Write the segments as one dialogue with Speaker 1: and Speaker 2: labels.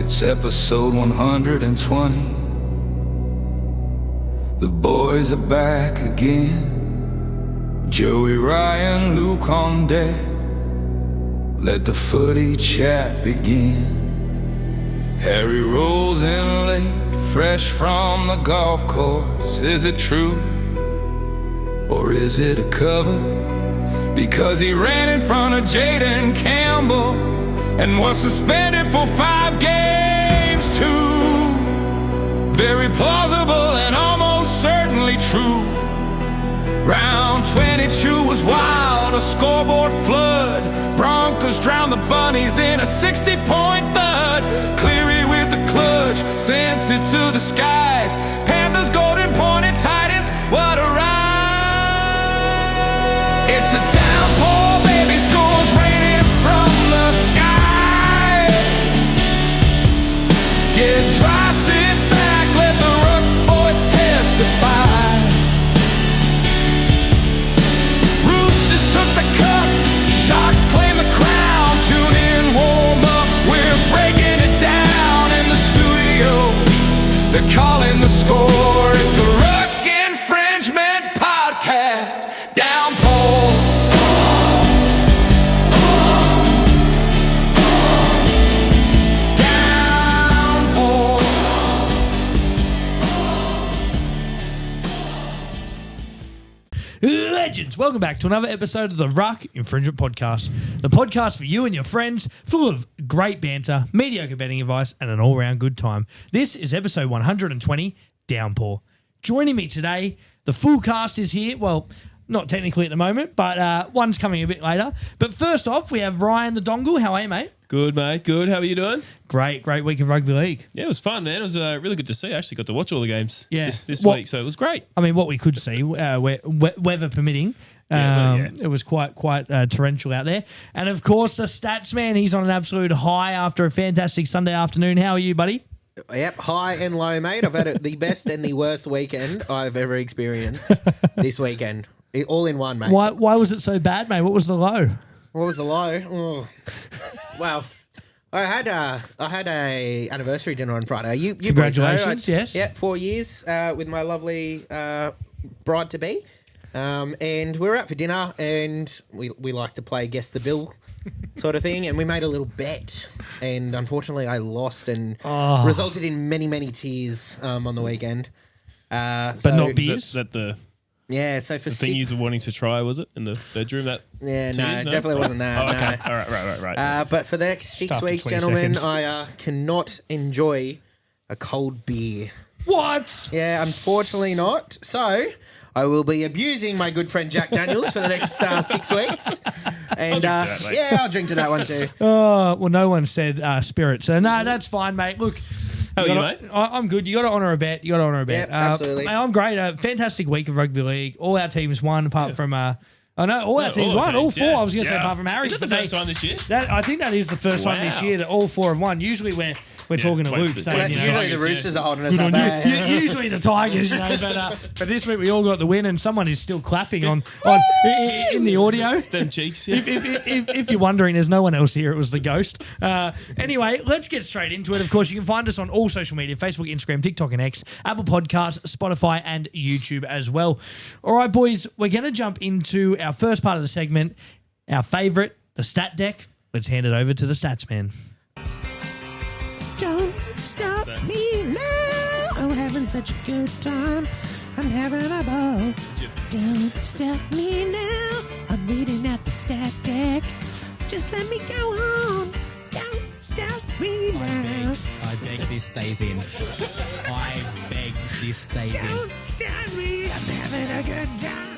Speaker 1: It's episode 120. The boys are back again. Joey, Ryan, Luke on deck. Let the footy chat begin. Harry rolls in late, fresh from the golf course. Is it true? Or is it a cover? Because he ran in front of Jaden Campbell and was suspended for 5 games too. Very plausible and almost certainly true. Round 22 was wild, a scoreboard flood. Broncos drowned the Bunnies in a 60-point thud. Cleary with the clutch, sends it to the skies. Panthers, Golden Pointed Titans, what a ride. It's a downpour, baby, scores raining from the sky. Get dry, sit back, let the Ruck boys testify. Roosters took the cup, Sharks claim the crown. Tune in, warm up, we're breaking it down in the studio. They're calling the score, it's the Ruck Infringement Podcast. Downpour.
Speaker 2: Legends, welcome back to another episode of the Ruck Infringement Podcast, the podcast for you and your friends, full of great banter, mediocre betting advice, and an all-round good time. This is episode 120, Downpour. Joining me today, the full cast is here. Well, not technically at the moment, but one's coming a bit later. But first off, we have Ryan the Dongle. How are you, mate?
Speaker 3: Good, mate. Good. How are you doing?
Speaker 2: Great week of rugby league.
Speaker 3: Yeah, it was fun, man. It was really good to see. I actually got to watch all the games this
Speaker 2: Well,
Speaker 3: week, so it was great.
Speaker 2: I mean, what we could see, weather permitting. It was quite torrential out there. And of course, the stats man, he's on an absolute high after a fantastic Sunday afternoon. How are you, buddy?
Speaker 4: Yep, high and low, mate. I've had the best and the worst weekend I've ever experienced this weekend. All in one, mate.
Speaker 2: Why was it so bad, mate? What was the low?
Speaker 4: What was the low? Oh. Well, I had a anniversary dinner on Friday. You
Speaker 2: Congratulations, yes.
Speaker 4: Yeah, 4 years with my lovely bride to be, and we were out for dinner, and we like to play guess the bill sort of thing, and we made a little bet, and unfortunately I lost, and resulted in many tears on the weekend.
Speaker 2: But not beers.
Speaker 3: Is that the
Speaker 4: so for
Speaker 3: the thing you were wanting to try, was it in the bedroom? That
Speaker 4: no, definitely wasn't that.
Speaker 3: Okay,
Speaker 4: no.
Speaker 3: all right.
Speaker 4: But for the next 6
Speaker 2: After
Speaker 4: weeks,
Speaker 2: 20
Speaker 4: gentlemen,
Speaker 2: seconds.
Speaker 4: I cannot enjoy a cold beer.
Speaker 2: What?
Speaker 4: Yeah, unfortunately not. So I will be abusing my good friend Jack Daniels for the next 6 weeks. And
Speaker 3: I'll drink to that, mate.
Speaker 4: yeah, I'll drink to that one too.
Speaker 2: Oh, well, no one said spirit. So, no, that's fine, mate. Look.
Speaker 3: How are you, mate?
Speaker 2: I'm good. You got to honour a bet.
Speaker 4: Yep, absolutely.
Speaker 2: I'm great. Fantastic week of rugby league. All our teams won apart from... I know all our teams won. All four.
Speaker 3: Yeah.
Speaker 2: I was going to say apart from Harry.
Speaker 3: Is that the first time this year?
Speaker 2: I think that is the first time this
Speaker 3: Wow.
Speaker 2: year that all four have won. Usually we're talking to
Speaker 3: wait
Speaker 2: Luke
Speaker 3: for-
Speaker 2: saying,
Speaker 4: Well,
Speaker 2: you know,
Speaker 4: usually
Speaker 3: Tigers,
Speaker 4: the Roosters are holding us
Speaker 2: good
Speaker 4: up.
Speaker 2: on you. Usually the Tigers, you know, but this week we all got the win, and someone is still clapping on in the audio.
Speaker 3: Stem cheeks.
Speaker 2: If you're wondering, there's no one else here. It was the ghost. Anyway, let's get straight into it. Of course, you can find us on all social media: Facebook, Instagram, TikTok, and X, Apple Podcasts, Spotify, and YouTube as well. All right, boys, we're going to jump into our first part of the segment, our favourite, the stat deck. Let's hand it over to the stats man.
Speaker 5: Don't stop me now. I'm having such a good time. I'm having a ball. Don't stop me now. I'm reading out the stat deck. Just let me go on. Don't stop me now.
Speaker 6: I beg this stays in. I beg this stays in.
Speaker 5: Don't stop me. I'm having a good time.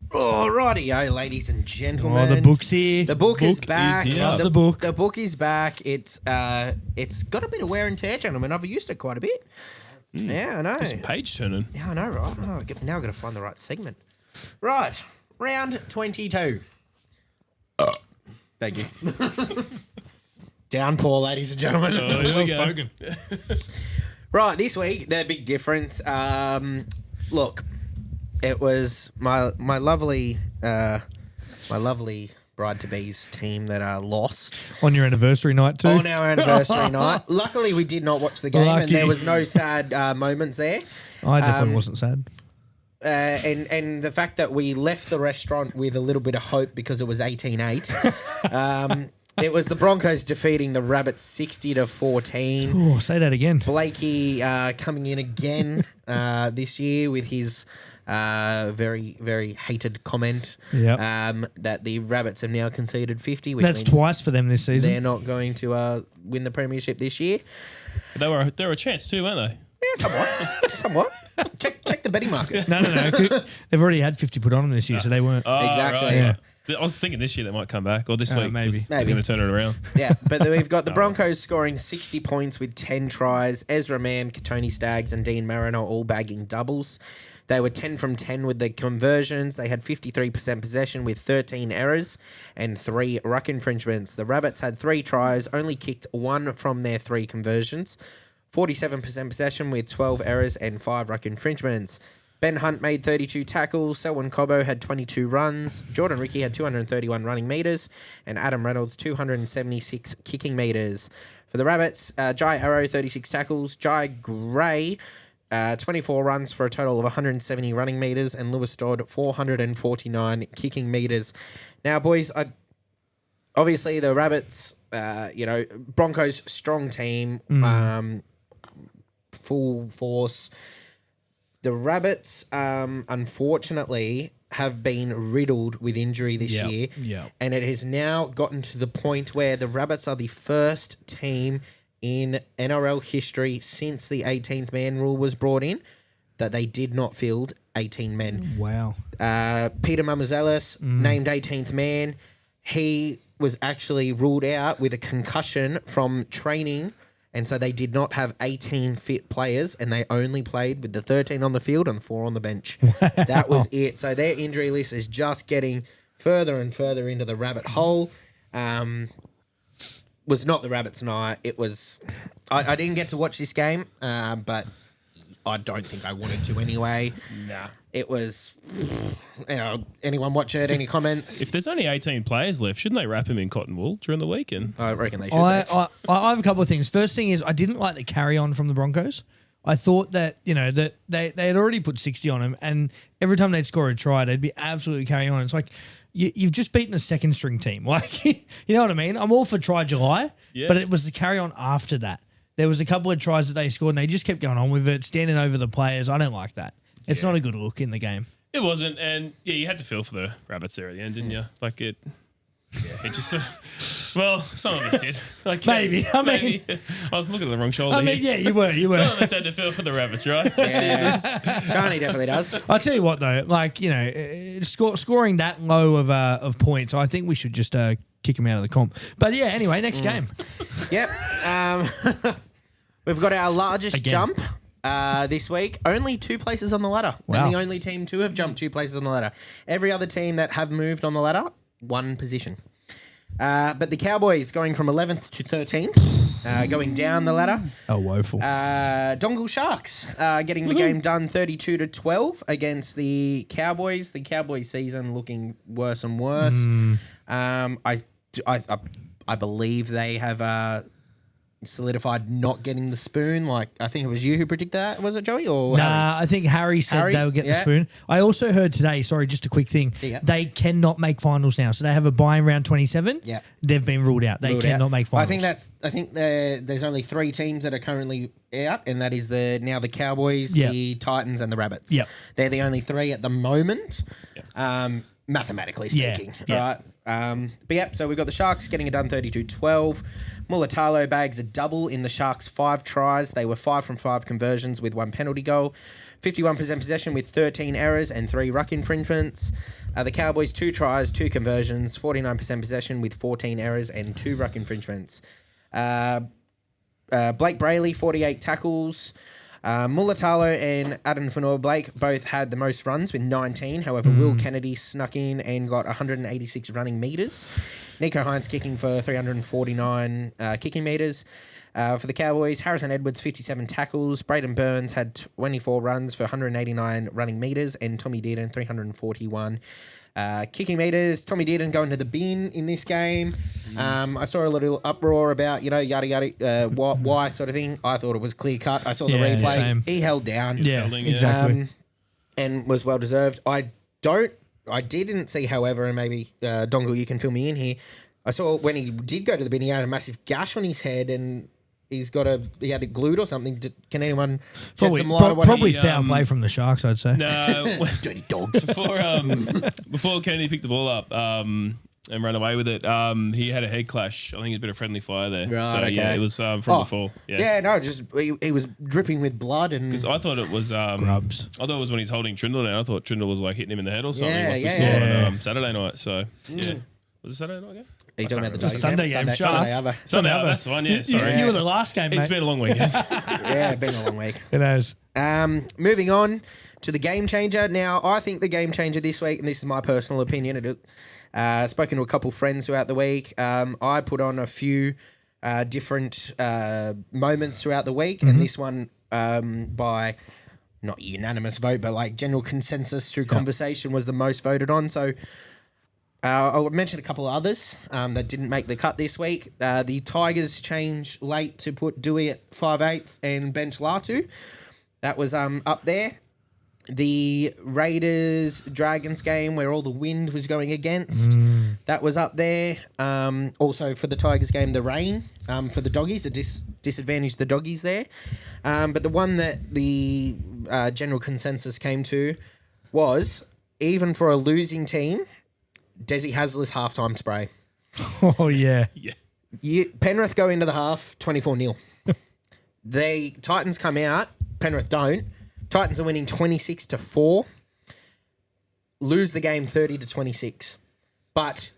Speaker 4: Alrighty, ladies and gentlemen.
Speaker 2: Oh, the book's here.
Speaker 4: The book is back.
Speaker 3: here.
Speaker 2: Love the book.
Speaker 4: The book is back. It's got a bit of wear and tear, gentlemen. I've used it quite a bit. Yeah, I know.
Speaker 3: Some page turning.
Speaker 4: Yeah, I know, right? Now I've got to find the right segment. Right, round 22. Thank you. Downpour, ladies and gentlemen.
Speaker 3: Here we go.
Speaker 4: Right, this week, the big difference. Look, it was my lovely bride-to-be's team that are lost.
Speaker 2: On your anniversary night too.
Speaker 4: On our anniversary night. Luckily, we did not watch the game, and
Speaker 2: Lucky.
Speaker 4: there was no sad moments there.
Speaker 2: I definitely wasn't sad.
Speaker 4: And the fact that we left the restaurant with a little bit of hope because it was 18-8. It was the Broncos defeating the Rabbits 60-14.
Speaker 2: Oh, say that again.
Speaker 4: Blakey coming in again this year with his very, very hated comment that the Rabbits have now conceded 50. Which
Speaker 2: That's
Speaker 4: means
Speaker 2: twice for them this season.
Speaker 4: they're not going to win the premiership this year.
Speaker 3: They were a chance too, weren't they?
Speaker 4: Yeah, somewhat. Check the betting markets.
Speaker 2: No. They've already had 50 put on them this year, so they weren't.
Speaker 3: Oh,
Speaker 4: Exactly,
Speaker 3: right,
Speaker 4: yeah.
Speaker 3: I was thinking this year they might come back, or this week.
Speaker 2: maybe.
Speaker 3: They're going to turn it around.
Speaker 4: Yeah, but then we've got the Broncos scoring 60 points with 10 tries. Ezra Mam, Tony Staggs, and Dean Mariner all bagging doubles. They were 10 from 10 with the conversions. They had 53% possession with 13 errors and 3 ruck infringements. The Rabbits had 3 tries, only kicked 1 from their 3 conversions. 47% possession with 12 errors and 5 ruck infringements. Ben Hunt made 32 tackles. Selwyn Cobbo had 22 runs. Jordan Ricky had 231 running metres. And Adam Reynolds, 276 kicking metres. For the Rabbits, Jai Arrow, 36 tackles. Jai Gray, 24 runs for a total of 170 running metres. And Lewis Dodd, 449 kicking metres. Now, boys, obviously the Rabbits, Broncos, strong team, full force. The Rabbits, unfortunately, have been riddled with injury this year.
Speaker 2: Yeah.
Speaker 4: And it has now gotten to the point where the Rabbits are the first team in NRL history since the 18th man rule was brought in that they did not field 18 men.
Speaker 2: Wow.
Speaker 4: Peter Mamazelis, named 18th man. He was actually ruled out with a concussion from training. And so they did not have 18 fit players, and they only played with the 13 on the field and 4 on the bench. Wow. That was it. So their injury list is just getting further and further into the rabbit hole. Was not the Rabbits' night. It was. I didn't get to watch this game, but I don't think I wanted to anyway.
Speaker 3: Nah.
Speaker 4: It was. Anyone watch it? Any comments?
Speaker 3: If there's only 18 players left, shouldn't they wrap him in cotton wool during the weekend?
Speaker 4: I reckon they should.
Speaker 2: I have a couple of things. First thing is I didn't like the carry on from the Broncos. I thought that, that they had already put 60 on him, and every time they'd score a try, they'd be absolutely carrying on. It's like, you've just beaten a second string team. Like, you know what I mean? I'm all for try July, but it was the carry on after that. There was a couple of tries that they scored, and they just kept going on with it, standing over the players. I don't like that. It's not a good look in the game.
Speaker 3: It wasn't, and you had to feel for the Rabbits there at the end, didn't you? Like it just. Well, some of us did. Like
Speaker 2: Maybe.
Speaker 3: I was looking at the wrong shoulder.
Speaker 2: You were.
Speaker 3: Some of us had to feel for the Rabbits, right?
Speaker 4: Yeah, Shani definitely does.
Speaker 2: I'll tell you what, though, scoring that low of points, I think we should just kick him out of the comp. But yeah, anyway, next game.
Speaker 4: Yep. We've got our largest jump this week. Only 2 places on the ladder.
Speaker 2: Wow.
Speaker 4: And the only team to have jumped 2 places on the ladder. Every other team that have moved on the ladder, 1 position. But the Cowboys going from 11th to 13th, going down the ladder.
Speaker 2: Oh, woeful.
Speaker 4: Dongles Sharks getting the game done 32-12 against the Cowboys. The Cowboys season looking worse and worse. I believe they have solidified not getting the spoon. Like, I think it was you who predicted that. Was it Joey or Harry?
Speaker 2: I think Harry said they would get the spoon. I also heard today, sorry, just a quick thing.
Speaker 4: Yeah.
Speaker 2: They cannot make finals now. So they have a bye in round 27.
Speaker 4: Yeah.
Speaker 2: They've been ruled out. They cannot make finals.
Speaker 4: I think there's only 3 teams that are currently out, and that is the Cowboys, the Titans, and the Rabbits.
Speaker 2: Yep.
Speaker 4: They're the only 3 at the moment. Mathematically speaking.
Speaker 2: Yeah.
Speaker 4: Right. So we've got the Sharks getting it done 32-12. Mulatalo bags a double in the Sharks' 5 tries. They were 5 from 5 conversions with 1 penalty goal. 51% possession with 13 errors and 3 ruck infringements. The Cowboys, 2 tries, 2 conversions, 49% possession with 14 errors and 2 ruck infringements. Blake Brayley, 48 tackles. Mulatalo and Adam Fanor-Blake both had the most runs with 19. However, Will Kennedy snuck in and got 186 running metres. Nico Hines kicking for 349 kicking metres. For the Cowboys, Harrison Edwards, 57 tackles. Braden Burns had 24 runs for 189 running metres. And Tommy Dearden, 341 Kicking meters, Tommy Dearden going to the bin in this game. I saw a little uproar about, yada, yada, why sort of thing. I thought it was clear cut. I saw the replay.
Speaker 2: Same.
Speaker 4: He held down.
Speaker 2: Exactly.
Speaker 4: And was well deserved. I didn't see, however, and maybe Dongle, you can fill me in here. I saw when he did go to the bin, he had a massive gash on his head, and he had it glued or something. Can anyone shed some light on what
Speaker 2: probably foul play from the Sharks, I'd say.
Speaker 3: No,
Speaker 4: dirty dogs.
Speaker 3: before Kennedy picked the ball up and ran away with it, he had a head clash. I think a bit of friendly fire there.
Speaker 4: Right,
Speaker 3: so
Speaker 4: okay.
Speaker 3: yeah, it was from the fall.
Speaker 4: Yeah, no, just he was dripping with blood and.
Speaker 3: Because I thought it was
Speaker 2: Grubs.
Speaker 3: I thought it was when he's holding Trindle down. I thought Trindle was like hitting him in the head or something.
Speaker 4: Yeah,
Speaker 3: we saw on Saturday night. So yeah, was it Saturday night again?
Speaker 4: Are you talking about the Doggies
Speaker 2: Sunday game, Sharks.
Speaker 4: Sunday other.
Speaker 3: Sunday, that's the one. Yeah, sorry.
Speaker 2: You were the last game, mate.
Speaker 3: It's been a long weekend.
Speaker 4: Yeah, been a long week.
Speaker 2: It has.
Speaker 4: Moving on to the game changer. Now, I think the game changer this week, and this is my personal opinion, spoken to a couple friends throughout the week. I put on a few different moments throughout the week, and this one by not unanimous vote, but like general consensus through conversation was the most voted on. So I'll mention a couple of others that didn't make the cut this week. The Tigers changed late to put Dewey at 5/8 and bench Latu. That was up there. The Raiders-Dragons game where all the wind was going against, that was up there. Also for the Tigers game, the rain for the Doggies, disadvantaged the Doggies there. But the one that the general consensus came to was, even for a losing team, Desi Hasler's halftime spray.
Speaker 2: Oh, yeah.
Speaker 4: Penrith go into the half 24-0. The Titans come out, Penrith don't. Titans are winning 26-4. Lose the game 30-26. But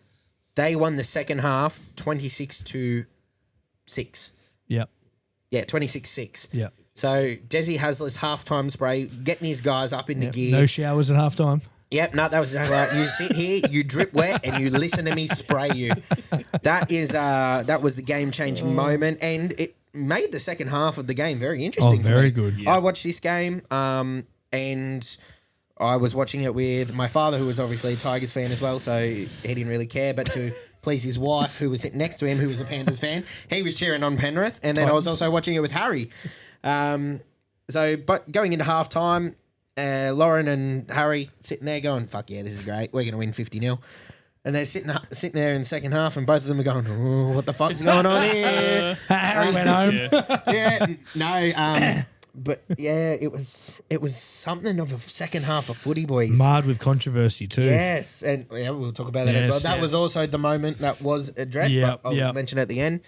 Speaker 4: they won the second half 26-6.
Speaker 2: Yep.
Speaker 4: Yeah, 26-6.
Speaker 2: Yep.
Speaker 4: So Desi Hasler's halftime spray, getting his guys up into gear.
Speaker 2: No showers at halftime.
Speaker 4: Yep, no, that was exactly right. You sit here, you drip wet, and you listen to me spray you. That was the game-changing moment, and it made the second half of the game very interesting.
Speaker 2: Very good.
Speaker 4: Yeah. I watched this game, and I was watching it with my father, who was obviously a Tigers fan as well, so he didn't really care. But to please his wife, who was sitting next to him, who was a Panthers fan, he was cheering on Penrith, and then I was also watching it with Harry. But going into halftime, Lauren and Harry sitting there going, "Fuck yeah, this is great. We're going to win 50-0." And they're sitting there in the second half, and both of them are going, "Oh, what the fuck's going on here?"
Speaker 2: Harry went home.
Speaker 4: But yeah, it was something of a second half of footy, boys.
Speaker 2: Marred with controversy too.
Speaker 4: Yes, and yeah, we'll talk about that as well. That was also the moment that was addressed, but I'll mention at the end.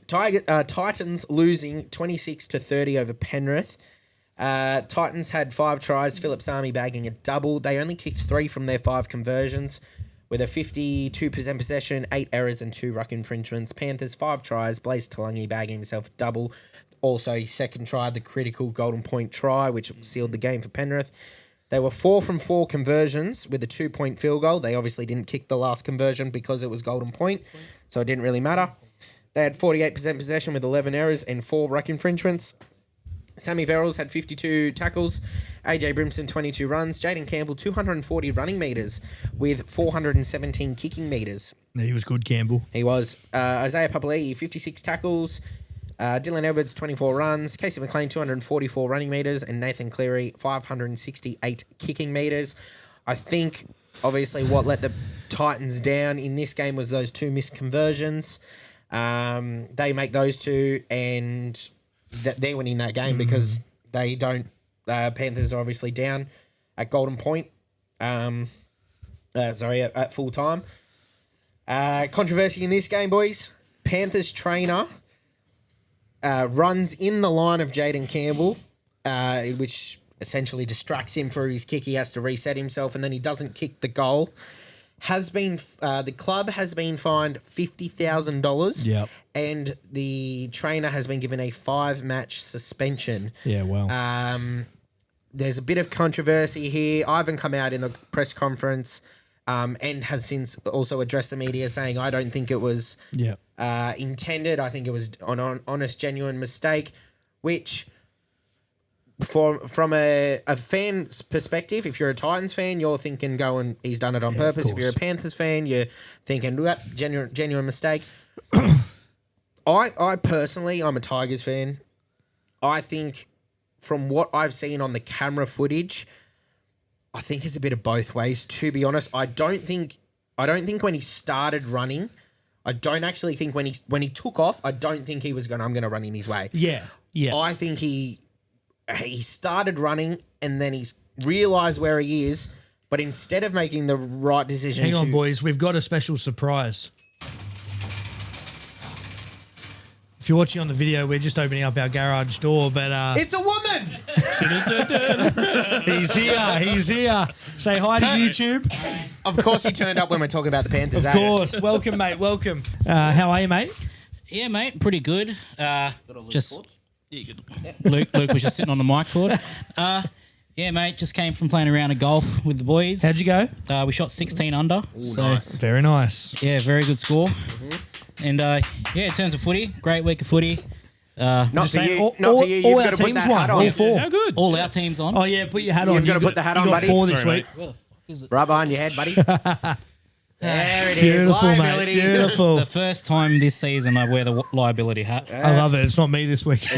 Speaker 4: Titans losing 26-30 over Penrith. Titans had 5 tries, Phillips Army bagging a double. They only kicked 3 from their 5 conversions with a 52% possession, 8 errors and 2 ruck infringements. Panthers 5 tries, Blaze Talangi bagging himself a double. Also his second try, the critical golden point try, which sealed the game for Penrith. They were 4 from 4 conversions with a 2-point field goal. They obviously didn't kick the last conversion because it was golden point, so it didn't really matter. They had 48% possession with 11 errors and 4 ruck infringements. Sammy Verrills had 52 tackles, AJ Brimson 22 runs, Jaden Campbell 240 running metres with 417 kicking metres.
Speaker 2: He was good, Campbell.
Speaker 4: He was. Isaiah Papali'i 56 tackles, Dylan Edwards 24 runs, Casey McLean 244 running metres, and Nathan Cleary 568 kicking metres. I think obviously what let the Titans down in this game was those 2 missed conversions. They make those 2 and they're winning that game because they don't. Panthers are obviously down at golden point. At full time. Controversy in this game, boys. Panthers trainer runs in the line of Jaden Campbell, which essentially distracts him for his kick. He has to reset himself, and then he doesn't kick the goal. The club has been fined $50,000.
Speaker 2: Yep.
Speaker 4: And the trainer has been given a 5-match suspension.
Speaker 2: Yeah, well.
Speaker 4: There's a bit of controversy here. Ivan come out in the press conference and has since also addressed the media saying, I don't think it was intended. I think it was an honest, genuine mistake, which from a fan's perspective, if you're a Titans fan, you're thinking he's done it on purpose. If you're a Panthers fan, you're thinking, genuine mistake. I personally, I'm a Tigers fan. I think from what I've seen on the camera footage, I think it's a bit of both ways, to be honest. I don't think when he started running, I don't actually think when he took off, I don't think he was I'm going to run in his way.
Speaker 2: Yeah.
Speaker 4: I think he started running and then he's realised where he is, but instead of making the right decision...
Speaker 2: Hang on, boys. We've got a special surprise. If you're watching on the video, we're just opening up our garage door, but...
Speaker 4: It's a woman!
Speaker 2: He's here. Say hi to YouTube.
Speaker 4: Of course he turned up when we're talking about the Panthers.
Speaker 2: Of course. Welcome, mate. Welcome. How are you, mate?
Speaker 6: Yeah, mate, pretty good. Luke was just sitting on the mic cord. Yeah, mate, just came from playing a round of golf with the boys.
Speaker 2: How'd you go?
Speaker 6: We shot 16 under.
Speaker 4: Nice.
Speaker 2: Very nice.
Speaker 6: Yeah, very good score. And in terms of footy, great week of footy.
Speaker 4: Not for you.
Speaker 2: All
Speaker 4: You've
Speaker 2: our
Speaker 4: got to put
Speaker 2: teams
Speaker 4: that
Speaker 2: won.
Speaker 4: hat
Speaker 2: All
Speaker 4: on.
Speaker 2: four.
Speaker 3: How good?
Speaker 6: All our teams on.
Speaker 2: Oh, yeah, put your hat on.
Speaker 4: You've got to put the hat on, buddy.
Speaker 2: 4 this
Speaker 3: Sorry,
Speaker 2: week.
Speaker 3: mate.
Speaker 4: Right behind your head, buddy. There it is.
Speaker 2: Beautiful, mate.
Speaker 4: Liability.
Speaker 2: Beautiful.
Speaker 6: The first time this season I wear the liability hat.
Speaker 2: I love it. It's not me this week.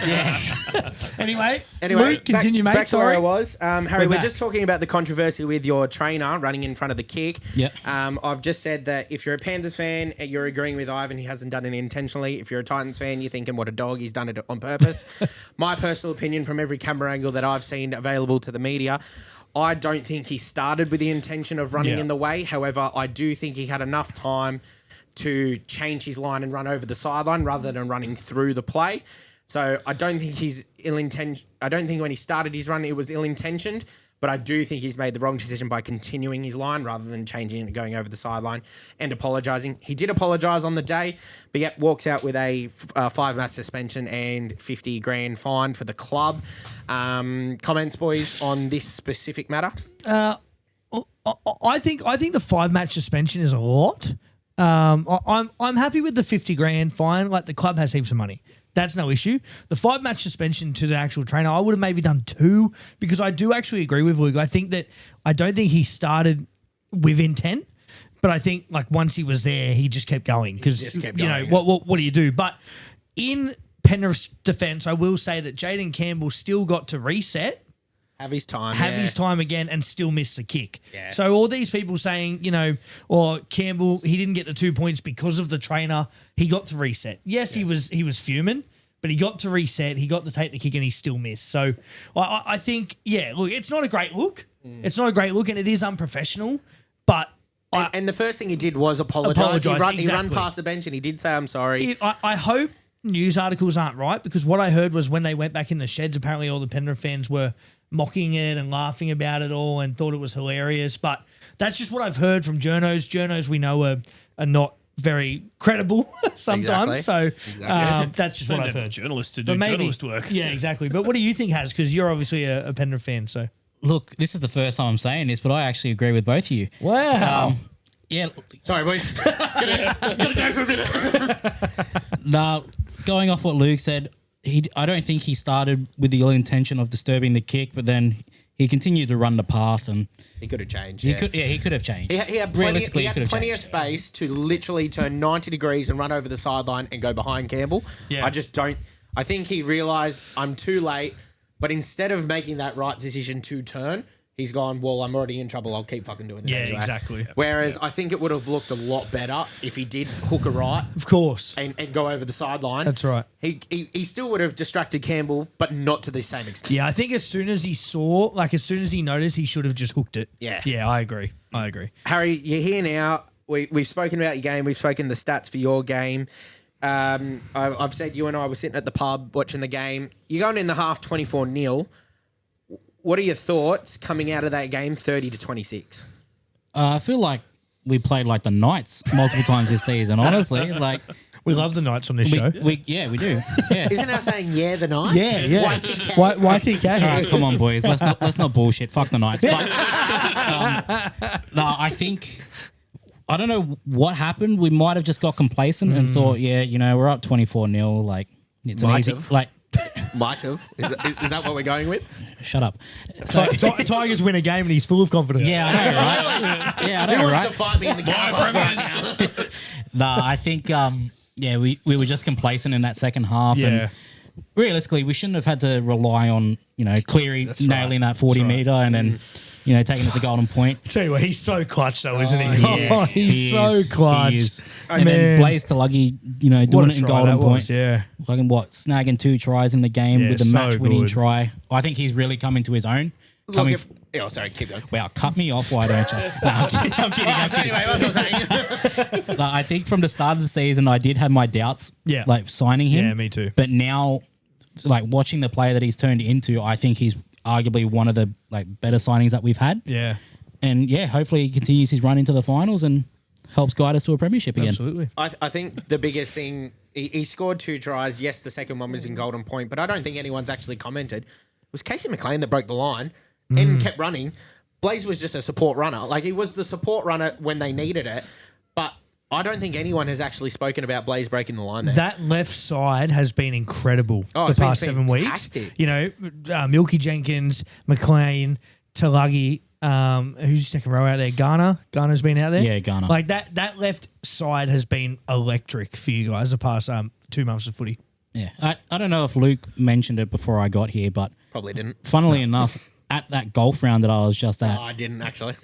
Speaker 2: Anyway, Luke, continue, mate.
Speaker 4: Back to where
Speaker 2: Sorry.
Speaker 4: I was. Harry, we're
Speaker 2: back.
Speaker 4: just talking about the controversy with your trainer running in front of the kick.
Speaker 6: Yep.
Speaker 4: I've just said that if you're a Panthers fan, you're agreeing with Ivan. He hasn't done it intentionally. If you're a Titans fan, you're thinking, what a dog. He's done it on purpose. My personal opinion from every camera angle that I've seen available to the media, I don't think he started with the intention of running in the way. However, I do think he had enough time to change his line and run over the sideline rather than running through the play. So I don't think he's ill-intentioned. I don't think when he started his run it was ill-intentioned, but I do think he's made the wrong decision by continuing his line rather than changing it and going over the sideline and apologising. He did apologise on the day, but yet walks out with a 5-match suspension and 50 grand fine for the club. Comments, boys, on this specific matter?
Speaker 2: I think the 5-match suspension is a lot. I'm happy with the 50 grand fine. Like, the club has heaps of money. That's no issue. The 5-match suspension to the actual trainer, I would have maybe done 2 because I do actually agree with Luke. I don't think he started with intent, but I think like once he was there, he just kept going because what do you do? But in Penrith's defense, I will say that Jaden Campbell still got to reset.
Speaker 4: Have his time.
Speaker 2: His time again and still miss the kick.
Speaker 4: Yeah.
Speaker 2: So all these people saying, or Campbell, he didn't get the 2 points because of the trainer. He got to reset. Yes, he was fuming, but he got to reset. He got to take the kick and he still missed. So I think, look, it's not a great look. It's not a great look and it is unprofessional, but...
Speaker 4: And the first thing he did was apologise. He ran past the bench and he did say, I'm sorry.
Speaker 2: I hope news articles aren't right because what I heard was when they went back in the sheds, apparently all the Penrith fans were mocking it and laughing about it all and thought it was hilarious. But that's just what I've heard from journos. Journos we know are not very credible sometimes.
Speaker 4: Exactly.
Speaker 2: So that's just what I've heard.
Speaker 3: Journalists to do journalist work.
Speaker 2: Yeah, exactly. But what do you think, Haz? Because you're obviously a Penrith fan. So
Speaker 6: Look, this is the first time I'm saying this, but I actually agree with both of you.
Speaker 2: wow.
Speaker 6: Yeah.
Speaker 4: Sorry, boys. Gotta go for a minute.
Speaker 6: Now, going off what Luke said, I don't think he started with the ill intention of disturbing the kick, but then he continued to run the path and
Speaker 4: He could have changed.
Speaker 6: he could have changed.
Speaker 4: He had plenty of space to literally turn 90 degrees and run over the sideline and go behind Campbell.
Speaker 2: Yeah.
Speaker 4: I think he realised I'm too late, but instead of making that right decision to turn, he's gone, well, I'm already in trouble. I'll keep fucking doing it anyway.
Speaker 2: Exactly.
Speaker 4: Whereas I think it would have looked a lot better if he did hook a right
Speaker 2: Of course.
Speaker 4: and go over the sideline.
Speaker 2: That's right.
Speaker 4: He still would have distracted Campbell, but not to the same extent.
Speaker 2: Yeah, I think as soon as he noticed, he should have just hooked it.
Speaker 4: Yeah.
Speaker 2: Yeah, I agree.
Speaker 4: Harry, you're here now. We've spoken about your game. We've spoken the stats for your game. I've said you and I were sitting at the pub watching the game. You're going in the half 24-0. What are your thoughts coming out of that game 30-26?
Speaker 6: I feel like we played like the Knights multiple times this season, honestly. Like
Speaker 2: We love the Knights on this show.
Speaker 6: we do. Yeah.
Speaker 4: Isn't our saying, the Knights?
Speaker 2: Yeah.
Speaker 4: YTK.
Speaker 2: YTK.
Speaker 6: All right, come on, boys. Let's not bullshit. Fuck the Knights. But, no, I think I don't know what happened. We might have just got complacent and thought, we're up 24-0. Like it's an
Speaker 4: Might
Speaker 6: easy.
Speaker 4: have.
Speaker 6: Like
Speaker 4: Might have. Is that what we're going with?
Speaker 6: Shut up. So,
Speaker 2: Tigers win a game and he's full of confidence.
Speaker 6: yeah, I know, right? Yeah, I
Speaker 4: Who
Speaker 6: know,
Speaker 4: wants
Speaker 6: right?
Speaker 4: to fight me in the car?
Speaker 6: Nah, I think we were just complacent in that second half,
Speaker 2: Yeah.
Speaker 6: and realistically, we shouldn't have had to rely on Cleary nailing that 40 meter and then taking it to Golden Point.
Speaker 2: Tell you what, he's so clutch though, isn't he?
Speaker 6: Yeah,
Speaker 2: Oh, he's so clutch.
Speaker 6: He is. And then Blaze Tulagi,
Speaker 2: What
Speaker 6: doing
Speaker 2: a
Speaker 6: it in
Speaker 2: try
Speaker 6: Golden
Speaker 2: that
Speaker 6: Point.
Speaker 2: was, yeah.
Speaker 6: Fucking snagging 2 tries in the game
Speaker 2: Yeah,
Speaker 6: with the
Speaker 2: so
Speaker 6: match-winning
Speaker 2: good.
Speaker 6: try. I think he's really coming to his own.
Speaker 4: Sorry, keep going.
Speaker 6: Wow, cut me off, why don't you? No, I'm kidding.
Speaker 4: So anyway, what was I saying?
Speaker 6: Like, I think from the start of the season, I did have my doubts.
Speaker 2: Yeah.
Speaker 6: Like signing him.
Speaker 2: Yeah, me too.
Speaker 6: But now, like watching the player that he's turned into, I think he's arguably one of the better signings that we've had.
Speaker 2: Yeah,
Speaker 6: And yeah, hopefully he continues his run into the finals and helps guide us to a premiership again.
Speaker 2: absolutely.
Speaker 4: I think the biggest thing, he scored 2 tries. Yes, the second one was in Golden Point, but I don't think anyone's actually commented. It was Casey McLean that broke the line and kept running. Blaze was just a support runner. Like, he was the support runner when they needed it, but I don't think anyone has actually spoken about Blaze breaking the line there.
Speaker 2: That left side has been incredible the
Speaker 4: it's been
Speaker 2: past 7 weeks.
Speaker 4: fantastic.
Speaker 2: Milky Jenkins, McLean, Tulagi. Who's second row out there? Garner's been out there.
Speaker 6: Yeah, Garner.
Speaker 2: Like that left side has been electric for you guys the past 2 months of footy.
Speaker 6: Yeah. I don't know if Luke mentioned it before I got here, but
Speaker 4: Probably didn't.
Speaker 6: funnily enough, at that golf round that I was just at,
Speaker 4: I didn't actually.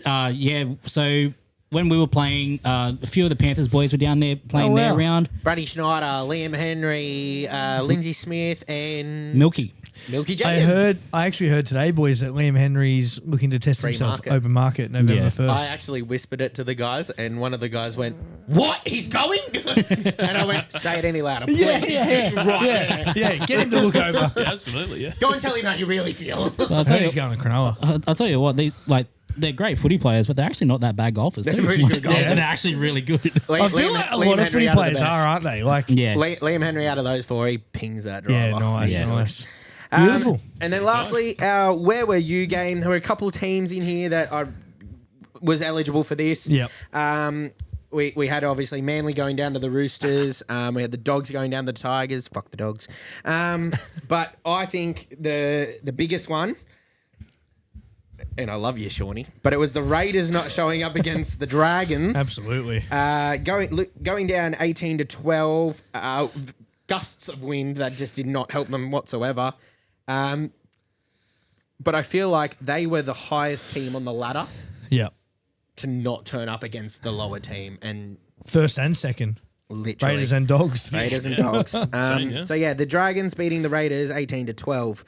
Speaker 6: so when we were playing, a few of the Panthers boys were down there playing their
Speaker 2: wow.
Speaker 6: round.
Speaker 4: Brady Schneider, Liam Henry, Lindsay Smith, and
Speaker 6: Milky.
Speaker 4: Milky Jenkins.
Speaker 2: I actually heard today, boys, that Liam Henry's looking to test
Speaker 4: Free
Speaker 2: himself
Speaker 4: market.
Speaker 2: open market November
Speaker 6: Yeah.
Speaker 2: 1st.
Speaker 4: I actually whispered it to the guys, and one of the guys went, "What? He's going?" And I went, "Say it any louder, please." He's sitting right there.
Speaker 2: yeah, get him to look over.
Speaker 3: Yeah, absolutely, yeah.
Speaker 4: Go and tell him how you really feel.
Speaker 6: I'll
Speaker 2: I
Speaker 6: tell
Speaker 2: heard
Speaker 6: you,
Speaker 2: he's going to Cronulla.
Speaker 6: I'll tell you what, they're great footy players, but they're actually not that bad golfers.
Speaker 4: They're
Speaker 6: too.
Speaker 4: pretty good golfers.
Speaker 6: Yeah, they're actually really good.
Speaker 2: I feel like a lot of footy players are, aren't they? Like,
Speaker 6: Yeah.
Speaker 4: Liam Henry out of those 4, he pings that driver.
Speaker 2: yeah, nice,
Speaker 6: Yeah.
Speaker 2: nice. Beautiful.
Speaker 4: And then lastly, our Where Were You game. There were a couple of teams in here that was eligible for this.
Speaker 2: Yep.
Speaker 4: We had obviously Manly going down to the Roosters. We had the Dogs going down to the Tigers. Fuck the Dogs. But I think the biggest one, and I love you, Shawnee, but it was the Raiders not showing up against the Dragons.
Speaker 2: Absolutely.
Speaker 4: Going down 18-12. Gusts of wind that just did not help them whatsoever. But I feel like they were the highest team on the ladder
Speaker 2: Yeah.
Speaker 4: to not turn up against the lower team, and
Speaker 2: First and second.
Speaker 4: literally
Speaker 2: Raiders and Dogs.
Speaker 4: Raiders and Dogs.
Speaker 3: yeah.
Speaker 4: So yeah, the Dragons beating the Raiders 18-12.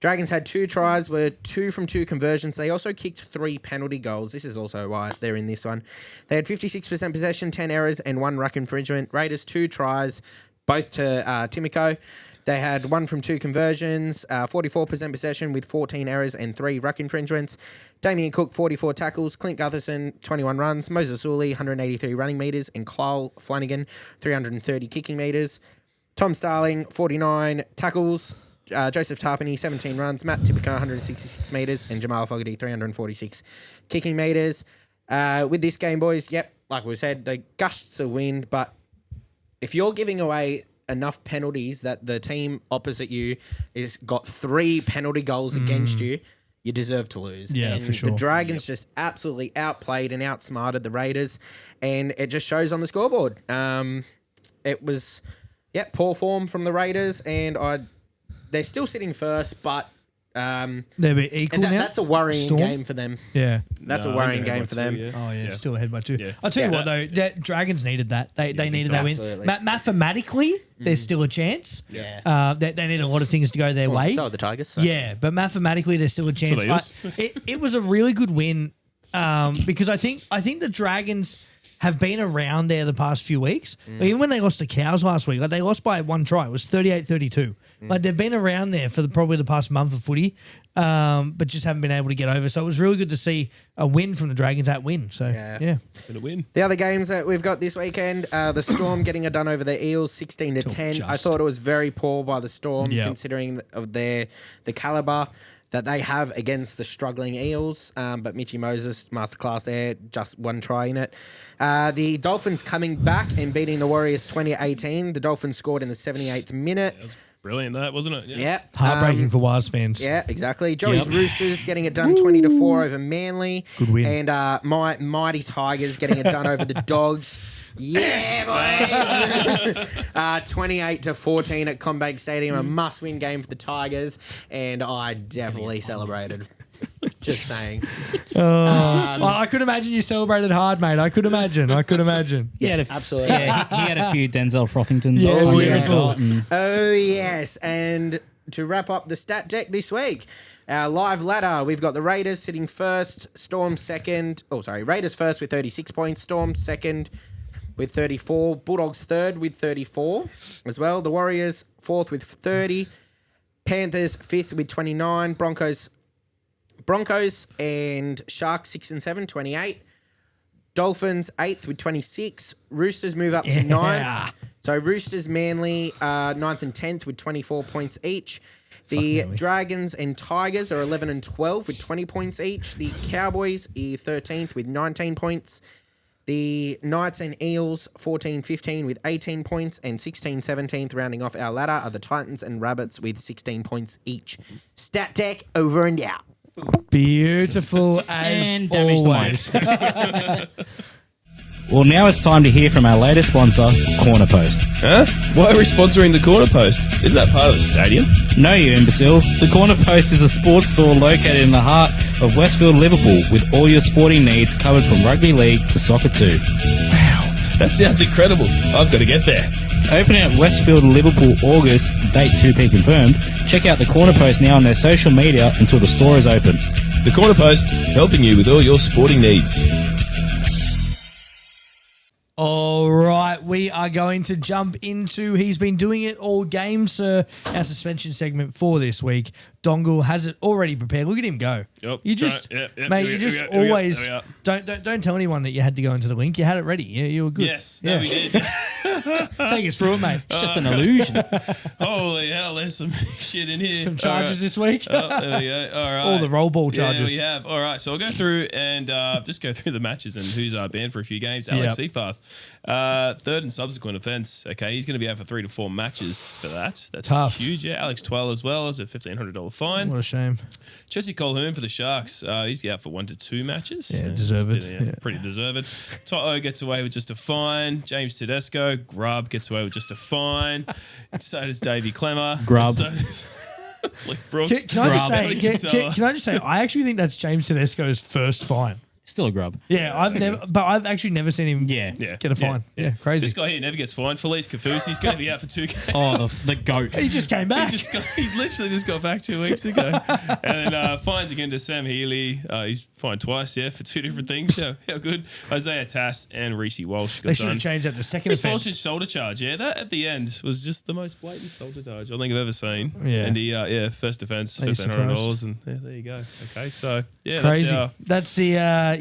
Speaker 4: Dragons had 2 tries, were 2 from 2 conversions. They also kicked 3 penalty goals. This is also why they're in this one. They had 56% possession, 10 errors, and 1 ruck infringement. Raiders 2 tries, both to Timoko. They had 1 from 2 conversions, 44% possession with 14 errors and 3 ruck infringements. Damien Cook, 44 tackles. Clint Gutherson, 21 runs. Moses Uli, 183 running metres. And Kyle Flanagan, 330 kicking metres. Tom Starling, 49 tackles. Joseph Tarpany, 17 runs. Matt Tipico, 166 metres. And Jamal Fogarty, 346 kicking metres. With this game, boys, yep, like we said, the gusts of wind. But if you're giving away enough penalties that the team opposite you is got 3 penalty goals against you, you deserve to lose.
Speaker 2: Yeah,
Speaker 4: and
Speaker 2: for sure.
Speaker 4: The Dragons just absolutely outplayed and outsmarted the Raiders, and it just shows on the scoreboard. It was, poor form from the Raiders, and they're still sitting first, but
Speaker 2: They'll be equal now.
Speaker 4: that's a worrying
Speaker 2: Storm?
Speaker 4: game for them.
Speaker 2: Yeah.
Speaker 4: That's
Speaker 3: No,
Speaker 4: a
Speaker 3: I
Speaker 4: worrying
Speaker 3: think they're
Speaker 4: game for them.
Speaker 3: too,
Speaker 2: Oh yeah, still ahead by 2.
Speaker 3: Yeah.
Speaker 2: I'll tell you
Speaker 4: Yeah.
Speaker 2: what though, that Dragons needed that. They needed that win.
Speaker 4: Absolutely.
Speaker 2: Mathematically, there's still a chance.
Speaker 4: Yeah.
Speaker 2: They need a lot of things to go their
Speaker 4: Well,
Speaker 2: way.
Speaker 4: so are the Tigers. So.
Speaker 2: Yeah, but mathematically, there's still a chance. It was a really good win because I think the Dragons have been around there the past few weeks. Like, even when they lost to Cows last week, like they lost by 1 try. It was 38-32. Like they've been around there for probably the past month of footy, but just haven't been able to get over. So it was really good to see a win from the Dragons at win. So yeah.
Speaker 3: Gonna win.
Speaker 4: The other games that we've got this weekend, the Storm getting it done over the Eels 16-10. I thought it was very poor by the Storm considering of the calibre that they have against the struggling Eels. But Mitchy Moses, masterclass there, just 1 try in it. The Dolphins coming back and beating the Warriors 20-18. The Dolphins scored in the 78th minute.
Speaker 3: brilliant, that wasn't it?
Speaker 4: Yeah.
Speaker 2: Heartbreaking for Waz fans.
Speaker 4: Yeah, exactly. Joey's Roosters getting it done 20-4 over Manly.
Speaker 2: Good win.
Speaker 4: And my mighty Tigers getting it done over the Dogs. Yeah, boys. 28-14 at Combank Stadium. A must-win game for the Tigers. And I definitely celebrated. Just saying.
Speaker 2: I could imagine you celebrated hard, mate. I could imagine.
Speaker 4: Absolutely.
Speaker 6: Yeah, he had a few Denzel Frothingtons.
Speaker 2: Yeah,
Speaker 6: on
Speaker 2: beautiful.
Speaker 6: there.
Speaker 4: Oh, yes. And to wrap up the stat deck this week, our live ladder, we've got the Raiders sitting first, Storm second. Raiders first with 36 points, Storm second with 34, Bulldogs third with 34 as well. The Warriors fourth with 30, Panthers fifth with 29, Broncos and Sharks 6 and 7, 28. Dolphins 8th with 26. Roosters move up to 9th. So Roosters, Manly 9th and 10th with 24 points each. The Dragons and Tigers are 11 and 12 with 20 points each. The Cowboys are 13th with 19 points. The Knights and Eels 14-15 with 18 points, and 16-17th rounding off our ladder are the Titans and Rabbits with 16 points each. Stat deck over and out.
Speaker 2: Beautiful as
Speaker 6: And damage to
Speaker 2: always.
Speaker 6: Well, now it's time to hear from our latest sponsor, Corner Post.
Speaker 7: Huh? Why are we sponsoring the Corner Post? Isn't that part of the stadium?
Speaker 6: No, you imbecile. The Corner Post is a sports store located in the heart of Westfield, Liverpool, with all your sporting needs covered from rugby league to soccer too.
Speaker 7: Wow, that sounds incredible. I've got to get there.
Speaker 6: Opening at Westfield, Liverpool, August, date 2P confirmed. Check out the Corner Post now on their social media until the store is open.
Speaker 7: The Corner Post, helping you with all your sporting needs.
Speaker 2: All right, we are going to jump into He's Been Doing It All Game, sir. Our suspension segment for this week. Dongle has it already prepared. Look at him go.
Speaker 3: Yep.
Speaker 2: You just,
Speaker 3: Yep.
Speaker 2: mate,
Speaker 3: Here
Speaker 2: you
Speaker 3: we
Speaker 2: just
Speaker 3: go, here we go,
Speaker 2: always
Speaker 3: here
Speaker 2: don't tell anyone that you had to go into the link. You had it ready. You were good.
Speaker 3: Yes, no, we did.
Speaker 2: Take us through it, mate.
Speaker 6: It's just an illusion.
Speaker 3: Holy hell, there's some shit in here.
Speaker 2: Some charges this week.
Speaker 3: Oh, there we go. All right.
Speaker 2: All the roll ball charges.
Speaker 3: Yeah, we have. All right, so I'll go through and just go through the matches and who's banned for a few games. Alex Seafarth, third and subsequent offence. Okay, he's going to be out for 3 to 4 matches for that. That's
Speaker 2: Tough.
Speaker 3: huge. Yeah, Alex Twell as well as a $1,500 fine.
Speaker 2: What a shame.
Speaker 3: Jesse Colquhoun for the Sharks. He's out for 1 to 2 matches.
Speaker 2: Yeah, deserved.
Speaker 3: Yeah, pretty deserved. Toto gets away with just a fine. James Tedesco, Grub, gets away with just a fine. So does Davey Clemmer.
Speaker 6: Grub.
Speaker 3: So does Lick Brooks.
Speaker 2: Can I just say, I actually think that's James Tedesco's first fine.
Speaker 6: Still a grub.
Speaker 2: Yeah, I've actually never seen him get a fine. Yeah, crazy.
Speaker 3: This guy here never gets fined. Felice Kafusi, he's going to be out for 2 games.
Speaker 6: Oh, the goat.
Speaker 2: He just came back.
Speaker 3: He literally just got back 2 weeks ago. And then fines again to Sam Healy. He's fined twice, for 2 different things. How good. Isaiah Tass and Reece Walsh.
Speaker 2: They should have changed that to second
Speaker 3: Chris
Speaker 2: offence.
Speaker 3: Walsh's shoulder charge, that at the end was just the most blatant shoulder charge I think I've ever seen.
Speaker 2: Yeah.
Speaker 3: And he, first offence, $1,500, and there you go. Okay, so
Speaker 2: Crazy. That's the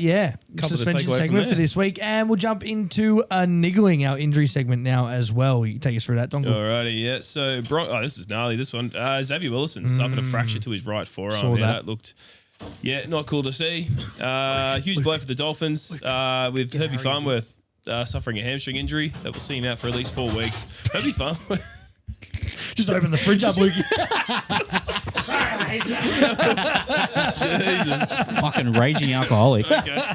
Speaker 2: suspension
Speaker 3: takeaway
Speaker 2: segment
Speaker 3: from
Speaker 2: for
Speaker 3: there.
Speaker 2: this week, and we'll jump into Niggling, our injury segment now as well. You can take us through that, Dongle.
Speaker 3: Alrighty, yeah. So, this is gnarly. This one, Xavier Willison suffered a fracture to his right forearm.
Speaker 2: Saw that.
Speaker 3: Looked, not cool to see. Huge blow for the Dolphins with Herbie Farnworth suffering a hamstring injury that will see him out for at least 4 weeks. Herbie Farnworth.
Speaker 2: Just open the fridge up, Luke.
Speaker 6: Fucking raging alcoholic.
Speaker 3: Okay.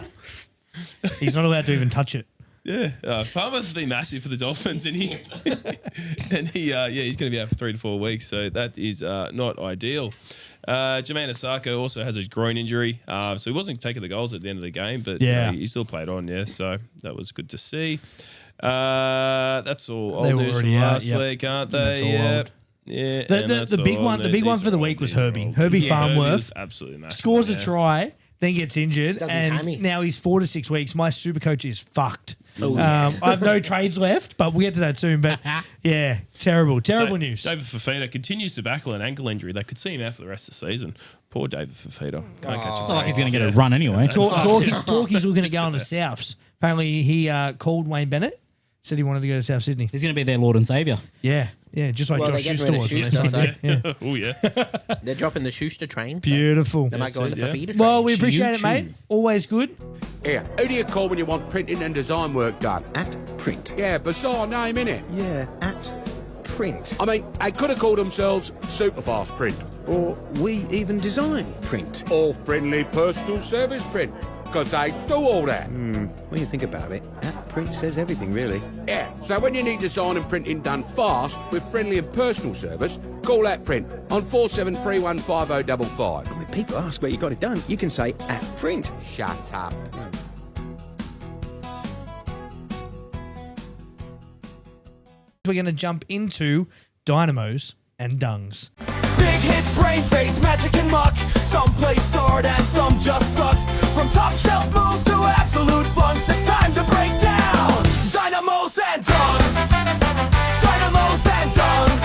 Speaker 2: He's not allowed to even touch it.
Speaker 3: Yeah, Farnworth's been massive for the Dolphins, and he's going to be out for 3 to 4 weeks, so that is not ideal. Jermaine Osako also has a groin injury, so he wasn't taking the goals at the end of the game, but he still played on, so that was good to see. That's all old news from last week, aren't they?
Speaker 2: That's all old.
Speaker 3: Yeah,
Speaker 2: The big one for the week was Herbie. Herbie Farnworth
Speaker 3: absolutely massive.
Speaker 2: scores a try, then gets injured,
Speaker 4: Does his hammy.
Speaker 2: and now he's 4 to 6 weeks. My super coach is fucked. I have no trades left, but we'll get to that soon. But yeah, terrible news.
Speaker 3: David Fafita continues to battle an ankle injury that could see him out for the rest of the season. Poor David Fafita. Can't catch
Speaker 6: It's not like he's going to get a run anyway.
Speaker 2: Talkie's looking at going to Souths. Apparently, he called Wayne Bennett, said he wanted to go to South Sydney.
Speaker 6: He's going to be their Lord and Saviour.
Speaker 2: Yeah, just like
Speaker 4: Well,
Speaker 2: Josh
Speaker 4: they're
Speaker 2: Schuster
Speaker 4: getting
Speaker 2: was.
Speaker 4: rid of
Speaker 2: when they
Speaker 4: Schuster,
Speaker 2: signed him.
Speaker 3: Oh, yeah.
Speaker 4: They're dropping the Schuster train.
Speaker 2: Beautiful.
Speaker 4: They might go on the
Speaker 3: That's
Speaker 4: Fafita train.
Speaker 2: Well, we appreciate it, mate. Always good.
Speaker 8: Here, who do you call when you want printing and design work done?
Speaker 9: At Print.
Speaker 8: Yeah, bizarre name, innit?
Speaker 9: Yeah, at print.
Speaker 8: I mean, they could have called themselves Superfast Print.
Speaker 9: Or we even design print.
Speaker 8: Or Friendly Personal Service Print. Because they do all that.
Speaker 9: When you think about it, that print says everything, really.
Speaker 8: Yeah, so when you need design and printing done fast with friendly and personal service, call that print on 47315055.
Speaker 9: When people ask where you got it done, you can say at print.
Speaker 8: Shut up.
Speaker 2: We're going to jump into Dynamos and Dungs.
Speaker 1: Big hits, brain fades, magic and muck. Some play sword and some just sucked. From top shelf moves to absolute funks, it's time to break down. Dynamos and Dungs. Dynamos and Dungs.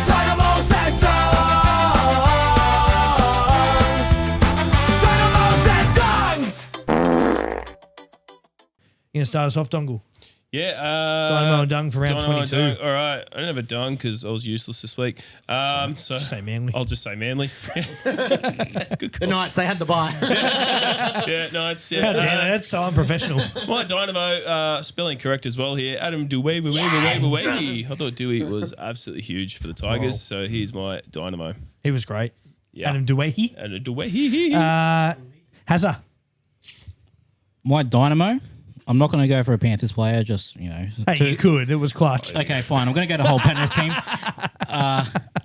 Speaker 1: Dynamos and Dungs. Dynamos and Dungs.
Speaker 2: You going to start us off, Dongle?
Speaker 3: Yeah.
Speaker 2: Dynamo and Dung for round
Speaker 3: Dynamo and
Speaker 2: 22.
Speaker 3: Dung. All right. I don't have a dung because I was useless this week. So
Speaker 2: Just say Manly.
Speaker 3: I'll just say Manly.
Speaker 4: The Knights, they had the bye.
Speaker 3: Yeah, Knights.
Speaker 2: God
Speaker 3: Yeah.
Speaker 2: damn it, that's so unprofessional.
Speaker 3: My Dynamo, spelling correct as well here. Adam Dewey. I thought Dewey was absolutely huge for the Tigers, so he's my Dynamo.
Speaker 2: He was great.
Speaker 3: Yeah.
Speaker 2: Adam Dewey.
Speaker 3: And Dewey.
Speaker 2: Hazza.
Speaker 6: My Dynamo. I'm not going to go for a Panthers player, just,
Speaker 2: Hey, you could. It was clutch.
Speaker 6: Okay, fine. I'm going to go the whole Penrith team.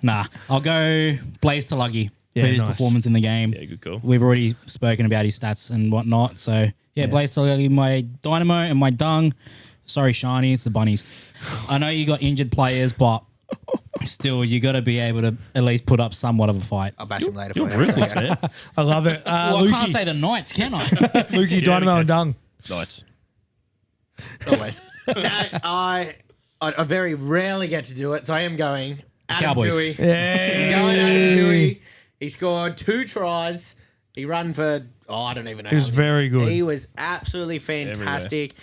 Speaker 6: Nah. I'll go Blaze Tulagi
Speaker 2: Yeah,
Speaker 6: for his
Speaker 2: nice.
Speaker 6: performance in the game.
Speaker 3: Yeah, good call.
Speaker 6: We've already spoken about his stats and whatnot. So, yeah. Blaze Tulagi, my Dynamo, and my Dung. Sorry, Shiny, it's the Bunnies. I know you got injured players, but still, you got to be able to at least put up somewhat of a fight.
Speaker 4: I'll bash him later
Speaker 3: You're
Speaker 4: for you.
Speaker 3: ruthless, man.
Speaker 2: I love it.
Speaker 6: Well, I can't say the Knights, can I?
Speaker 2: Lukey, Dynamo and Dung.
Speaker 3: Knights.
Speaker 4: Always. I very rarely get to do it, so I am going Adam
Speaker 6: Cowboys.
Speaker 4: Dewey.
Speaker 2: Yeah.
Speaker 4: Going Adam Dewey. He scored 2 tries. He ran for, I don't even know.
Speaker 2: He was
Speaker 4: how
Speaker 2: very good.
Speaker 4: He was absolutely fantastic.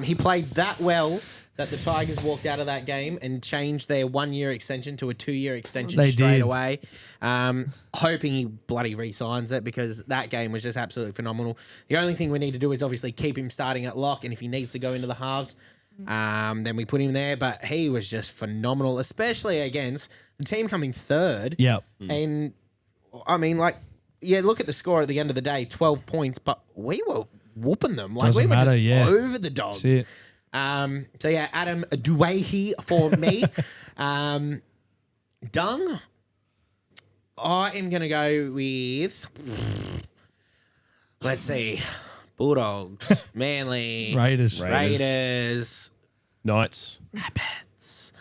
Speaker 4: He played that well that the Tigers walked out of that game and changed their 1-year extension to a 2-year extension
Speaker 2: They
Speaker 4: straight
Speaker 2: did.
Speaker 4: away. Hoping he bloody re-signs it because that game was just absolutely phenomenal. The only thing we need to do is obviously keep him starting at lock, and if he needs to go into the halves, then we put him there. But he was just phenomenal, especially against the team coming third.
Speaker 2: Yep.
Speaker 4: And I mean, like, yeah, look at the score at the end of the day, 12 points, but we were whooping them. Like,
Speaker 2: Doesn't
Speaker 4: we were
Speaker 2: matter,
Speaker 4: just
Speaker 2: yeah.
Speaker 4: over the Dogs.
Speaker 2: That's it.
Speaker 4: So yeah, Adam Dewey for me. Dung, I am going to go with, let's see, Bulldogs, Manly,
Speaker 2: Raiders.
Speaker 3: Knights.
Speaker 4: Rabbits,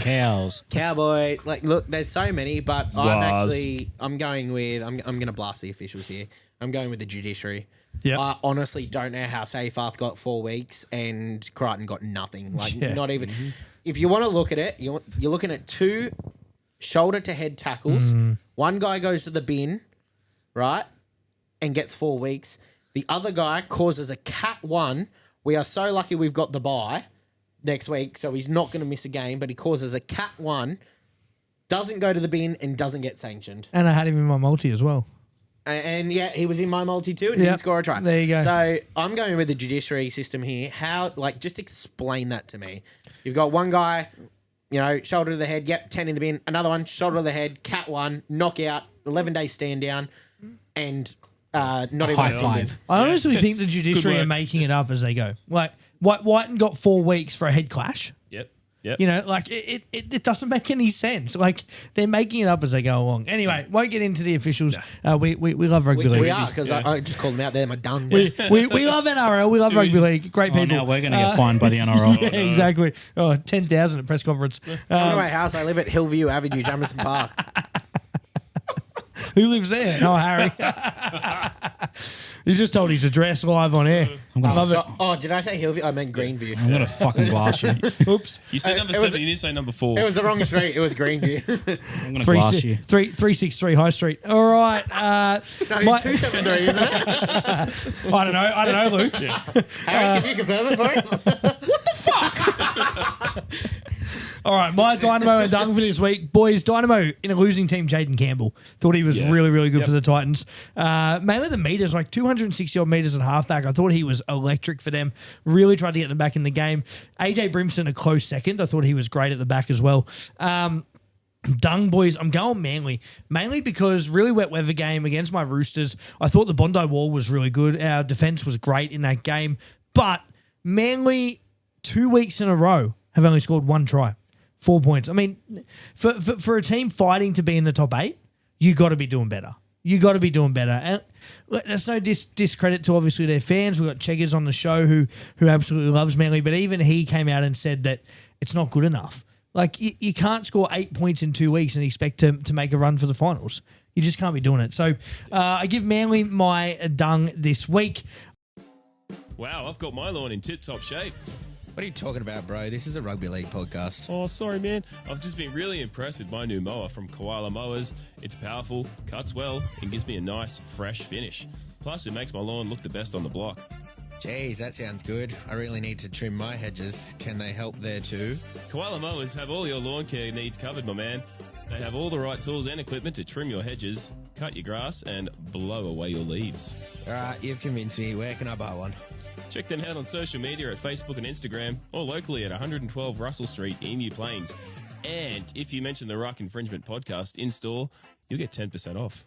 Speaker 6: Cows.
Speaker 4: Cowboy. Like, look, there's so many, but
Speaker 3: Was.
Speaker 4: I'm going with, I'm going to blast the officials here. I'm going with the judiciary.
Speaker 2: Yep.
Speaker 4: I honestly don't know how Seyfarth got 4 weeks and Crichton got nothing. Like,
Speaker 2: Yeah.
Speaker 4: not even. If you want to look at it, you're looking at 2 shoulder-to-head tackles. One guy goes to the bin, right, and gets 4 weeks. The other guy causes a Cat 1. We are so lucky we've got the bye next week, so he's not going to miss a game, but he causes a Cat 1, doesn't go to the bin, and doesn't get sanctioned.
Speaker 2: And I had him in my multi as well.
Speaker 4: And yeah, he was in my multi too and
Speaker 2: Yep.
Speaker 4: didn't score a try.
Speaker 2: There you go.
Speaker 4: So I'm going with the judiciary system here. How, like, just explain that to me. You've got one guy, shoulder to the head, 10 in the bin. Another one, shoulder to the head, Cat 1, knockout, 11-day stand down, and not even
Speaker 6: High
Speaker 4: a single.
Speaker 6: five.
Speaker 2: I honestly think the judiciary
Speaker 3: Good
Speaker 2: are
Speaker 3: work.
Speaker 2: making it up as they go. Like, Whiten got 4 weeks for a head clash.
Speaker 3: Yep.
Speaker 2: Like it doesn't make any sense. Like they're making it up as they go along. Anyway, won't get into the officials. We love rugby
Speaker 4: Which
Speaker 2: league.
Speaker 4: we are, because I just called them out there, my dungs.
Speaker 2: We love NRL. We love
Speaker 3: do
Speaker 2: rugby
Speaker 3: it.
Speaker 2: league. Great
Speaker 6: Oh,
Speaker 2: people.
Speaker 6: now we're going to get fined by the NRL.
Speaker 2: Yeah, exactly. 10,000 at press conference.
Speaker 4: Come to my house. I live at Hillview Avenue, Jamison Park.
Speaker 2: Who lives there? Oh, Harry. You just told his address live on air. Love it.
Speaker 4: Oh, did I say Hillview? I meant Greenview.
Speaker 6: I'm going to fucking blast you.
Speaker 2: Oops.
Speaker 3: You said number
Speaker 4: it was-
Speaker 3: 7, you didn't say number 4.
Speaker 4: It was the wrong street. It was Greenview.
Speaker 6: I'm going to blast you.
Speaker 2: 363 High Street. All right.
Speaker 4: No,
Speaker 2: My-
Speaker 4: 273, isn't it?
Speaker 2: I don't know, Luke.
Speaker 4: Harry, can you confirm it for us?
Speaker 2: All right, my Dynamo and Dung for this week. Boys, Dynamo in a losing team, Jaden Campbell. Thought he was really, really good for the Titans. Mainly the meters, like 260-odd meters at halfback. I thought he was electric for them. Really tried to get them back in the game. AJ Brimson, a close second. I thought he was great at the back as well. Dung, boys, I'm going Manly. Mainly because really wet weather game against my Roosters. I thought the Bondi Wall was really good. Our defense was great in that game. But Manly, 2 weeks in a row, have only scored 1 try. 4 points. I mean, for a team fighting to be in the top 8, you got to be doing better. You got to be doing better. And that's no discredit to obviously their fans. We've got Cheggers on the show who absolutely loves Manly, but even he came out and said that it's not good enough. Like, you can't score 8 points in 2 weeks and expect to make a run for the finals. You just can't be doing it. So I give Manly my dung this week.
Speaker 3: Wow, I've got my lawn in tip-top shape.
Speaker 9: What are you talking about, bro? This is a rugby league podcast.
Speaker 3: Oh, sorry, man. I've just been really impressed with my new mower from Koala Mowers. It's powerful, cuts well, and gives me a nice, fresh finish. Plus, it makes my lawn look the best on the block.
Speaker 9: Jeez, that sounds good. I really need to trim my hedges. Can they help there too?
Speaker 3: Koala Mowers have all your lawn care needs covered, my man. They have all the right tools and equipment to trim your hedges, cut your grass, and blow away your leaves.
Speaker 9: All right, you've convinced me. Where can I buy one?
Speaker 3: Check them out on social media at Facebook and Instagram, or locally at 112 Russell Street, Emu Plains. And if you mention the Ruck Infringement Podcast in store, you'll get 10% off.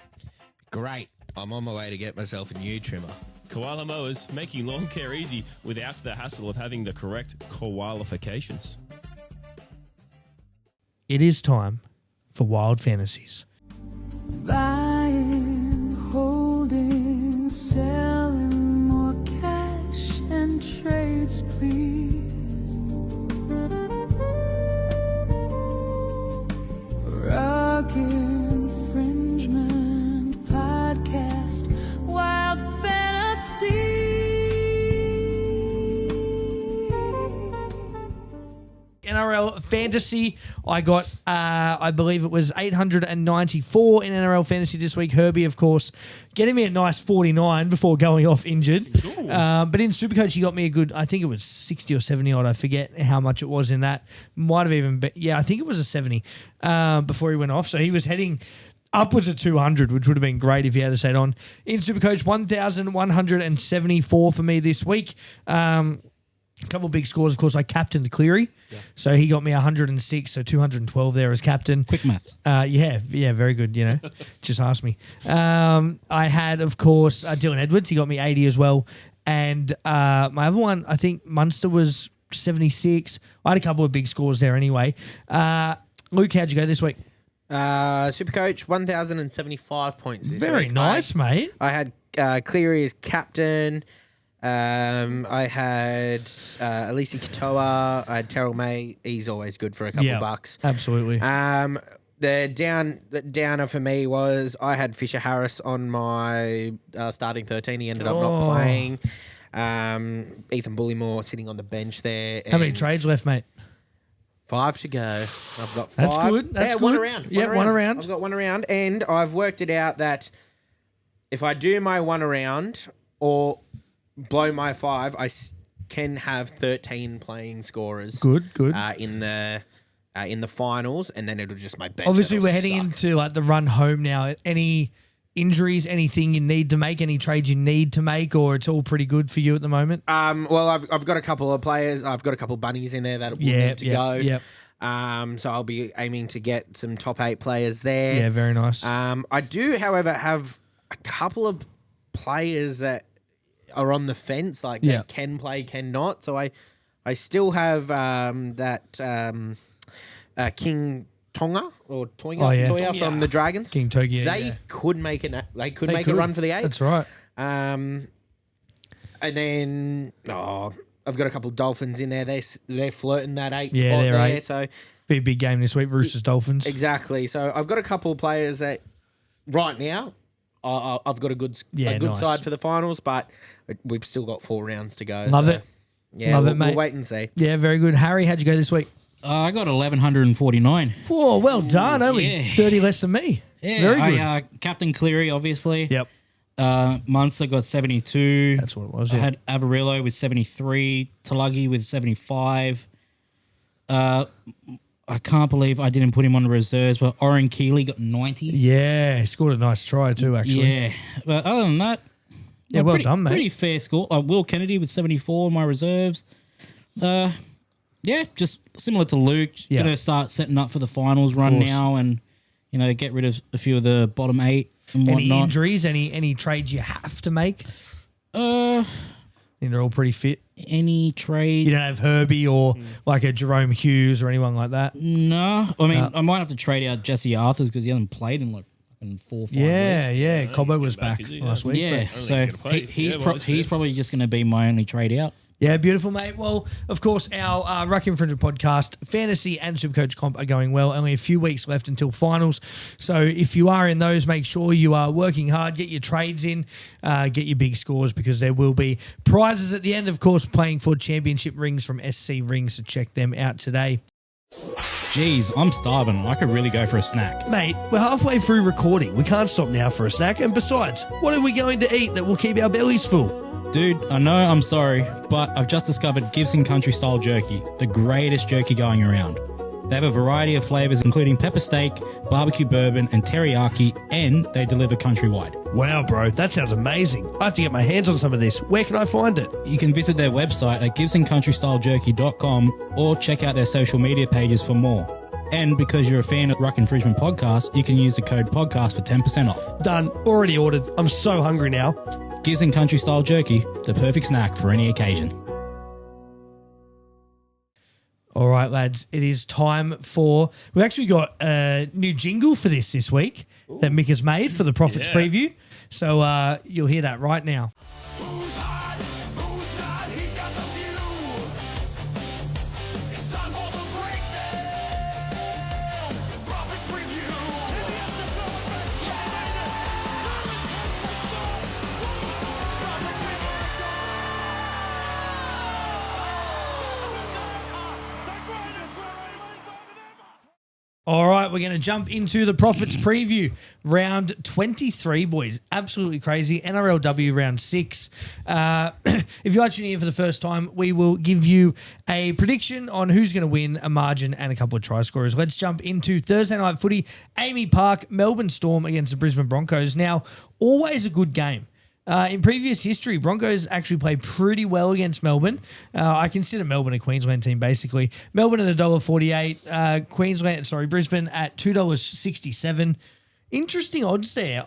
Speaker 9: Great. I'm on my way to get myself a new trimmer.
Speaker 3: Koala Mowers, making lawn care easy without the hassle of having the correct qualifications.
Speaker 2: It is time for Wild Fantasies.
Speaker 10: Buying, holding, selling, more cash and trades, please. Ruck Infringement Podcast, Wild Fantasies.
Speaker 2: NRL Fantasy, I got, I believe it was 894 in NRL Fantasy this week. Herbie, of course, getting me a nice 49 before going off injured. But in Supercoach, he got me a good, I think it was 60 or 70 odd. I forget how much it was in that. Might have even been, I think it was a 70 before he went off. So he was heading upwards of 200, which would have been great if he had stayed on. In Supercoach, 1,174 for me this week. A couple of big scores, of course. I captained Cleary, so he got me 106, so 212 there as captain.
Speaker 6: Quick maths.
Speaker 2: Yeah, very good, Just ask me. I had, of course, Dylan Edwards. He got me 80 as well. And my other one, I think Munster was 76. I had a couple of big scores there anyway. Luke, how'd you go this week?
Speaker 4: Supercoach, 1,075 points this
Speaker 2: Very
Speaker 4: week.
Speaker 2: nice, mate.
Speaker 4: I had Cleary as captain. I had Alisi Katoa. I had Terrell May. He's always good for a couple bucks.
Speaker 2: Absolutely.
Speaker 4: The downer for me was I had Fisher Harris on my starting 13. He ended up not playing. Ethan Bullymore sitting on the bench there.
Speaker 2: How many trades left, mate?
Speaker 4: 5 to go. I've got 5.
Speaker 2: That's good. That's good.
Speaker 4: One around.
Speaker 2: One around.
Speaker 4: I've got one around, and I've worked it out that if I do my one around or blow my 5, I can have 13 playing scorers.
Speaker 2: Good.
Speaker 4: In the finals, and then it'll just my bench.
Speaker 2: Obviously, we're heading
Speaker 4: suck.
Speaker 2: into like the run home now. Any injuries, anything you need to make, any trades you need to make, or it's all pretty good for you at the moment?
Speaker 4: Well, I've got a couple of players. I've got a couple of bunnies in there that will need to go.
Speaker 2: Yep.
Speaker 4: So I'll be aiming to get some top 8 players there.
Speaker 2: Yeah, very nice.
Speaker 4: I do, however, have a couple of players that are on the fence, like that can play, cannot. So I still have that King Tonga or Toya from the Dragons.
Speaker 2: King Togia.
Speaker 4: They could make a run for the 8.
Speaker 2: That's right.
Speaker 4: And then I've got a couple of Dolphins in there. They're flirting that 8 spot
Speaker 2: they're
Speaker 4: there.
Speaker 2: 8.
Speaker 4: So
Speaker 2: be a big game this week. Roosters Dolphins.
Speaker 4: Exactly. So I've got a couple of players that right now I've got a good side for the finals, but we've still got 4 rounds to go.
Speaker 2: Love it.
Speaker 4: Yeah,
Speaker 2: Love it, mate.
Speaker 4: We'll wait and see.
Speaker 2: Yeah, very good. Harry, how'd you go this week?
Speaker 6: I got 1,149.
Speaker 2: Whoa, well done. Only 30 less than me.
Speaker 6: Yeah,
Speaker 2: very good.
Speaker 6: I Captain Cleary, obviously.
Speaker 2: Yep.
Speaker 6: Munster got 72.
Speaker 2: That's what it was.
Speaker 6: I had Avarillo with 73. Talagi with 75. I can't believe I didn't put him on the reserves, but Oren Keeley got 90.
Speaker 2: Yeah, he scored a nice try too, actually.
Speaker 6: Yeah, but other than that,
Speaker 2: Yeah, well done, mate.
Speaker 6: Pretty fair score. Will Kennedy with 74 in my reserves. Yeah, just similar to Luke.
Speaker 2: Yeah.
Speaker 6: Gonna start setting up for the finals run now, and get rid of a few of the bottom 8 and whatnot.
Speaker 2: Any injuries? Any trades you have to make? I think they're all pretty fit.
Speaker 6: Any trade?
Speaker 2: You don't have Herbie or like a Jerome Hughes or anyone like that?
Speaker 6: No. I mean, I might have to trade out Jesse Arthurs because he hasn't played in like 4 or 5 weeks.
Speaker 2: Yeah. Cobbo was back last week.
Speaker 6: Yeah,
Speaker 3: but-
Speaker 6: so he's probably just going to be my only trade out.
Speaker 2: Yeah, beautiful, mate. Well, of course, our Ruck Infringement Podcast, Fantasy and Supercoach Comp are going well. Only a few weeks left until finals. So if you are in those, make sure you are working hard, get your trades in, get your big scores because there will be prizes at the end. Of course, playing for championship rings from SC Rings, so check them out today.
Speaker 6: Jeez, I'm starving. I could really go for a snack.
Speaker 2: Mate, we're halfway through recording. We can't stop now for a snack. And besides, what are we going to eat that will keep our bellies full?
Speaker 6: Dude, I know I'm sorry, but I've just discovered Gibson Country Style Jerky, the greatest jerky going around. They have a variety of flavors, including pepper steak, barbecue bourbon, and teriyaki, and they deliver countrywide.
Speaker 2: Wow, bro, that sounds amazing. I have to get my hands on some of this. Where can I find it?
Speaker 6: You can visit their website at gibsoncountrystyljerky.com or check out their social media pages for more. And because you're a fan of Ruck Infringement Podcast, you can use the code podcast for 10% off.
Speaker 2: Done. Already ordered. I'm so hungry now.
Speaker 6: Gibson Country Style Jerky, the perfect snack for any occasion.
Speaker 2: All right, lads, it is time for... We've actually got a new jingle for this week that Mick has made for the Profits Preview. So you'll hear that right now.
Speaker 1: Who's hot? Who's not? He's got the view. It's time for the breakdown. Profits Preview.
Speaker 2: All right, we're going to jump into the Profits Preview. Round 23, boys. Absolutely crazy. NRLW round 6. If you are tuning in for the first time, we will give you a prediction on who's going to win, a margin, and a couple of try scorers. Let's jump into Thursday night footy. Amy Park, Melbourne Storm against the Brisbane Broncos. Now, always a good game. In previous history, Broncos actually played pretty well against Melbourne. I consider Melbourne a Queensland team, basically. Melbourne at $1.48. Brisbane at $2.67. Interesting odds there.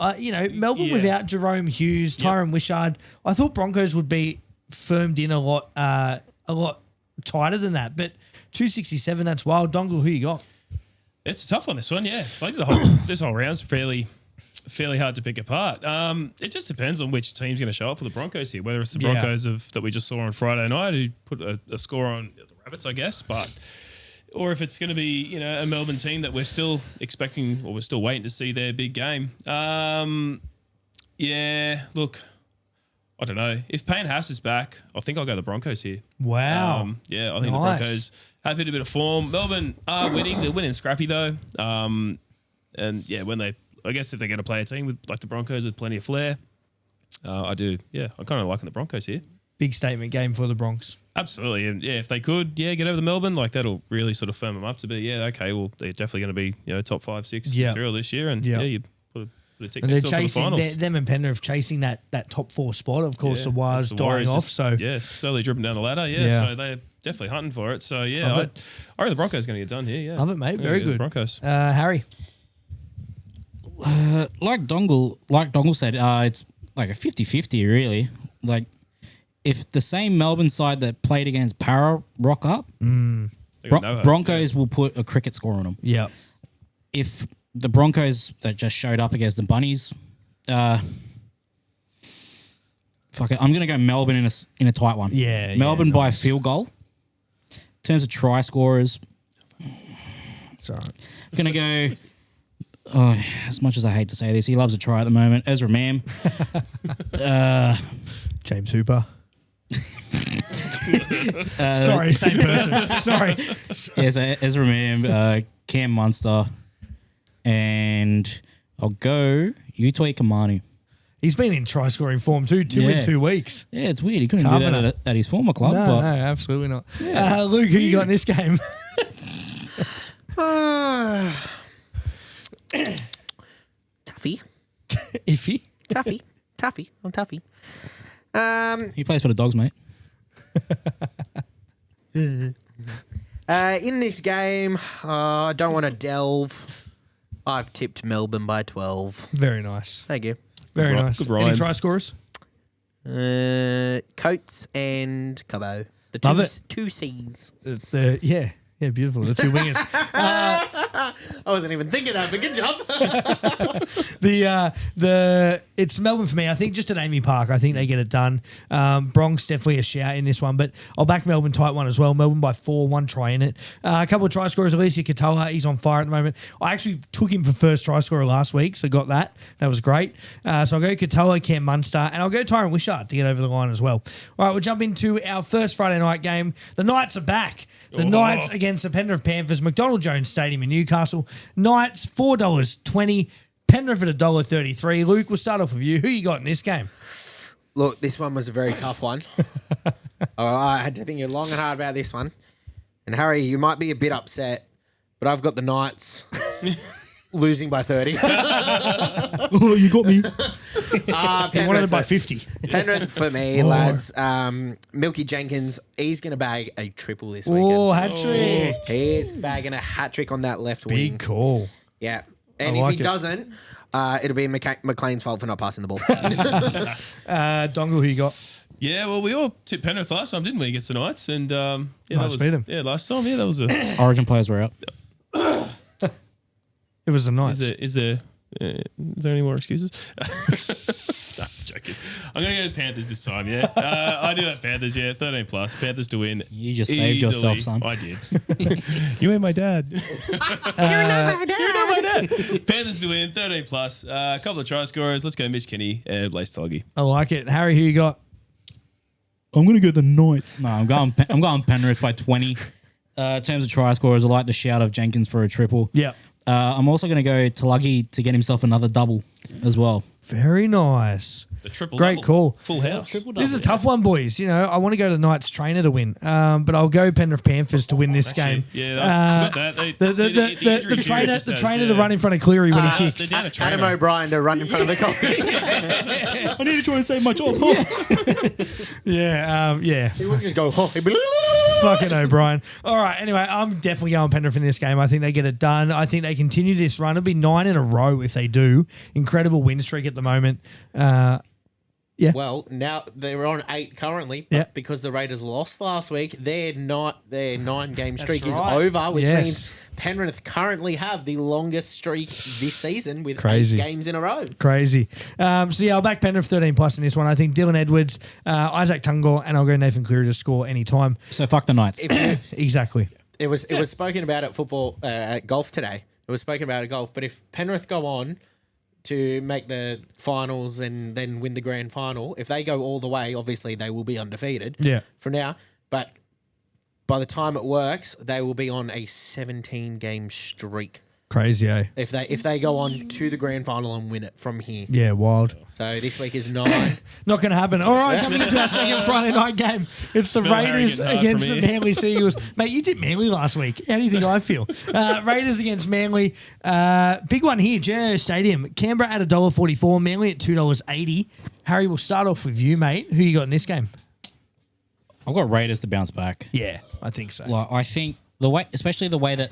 Speaker 2: Melbourne without Jerome Hughes, Tyrone Wishart. I thought Broncos would be firmed in a lot tighter than that. But $2.67, that's wild. Dongle, who you got?
Speaker 3: It's a tough one, this one, yeah. I think this whole round's fairly hard to pick apart. It just depends on which team's going to show up for the Broncos here, whether it's the Broncos that we just saw on Friday night who put a score on the Rabbits, I guess, or if it's going to be a Melbourne team that we're still expecting or we're still waiting to see their big game. Look, I don't know. If Payne Haas is back, I think I'll go the Broncos here.
Speaker 2: Wow.
Speaker 3: I think the Broncos have hit a bit of form. Melbourne are winning. They're winning scrappy though. I guess if they're going to play a team with like the Broncos with plenty of flair, I do. Yeah, I'm kind of liking the Broncos here.
Speaker 2: Big statement game for the Bronx.
Speaker 3: Absolutely, and if they could, get over the Melbourne, like that'll really sort of firm them up to be, okay, well, they're definitely going to be, top 5, 6 material this year, and you put a tick next to the finals.
Speaker 2: Them and Penrith chasing that top 4 spot. Of course, the Wires dying off.
Speaker 3: Slowly dripping down the ladder. So they're definitely hunting for it. So I reckon the Broncos going to get done here. Yeah,
Speaker 2: love it, mate. Very good.
Speaker 3: Broncos.
Speaker 2: Harry.
Speaker 6: Like Dongle said, it's like a 50-50 really. Like if the same Melbourne side that played against Para rock up, Broncos will put a cricket score on them.
Speaker 2: Yeah.
Speaker 6: If the Broncos that just showed up against the Bunnies, fuck it, I'm gonna go Melbourne in a tight one.
Speaker 2: Yeah.
Speaker 6: Melbourne by a field goal. In terms of try scorers,
Speaker 2: sorry,
Speaker 6: I'm gonna go. As much as I hate to say this, he loves a try at the moment. Ezra Mam.
Speaker 2: James Hooper. Sorry, same person. Sorry.
Speaker 6: Yes, Ezra Mam, Cam Munster, and I'll go Utoi Kamanu.
Speaker 2: He's been in try-scoring form too, in 2 weeks.
Speaker 6: Yeah, it's weird. He couldn't do that at his former club.
Speaker 2: No, absolutely not. Yeah. Luke, who you got in this game?
Speaker 4: Tuffy.
Speaker 2: Iffy.
Speaker 4: Tuffy. I'm Tuffy.
Speaker 6: He plays for the Dogs, mate.
Speaker 4: In this game, I don't want to delve. I've tipped Melbourne by 12.
Speaker 2: Very nice.
Speaker 4: Thank you.
Speaker 2: Very
Speaker 3: Good
Speaker 2: nice.
Speaker 3: good
Speaker 2: Any
Speaker 3: rhyme.
Speaker 2: try scorers?
Speaker 4: Coates and Cubbo. The
Speaker 2: Love it.
Speaker 4: two C's.
Speaker 2: Yeah, beautiful. The two wingers.
Speaker 4: I wasn't even thinking that, but good job.
Speaker 2: It's Melbourne for me. I think just at Amy Park, I think they get it done. Bronx definitely a shout in this one, but I'll back Melbourne tight one as well. Melbourne by 4, 1 try in it. A couple of try scorers. Alicia Katoa, he's on fire at the moment. I actually took him for first try scorer last week, so got that. That was great. So I'll go Katoa, Cam Munster, and I'll go Tyron Wishart to get over the line as well. All right, we'll jump into our first Friday night game. The Knights are back. The Knights against the Penrith Panthers, McDonald Jones Stadium in Newcastle. Knights, $4.20. Penrith at $1.33. Luke, we'll start off with you. Who you got in this game?
Speaker 4: Look, this one was a very tough one. I had to think long and hard about this one. And Harry, you might be a bit upset, but I've got the Knights losing by 30.
Speaker 6: Oh, you got me.
Speaker 2: He wanted it by 50.
Speaker 4: Penrith for me, lads. Milky Jenkins, he's going to bag a triple this weekend.
Speaker 2: Oh, hat trick.
Speaker 4: He is bagging a hat trick on that left wing.
Speaker 2: Big call.
Speaker 4: Yeah. And
Speaker 2: I
Speaker 4: if
Speaker 2: like
Speaker 4: he
Speaker 2: it.
Speaker 4: doesn't, it'll be McLean's fault for not passing the ball.
Speaker 2: Dongle, who you got?
Speaker 3: Yeah, well, we all tipped Penrith last time, didn't we, against the Knights? And
Speaker 2: Nice,
Speaker 3: that was,
Speaker 2: beat 'em.
Speaker 3: yeah, last time, that was a.
Speaker 6: Origin players were out.
Speaker 2: It was the Knights.
Speaker 3: Is there any more excuses? No, I'm joking. I'm going to go to Panthers this time, yeah. I do have Panthers, yeah. 13 plus. Panthers to win.
Speaker 6: You just saved yourself, son.
Speaker 3: I did. You ain't my dad. You're not my dad. Panthers to win. 13 plus. A couple of try scorers. Let's go Mitch Kenny and Blaze Toggy.
Speaker 2: I like it. Harry, who you got?
Speaker 6: I'm going to go the Knights. No, I'm going Penrith by 20. In terms of try scorers, I like the shout of Jenkins for a triple.
Speaker 2: Yeah.
Speaker 6: I'm also going to go Tulagi to get himself another double as well.
Speaker 2: Very nice.
Speaker 3: The triple
Speaker 2: Great
Speaker 3: double.
Speaker 2: call.
Speaker 3: Full house.
Speaker 2: This is a tough one, boys. You know, I want to go to the Knights trainer to win, but I'll go Penrith Panthers to win this game.
Speaker 3: Yeah, I forgot that.
Speaker 2: The trainer to run in front of Cleary when he kicks.
Speaker 4: Adam O'Brien to run in front of the goal.
Speaker 6: I need to try and save my job.
Speaker 2: Yeah.
Speaker 4: He wouldn't just go,
Speaker 2: Fucking O'Brien. All right. Anyway, I'm definitely going Penrith in this game. I think they get it done. I think they continue this run. It'll be 9 in a row if they do. Incredible win streak at the moment.
Speaker 4: Well, now they're on 8 currently, but because the Raiders lost last week, their 9-game streak is over, which means Penrith currently have the longest streak this season with 8 games in a row.
Speaker 2: Crazy. I'll back Penrith 13 plus in this one. I think Dylan Edwards, Isaac Tungo, and I'll go Nathan Cleary to score any time.
Speaker 6: So fuck the Knights.
Speaker 2: Exactly.
Speaker 4: It was spoken about at football, at golf today. It was spoken about at golf, but if Penrith go on to make the finals and then win the grand final, if they go all the way, obviously they will be undefeated from now. But by the time it works, they will be on a 17-game streak.
Speaker 2: Crazy, eh?
Speaker 4: If they go on to the grand final and win it from here.
Speaker 2: Yeah, wild.
Speaker 4: So this week is 9.
Speaker 2: Not going to happen. All right, jumping into our second Friday night game. It's the Raiders against the Manly Seagulls. Mate, you did Manly last week. How do you think I feel? Raiders against Manly. Big one here, Cheggers Stadium. Canberra at $1.44, Manly at $2.80. Harry, we'll start off with you, mate. Who you got in this game?
Speaker 6: I've got Raiders to bounce back.
Speaker 2: Yeah, I think so.
Speaker 6: Like, I think especially the way that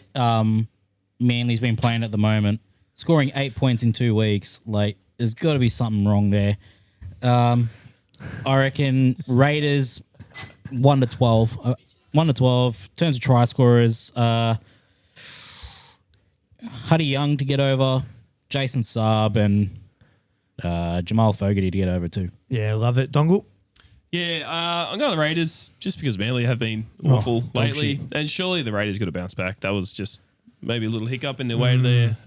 Speaker 6: Manly's been playing at the moment, scoring 8 points in 2 weeks, like there's got to be something wrong there. I reckon Raiders 1-12. 1-12. In terms of try scorers, Huddy Young to get over, Jason Saab, and Jamal Fogarty to get over too.
Speaker 2: Yeah, love it. Dongle?
Speaker 3: Yeah, I'm going the Raiders just because Manly have been awful lately. And surely the Raiders got to bounce back. That was just maybe a little hiccup in their way to their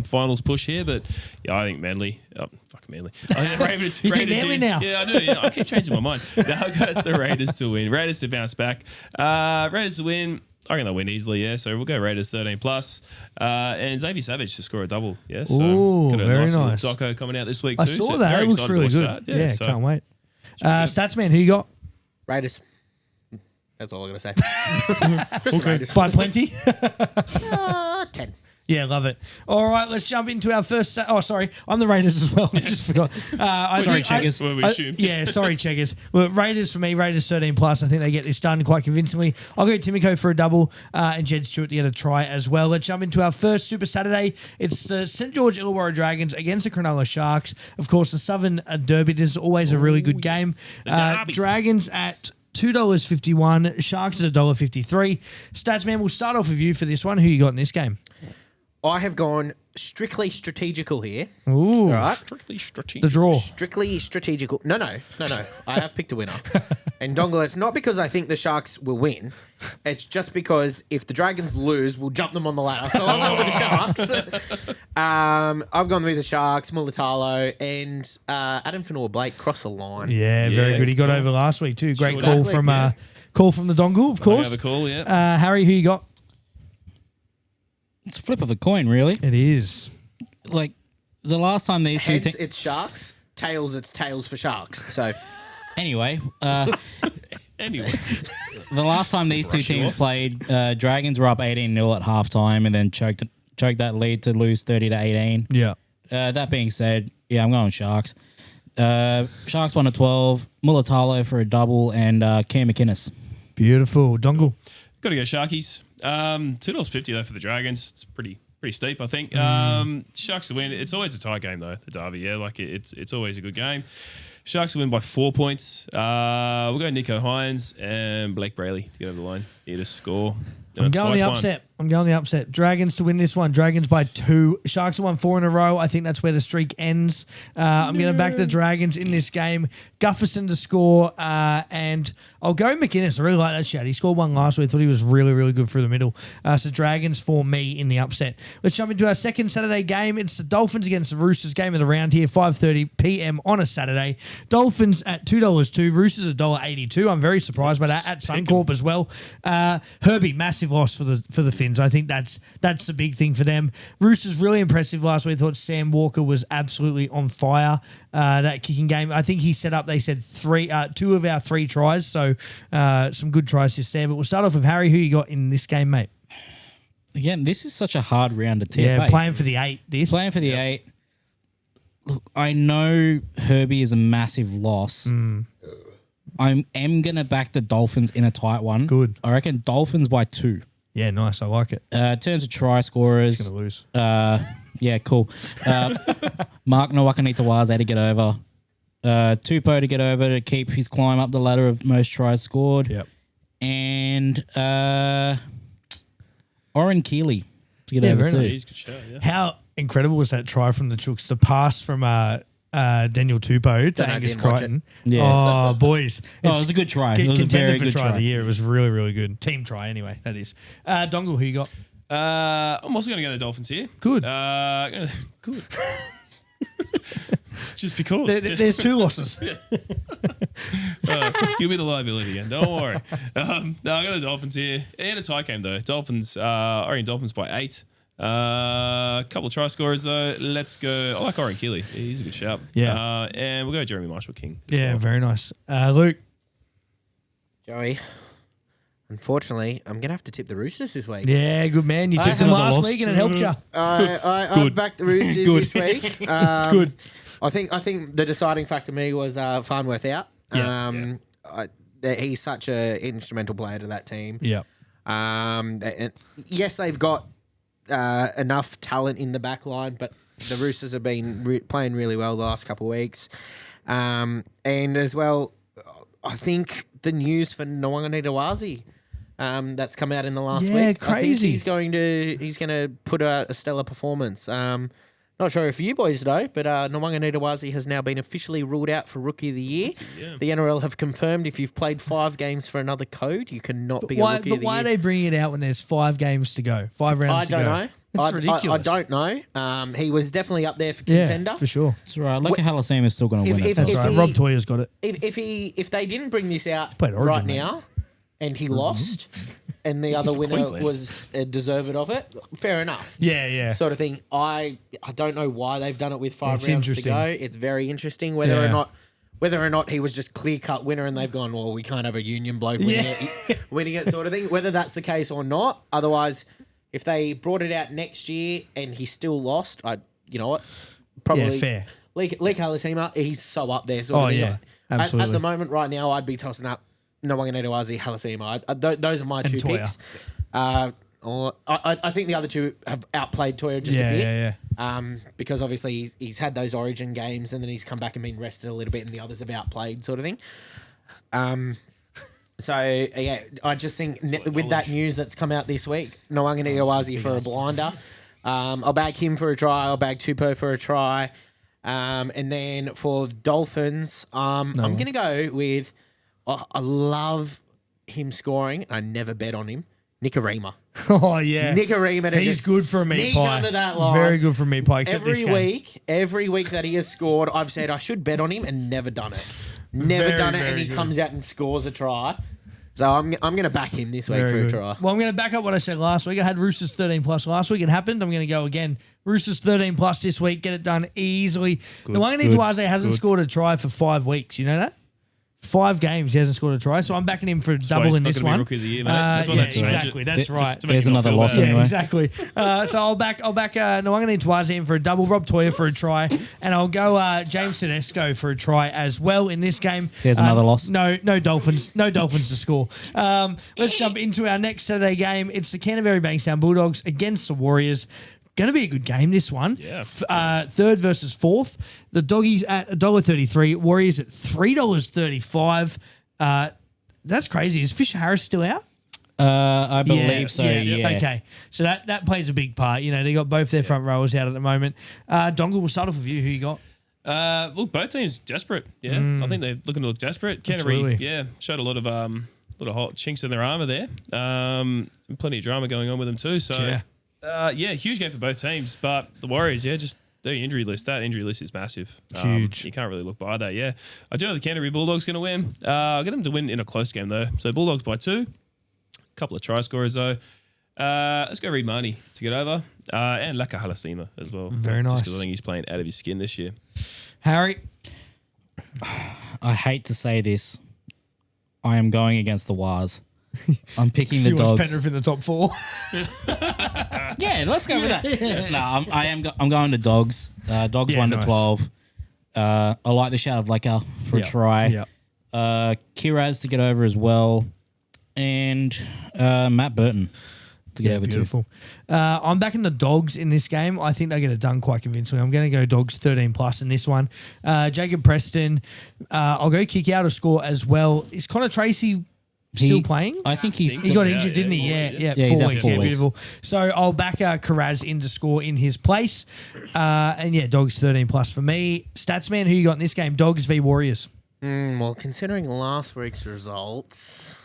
Speaker 3: finals push here. But yeah, I think Manly. Fuck Manly. I think Raiders.
Speaker 2: You
Speaker 3: Raiders
Speaker 2: think Manly
Speaker 3: in.
Speaker 2: now?
Speaker 3: Yeah, I do. Yeah, I keep changing my mind. Now I've got the Raiders to win. Raiders to bounce back. Raiders to win. I reckon they'll win easily, yeah. So we'll go Raiders 13 plus. And Xavier Savage to score a double, yeah. So
Speaker 2: Ooh,
Speaker 3: got a
Speaker 2: very
Speaker 3: little
Speaker 2: nice.
Speaker 3: doco coming out this week too.
Speaker 2: I saw
Speaker 3: so
Speaker 2: that.
Speaker 3: very
Speaker 2: It looks
Speaker 3: excited to
Speaker 2: really
Speaker 3: watch
Speaker 2: good.
Speaker 3: that.
Speaker 2: Yeah,
Speaker 3: so
Speaker 2: can't wait. Statsman, who you got?
Speaker 4: Raiders. That's all I got to say. Just the Raiders.
Speaker 2: By plenty.
Speaker 4: 10.
Speaker 2: Yeah, love it. All right, let's jump into our first. Sorry, I'm the Raiders as well. I just forgot.
Speaker 6: Sorry, Cheggers.
Speaker 3: Well, we assumed.
Speaker 2: Yeah, sorry, Cheggers. Well, Raiders for me, Raiders 13 plus. I think they get this done quite convincingly. I'll go Timoko for a double and Jed Stewart to get a try as well. Let's jump into our first Super Saturday. It's the St. George Illawarra Dragons against the Cronulla Sharks. Of course, the Southern Derby. This is always a really good game. Dragons at $2.51, Sharks at $1.53. Statsman, we'll start off with you for this one. Who you got in this game?
Speaker 4: I have gone strictly strategical here.
Speaker 2: Ooh.
Speaker 4: All right.
Speaker 3: Strictly strategic.
Speaker 2: The draw.
Speaker 4: Strictly strategical. No. I have picked a winner. And Dongle, it's not because I think the Sharks will win. It's just because if the Dragons lose, we'll jump them on the ladder. So I've gone with the Sharks. I've gone with the Sharks, Mulatalo, and Adam Fanor-Blake cross the line.
Speaker 2: Yeah, very good. He got over last week too. Great
Speaker 4: Sure.
Speaker 2: call
Speaker 4: Exactly,
Speaker 2: from
Speaker 4: yeah.
Speaker 2: call from the Dongle, of course.
Speaker 3: Have a call, yeah.
Speaker 2: Harry, who you got?
Speaker 6: It's a flip of a coin, really.
Speaker 2: It is.
Speaker 6: Like the last time these two
Speaker 4: Heads,
Speaker 6: teams.
Speaker 4: it's Sharks. Tails, it's tails for Sharks. So
Speaker 6: Anyway,
Speaker 3: Anyway.
Speaker 6: the last time these two teams played, Dragons were up 18-0 at halftime and then choked that lead to lose 30-18.
Speaker 2: Yeah.
Speaker 6: That being said, yeah, I'm going Sharks. Sharks won a 12, Mulatalo for a double, and Cam McInnes.
Speaker 2: Beautiful. Dongle.
Speaker 3: Got to go Sharkies. $2.50 though for the Dragons. It's pretty steep, I think. Sharks to win. It's always a tight game though. The derby, yeah, like it's always a good game. Sharks to win by 4 points. We'll go Nico Hines and Blake Brayley to get over the line. Here to score.
Speaker 2: I'm going the upset. Dragons to win this one. Dragons by 2. Sharks have won 4 in a row. I think that's where the streak ends. I'm going to back the Dragons in this game. Gufferson to score, and I'll go McInnes. I really like that shout. He scored one last week. I thought he was really, really good through the middle. So Dragons for me in the upset. Let's jump into our second Saturday game. It's the Dolphins against the Roosters, game of the round here, 5:30 p.m. on a Saturday. Dolphins at $2.02. Roosters $1.82. I'm very surprised by that at Suncorp as well. Herbie, massive loss for the Finns. I think that's the big thing for them. Roosters really impressive last week. I thought Sam Walker was absolutely on fire. That kicking game. I think he set up, they said 2 of our 3 tries. So some good tries just there. But we'll start off with Harry. Who you got in this game, mate?
Speaker 6: Again, this is such a hard round to tip.
Speaker 2: Yeah, playing for the 8.
Speaker 6: Playing for the 8. Look, I know Herbie is a massive loss. I am going to back the Dolphins in a tight one.
Speaker 2: Good.
Speaker 6: I reckon Dolphins by 2.
Speaker 2: Yeah, nice. I like it.
Speaker 6: In terms of try scorers.
Speaker 2: He's going to lose.
Speaker 6: Yeah, cool. Mark Nwakanitawaze to get over. Tupou to get over to keep his climb up the ladder of most tries scored.
Speaker 2: Yep.
Speaker 6: And Oren Keeley to get over
Speaker 2: very
Speaker 6: too.
Speaker 2: nice.
Speaker 3: He's a good show, yeah.
Speaker 2: How incredible was that try from the Chooks? The pass from Daniel Tupou to Angus
Speaker 4: didn't watch
Speaker 2: Crichton.
Speaker 6: Yeah.
Speaker 2: Oh, boys.
Speaker 6: Oh, it was a good try. It was a
Speaker 2: Contender
Speaker 6: very
Speaker 2: for
Speaker 6: good
Speaker 2: try
Speaker 6: try.
Speaker 2: of the year. It was really, really good. Team try, anyway, that is. Dongle, who you got?
Speaker 3: I'm also going to go the Dolphins here.
Speaker 2: Good.
Speaker 3: Good. Just because.
Speaker 2: There's 2 losses.
Speaker 3: Give me the liability again. Don't worry. No, I got the Dolphins here. And a tie game, though. Dolphins, Orient Dolphins by 8. A couple of try scorers, though. Let's go. I like Oren Keeley. He's a good shout.
Speaker 2: Yeah.
Speaker 3: And we'll go Jeremy Marshall-King. as
Speaker 2: Yeah,
Speaker 3: well.
Speaker 2: very nice. Luke.
Speaker 4: Joey, unfortunately, I'm going to have to tip the Roosters this week.
Speaker 2: Yeah, good man. You
Speaker 4: I
Speaker 2: tipped them
Speaker 4: have
Speaker 2: last
Speaker 6: lost.
Speaker 2: week and it helped you.
Speaker 4: I backed the Roosters
Speaker 2: Good.
Speaker 4: this week.
Speaker 2: Good.
Speaker 4: I think the deciding factor to me was Farnworth out. He's such an instrumental player to that team.
Speaker 2: Yeah.
Speaker 4: And yes, they've got enough talent in the back line, but the Roosters have been playing really well the last couple of weeks. And as well, I think the news for Nwakanitawaze that's come out in the last week.
Speaker 2: crazy.
Speaker 4: I think he's going to put out a stellar performance. Not sure if you boys know, but Nwakanitawaze has now been officially ruled out for Rookie of the Year.
Speaker 3: Yeah.
Speaker 4: The NRL have confirmed if you've played 5 games for another code, you cannot be a Rookie of the Year.
Speaker 2: But why are they bringing it out when there's 5 games to go? 5 rounds to go.
Speaker 4: I don't know.
Speaker 2: It's ridiculous.
Speaker 4: I don't know. He was definitely up there for
Speaker 2: Yeah,
Speaker 4: contender.
Speaker 2: for sure.
Speaker 6: That's right. Like a Halasam is still going to win it.
Speaker 4: if-
Speaker 2: That's
Speaker 4: if
Speaker 2: right.
Speaker 4: he-
Speaker 2: Rob Toya's got it.
Speaker 4: If they didn't bring this out
Speaker 2: Played Origin,
Speaker 4: right
Speaker 2: mate.
Speaker 4: now and he lost and the other winner
Speaker 3: Queensland.
Speaker 4: was deserved of it, fair enough.
Speaker 2: Yeah.
Speaker 4: Sort of thing. I don't know why they've done it with 5
Speaker 2: It's
Speaker 4: rounds to
Speaker 2: interesting.
Speaker 4: go. It's very interesting whether
Speaker 2: Yeah.
Speaker 4: or not whether or not he was just clear-cut winner and they've gone, well, we can't have a union bloke winning it sort of thing, whether that's the case or not. Otherwise, if they brought it out next year and he still lost, you know what? Probably
Speaker 2: fair.
Speaker 4: Lee Halasima, he's so up there sort of thing.
Speaker 2: yeah, absolutely.
Speaker 4: At the moment right now, I'd be tossing up Nwanganetawazi, Halasima. Those are my two
Speaker 2: Toya.
Speaker 4: picks. I think the other two have outplayed Toya just a bit. Because obviously he's had those Origin games and then he's come back and been rested a little bit, and the others have outplayed sort of thing. So yeah, I just think with that news that's come out this week, Nwanganetawazi for a blinder. I'll bag him for a try. I'll bag Tupou for a try. And then for Dolphins, I'm going to go with, I love him scoring. I never bet on him. Nicarima.
Speaker 2: Oh, yeah.
Speaker 4: Nicarima to
Speaker 2: He's
Speaker 4: just
Speaker 2: good for a meat
Speaker 4: sneak
Speaker 2: pie.
Speaker 4: under that line.
Speaker 2: Very good for a meat pie, except this game.
Speaker 4: Every week that he has scored, I've said I should bet on him and never done it. Never done it, and he comes out and scores a try. So I'm going to back him this week for a try.
Speaker 2: Well, I'm going to back up what I said last week. I had Roosters 13 plus last week. It happened. I'm going to go again. Roosters 13 plus this week. Get it done easily. Nwanganetawazi hasn't scored a try for 5 weeks. You know that? 5 games he hasn't scored a try, so I'm backing him for a double in this one.
Speaker 3: Rookie of the year, mate. That's why that's
Speaker 2: exactly. That's right.
Speaker 6: There's another loss anyway.
Speaker 2: Yeah, exactly. So I'll back Nwanganetawazi in for a double, Rob Toya for a try, and I'll go James Tedesco for a try as well in this game.
Speaker 6: There's another loss.
Speaker 2: No Dolphins to score. Let's jump into our next Saturday game. It's the Canterbury Bankstown Bulldogs against the Warriors. Going to be a good game, this one.
Speaker 3: Yeah.
Speaker 2: Third versus fourth. The Doggies at $1.33. Warriors at $3.35. That's crazy. Is Fisher Harris still out?
Speaker 6: I believe so, yeah.
Speaker 2: Okay. So that plays a big part. You know, they got both their front rowers out at the moment. Dongle, we'll start off with you. Who you got?
Speaker 3: Look, both teams desperate. Yeah, I think they're looking to look desperate. Canterbury, showed a lot of hot chinks in their armour there. Plenty of drama going on with them too. So, huge game for both teams. But the Warriors, just their injury list. That injury list is massive.
Speaker 2: Huge.
Speaker 3: You can't really look by that. Yeah, I do know the Canterbury Bulldogs going to win. I'll get them to win in a close game though. So Bulldogs by 2. A couple of try scorers though. Let's go Reid Marnie to get over. And Laka Halasima as well.
Speaker 2: Very nice.
Speaker 3: Just because I think he's playing out of his skin this year.
Speaker 2: Harry?
Speaker 6: I hate to say this. I am going against the Wars. I'm picking the
Speaker 2: You want
Speaker 6: Dogs.
Speaker 2: Penrith in the top 4?
Speaker 6: Yeah, let's go with that. No, I'm going to Dogs. Dogs 1 to 12. I like the shout of Leka for a try.
Speaker 2: Yeah.
Speaker 6: Kiraz to get over as well. And Matt Burton to get over
Speaker 2: beautiful. I'm backing the Dogs in this game. I think they get it done quite convincingly. I'm going to go Dogs 13 plus in this one. Jacob Preston, I'll go kick out or score as well. Is Connor Tracy still playing?
Speaker 6: I think he
Speaker 2: got injured, didn't he? Yeah,
Speaker 6: he's
Speaker 2: 4
Speaker 6: out
Speaker 2: weeks.
Speaker 6: 4
Speaker 2: Yeah,
Speaker 6: weeks.
Speaker 2: beautiful. So I'll back Karaz in to score in his place. And Dogs 13 plus for me. Statsman, who you got in this game? Dogs v Warriors.
Speaker 4: Well, considering last week's results,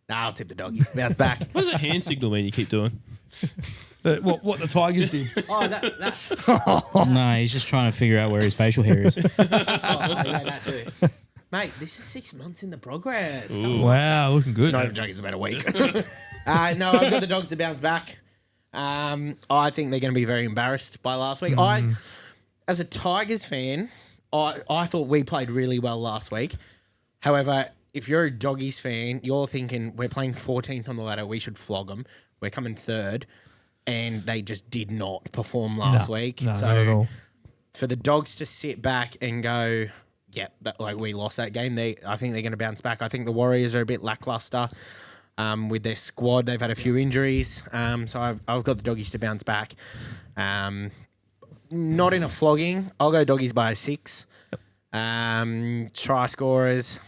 Speaker 4: I'll tip the Doggies. Bounce back.
Speaker 3: What does a hand signal mean you keep doing?
Speaker 2: What the Tigers did.
Speaker 6: No, he's just trying to figure out where his facial hair is.
Speaker 4: That too. Mate, this is 6 months in the progress.
Speaker 2: Wow, looking good.
Speaker 4: Not even joking, it's about a week. No, I've got the Dogs to bounce back. I think they're going to be very embarrassed by last week. As a Tigers fan, I thought we played really well last week. However, if you're a Doggies fan, you're thinking we're playing 14th on the ladder, we should flog them. We're coming 3rd. And they just did not perform last week.
Speaker 2: No,
Speaker 4: so
Speaker 2: not at all.
Speaker 4: For the Dogs to sit back and go, we lost that game, I think they're going to bounce back. I think the Warriors are a bit lackluster with their squad. They've had a few injuries. So I've got the Doggies to bounce back. Not in a flogging. I'll go Doggies by 6. Try scorers.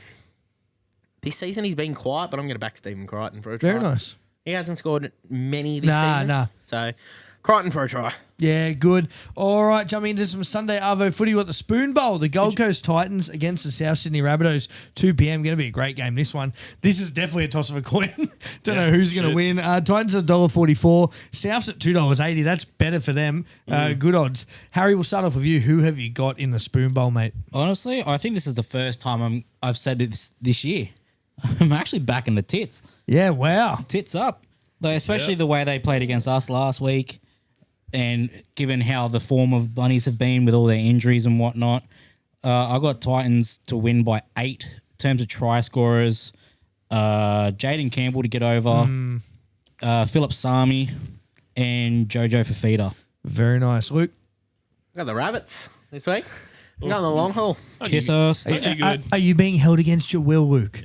Speaker 4: This season he's been quiet, but I'm going to back Stephen Crichton for a try.
Speaker 2: Very nice.
Speaker 4: He hasn't scored many this season.
Speaker 2: Nah.
Speaker 4: So Crichton for a try.
Speaker 2: Yeah, good. All right, jumping into some Sunday Arvo footy. We've got the Spoon Bowl, the Gold Coast Titans against the South Sydney Rabbitohs, 2 p.m. Going to be a great game, this one. This is definitely a toss of a coin. Don't know who's going to win. Titans at $1.44. Souths at $2.80. That's better for them. Good odds. Harry, we'll start off with you. Who have you got in the Spoon Bowl, mate?
Speaker 6: Honestly, I think this is the first time I've said it this year. I'm actually back in the tits.
Speaker 2: Yeah, wow.
Speaker 6: Tits up. Like, especially the way they played against us last week. And given how the form of Bunnies have been with all their injuries and whatnot, I got Titans to win by 8 in terms of try scorers. Jaden Campbell to get over. Philip Sami and Jojo Fafita.
Speaker 2: Very nice. Luke?
Speaker 4: I got the Rabbits this week. I'm going the long haul.
Speaker 6: Kiss us.
Speaker 2: Are you being held against your will, Luke?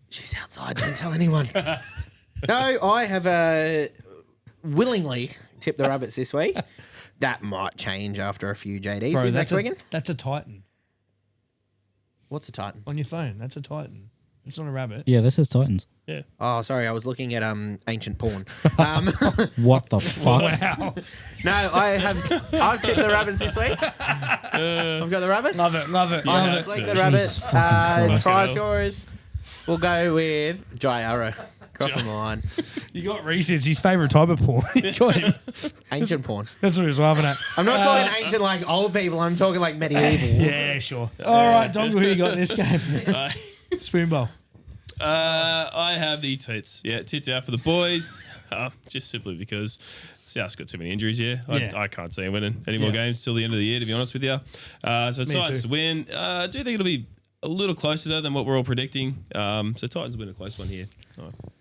Speaker 4: She's outside. Don't tell anyone. No, I have willingly tipped the Rabbits this week. That might change after a few JDs.
Speaker 2: Bro,
Speaker 4: Who's next weekend?
Speaker 2: That's a Titan.
Speaker 4: What's a Titan?
Speaker 2: On your phone. That's a Titan. It's not a rabbit.
Speaker 6: Yeah, this is Titans.
Speaker 3: Yeah.
Speaker 4: Oh, sorry. I was looking at ancient porn.
Speaker 6: What the fuck?
Speaker 2: Wow.
Speaker 4: No, I've tipped the Rabbits this week. I've got the Rabbits.
Speaker 2: Love it. Love it.
Speaker 4: I've
Speaker 3: that's
Speaker 4: selected
Speaker 3: it.
Speaker 4: the Rabbits.
Speaker 6: Jesus fucking
Speaker 4: Try scorers. We'll go with Jai Arrow. Crossing the line.
Speaker 2: You got Reese. It's his favourite type of porn. You got him.
Speaker 4: Ancient porn.
Speaker 2: That's what he was laughing at.
Speaker 4: I'm not talking ancient like old people. I'm talking like medieval.
Speaker 2: Yeah, sure. All right, Dongle, who you got in this game? Spoon bowl.
Speaker 3: I have the tits. Yeah, tits out for the boys. Just simply because South's got too many injuries here. I can't see him winning any more games till the end of the year, to be honest with you. So Titans to win. I do think it'll be a little closer, though, than what we're all predicting. So Titans win a close one here.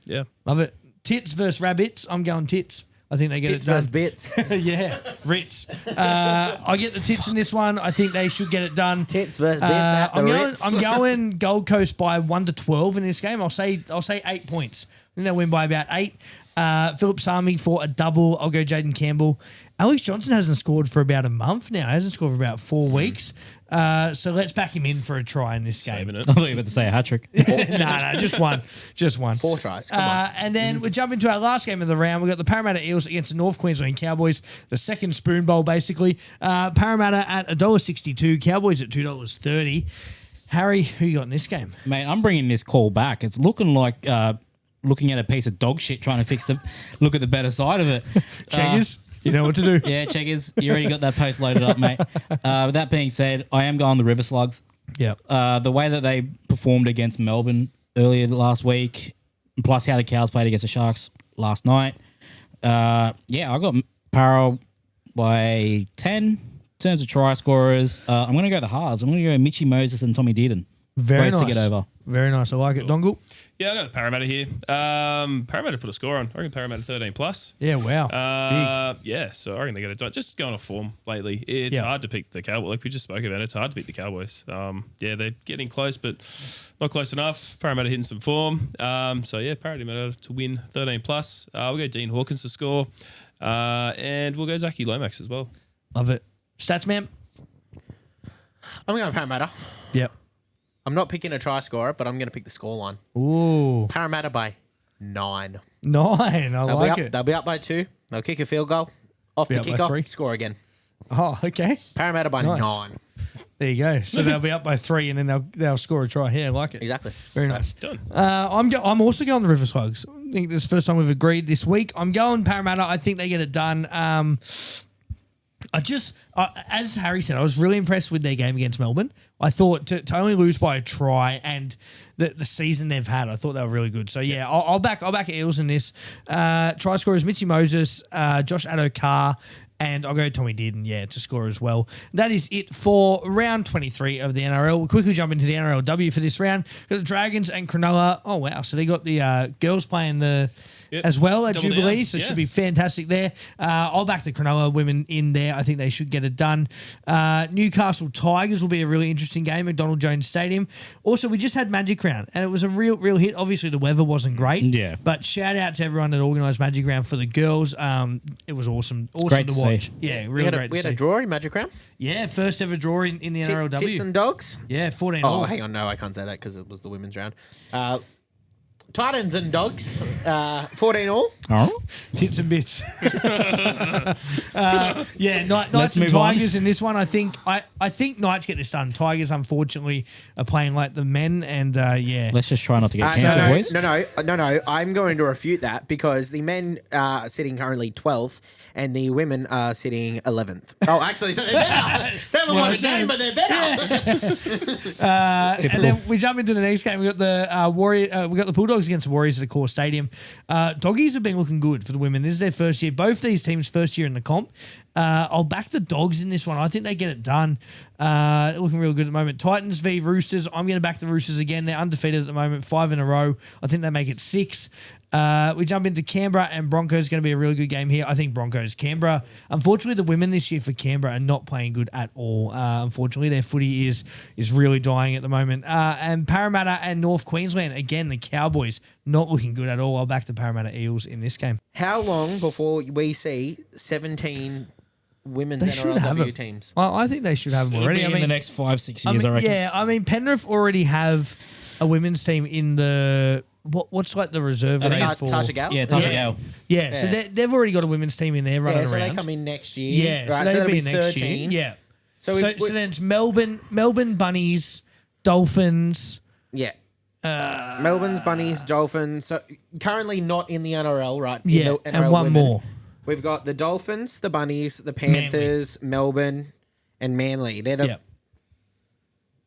Speaker 3: Yeah.
Speaker 2: Love it. Tits versus rabbits. I'm going tits. I think they get
Speaker 4: Tits
Speaker 2: it done.
Speaker 4: versus bits.
Speaker 2: Yeah, Ritz. I get the tits in this one. I think they should get it done.
Speaker 4: Tits versus bits at the Ritz.
Speaker 2: I'm going Gold Coast by 1 to 12 in this game. I'll say 8 points. I think they'll win by about 8. Philip Sami for a double. I'll go Jaden Campbell. Alex Johnson hasn't scored for about a month now. He hasn't scored for about 4 weeks. So let's back him in for a try in this game.
Speaker 3: Saving it.
Speaker 6: I thought you were about to say a hat trick.
Speaker 2: No, just one. Just one.
Speaker 4: 4 tries. Come on.
Speaker 2: And then we jump into our last game of the round. We've got the Parramatta Eels against the North Queensland Cowboys, the second spoon bowl, basically. Parramatta at $1.62, Cowboys at $2.30. Harry, who you got in this game?
Speaker 6: Mate, I'm bringing this call back. It's looking like looking at a piece of dog shit trying to look at the better side of it.
Speaker 2: Cheggers, you know what to do.
Speaker 6: Yeah, Cheggers, you already got that post loaded up, mate. With that being said, I am going the River Slugs.
Speaker 2: Yeah.
Speaker 6: The way that they performed against Melbourne earlier last week, plus how the Cows played against the Sharks last night. I got Parra by 10 in terms of try scorers. I'm going to go the halves. I'm going to go Mitchy Moses and Tommy Dearden.
Speaker 2: Very
Speaker 6: Both
Speaker 2: nice.
Speaker 6: to get over.
Speaker 2: Very nice. I like it. Dongle?
Speaker 3: Yeah, I got the Parramatta here. Parramatta put a score on. I reckon Parramatta 13 plus.
Speaker 2: Yeah, wow.
Speaker 3: Yeah, so I reckon they get it done. Just going off form lately. It's hard to pick the Cowboys. Like we just spoke about, it's hard to beat the Cowboys. They're getting close, but not close enough. Parramatta hitting some form. Parramatta to win 13 plus. We'll go Dean Hawkins to score. And we'll go Zachy Lomax as well.
Speaker 2: Love it. Stats, man?
Speaker 4: I'm going Parramatta.
Speaker 2: Yep.
Speaker 4: I'm not picking a try scorer, but I'm going to pick the scoreline.
Speaker 2: Ooh.
Speaker 4: Parramatta by 9.
Speaker 2: 9. I like it.
Speaker 4: They'll be up by 2. They'll kick a field goal. Off
Speaker 2: Be
Speaker 4: the
Speaker 2: up by
Speaker 4: kickoff,
Speaker 2: 3.
Speaker 4: score again.
Speaker 2: Oh, okay.
Speaker 4: Parramatta by
Speaker 2: Nice.
Speaker 4: 9.
Speaker 2: There you go. So they'll be up by 3 and then they'll score a try. Yeah, I like it.
Speaker 4: Exactly.
Speaker 2: Very
Speaker 4: So,
Speaker 2: nice.
Speaker 3: Done.
Speaker 2: I'm also going the River Slugs. I think this is the first time we've agreed this week. I'm going Parramatta. I think they get it done. As Harry said, I was really impressed with their game against Melbourne. I thought to only lose by a try and the season they've had, I thought they were really good. So yeah, I'll back Eels in this. Try scorers Mitchy Moses, Josh Addo-Carr, and I'll go Tommy Dearden, to score as well. That is it for round 23 of the NRL. We'll quickly jump into the NRLW for this round. Got the Dragons and Cronulla. Oh, wow. So they got the girls playing as well at
Speaker 3: Double
Speaker 2: Jubilee,
Speaker 3: down.
Speaker 2: so it should be fantastic there. I'll back the Cronulla women in there. I think they should get it done. Newcastle Tigers will be a really interesting game at Donald Jones Stadium. Also, we just had Magic Round, and it was a real hit. Obviously, the weather wasn't great.
Speaker 6: Yeah.
Speaker 2: But shout out to everyone that organised Magic Round for the girls. It was awesome. Awesome
Speaker 6: great
Speaker 2: to
Speaker 6: to
Speaker 2: watch.
Speaker 6: see.
Speaker 2: Yeah,
Speaker 4: we
Speaker 2: real
Speaker 4: had
Speaker 2: great
Speaker 4: we
Speaker 2: to
Speaker 4: had a
Speaker 2: see.
Speaker 4: draw in Magic Round.
Speaker 2: Yeah, first ever draw in the NRLW.
Speaker 4: Tits and dogs.
Speaker 2: Yeah, 14
Speaker 4: Oh,
Speaker 2: all.
Speaker 4: hang on. No, I can't say that because it was the women's round. Titans and dogs. 14 all.
Speaker 6: Oh.
Speaker 2: Tits and bits. Knights
Speaker 6: Let's
Speaker 2: and
Speaker 6: move on.
Speaker 2: Tigers in this one. I think Knights get this done. Tigers, unfortunately, are playing like the men, and
Speaker 6: Let's just try not to get cancelled, boys.
Speaker 4: No. I'm going to refute that because the men are sitting currently 12th and the women are sitting 11th. Oh, actually, so they're better. They're the worst game, but they're better.
Speaker 2: and then we jump into the next game. We got the we got the Bulldogs against the Warriors at the Core Stadium. Doggies have been looking good for the women. This is their first year. Both these teams' first year in the comp. I'll back the Dogs in this one. I think they get it done. Looking real good at the moment. Titans v Roosters. I'm going to back the Roosters again. They're undefeated at the moment, 5 in a row. I think they make it 6. We jump into Canberra and Broncos. Going to be a really good game here. I think Broncos. Canberra. Unfortunately, the women this year for Canberra are not playing good at all. Unfortunately, their footy is really dying at the moment. And Parramatta and North Queensland. Again, the Cowboys not looking good at all. I'll back the Parramatta Eels in this game.
Speaker 4: How long before we see 17 women's
Speaker 2: They should have
Speaker 4: NRLW
Speaker 2: them.
Speaker 4: teams?
Speaker 2: I think they should have them
Speaker 6: It'll
Speaker 2: already.
Speaker 6: be in the next 5-6 years, I reckon.
Speaker 2: Yeah, I mean, Penrith already have a women's team in the what's like the reserve
Speaker 6: think
Speaker 2: race
Speaker 6: it's
Speaker 2: for
Speaker 6: Tasha Gale? Yeah, Tasha Gale.
Speaker 2: Yeah, so they've already got a women's team in there running
Speaker 4: Yeah, so
Speaker 2: around.
Speaker 4: they come in next year.
Speaker 2: Yeah,
Speaker 4: right,
Speaker 2: so they'll
Speaker 4: that'll
Speaker 2: be next
Speaker 4: 13.
Speaker 2: year. Yeah.
Speaker 4: So,
Speaker 2: So then it's Melbourne Bunnies, Dolphins.
Speaker 4: Yeah. Melbourne's Bunnies, Dolphins. So currently not in the NRL, right? In
Speaker 2: Yeah,
Speaker 4: the
Speaker 2: and
Speaker 4: NRL
Speaker 2: one
Speaker 4: women.
Speaker 2: more.
Speaker 4: We've got the Dolphins, the Bunnies, the Panthers, Melbourne, and Manly. They're the
Speaker 2: Yeah.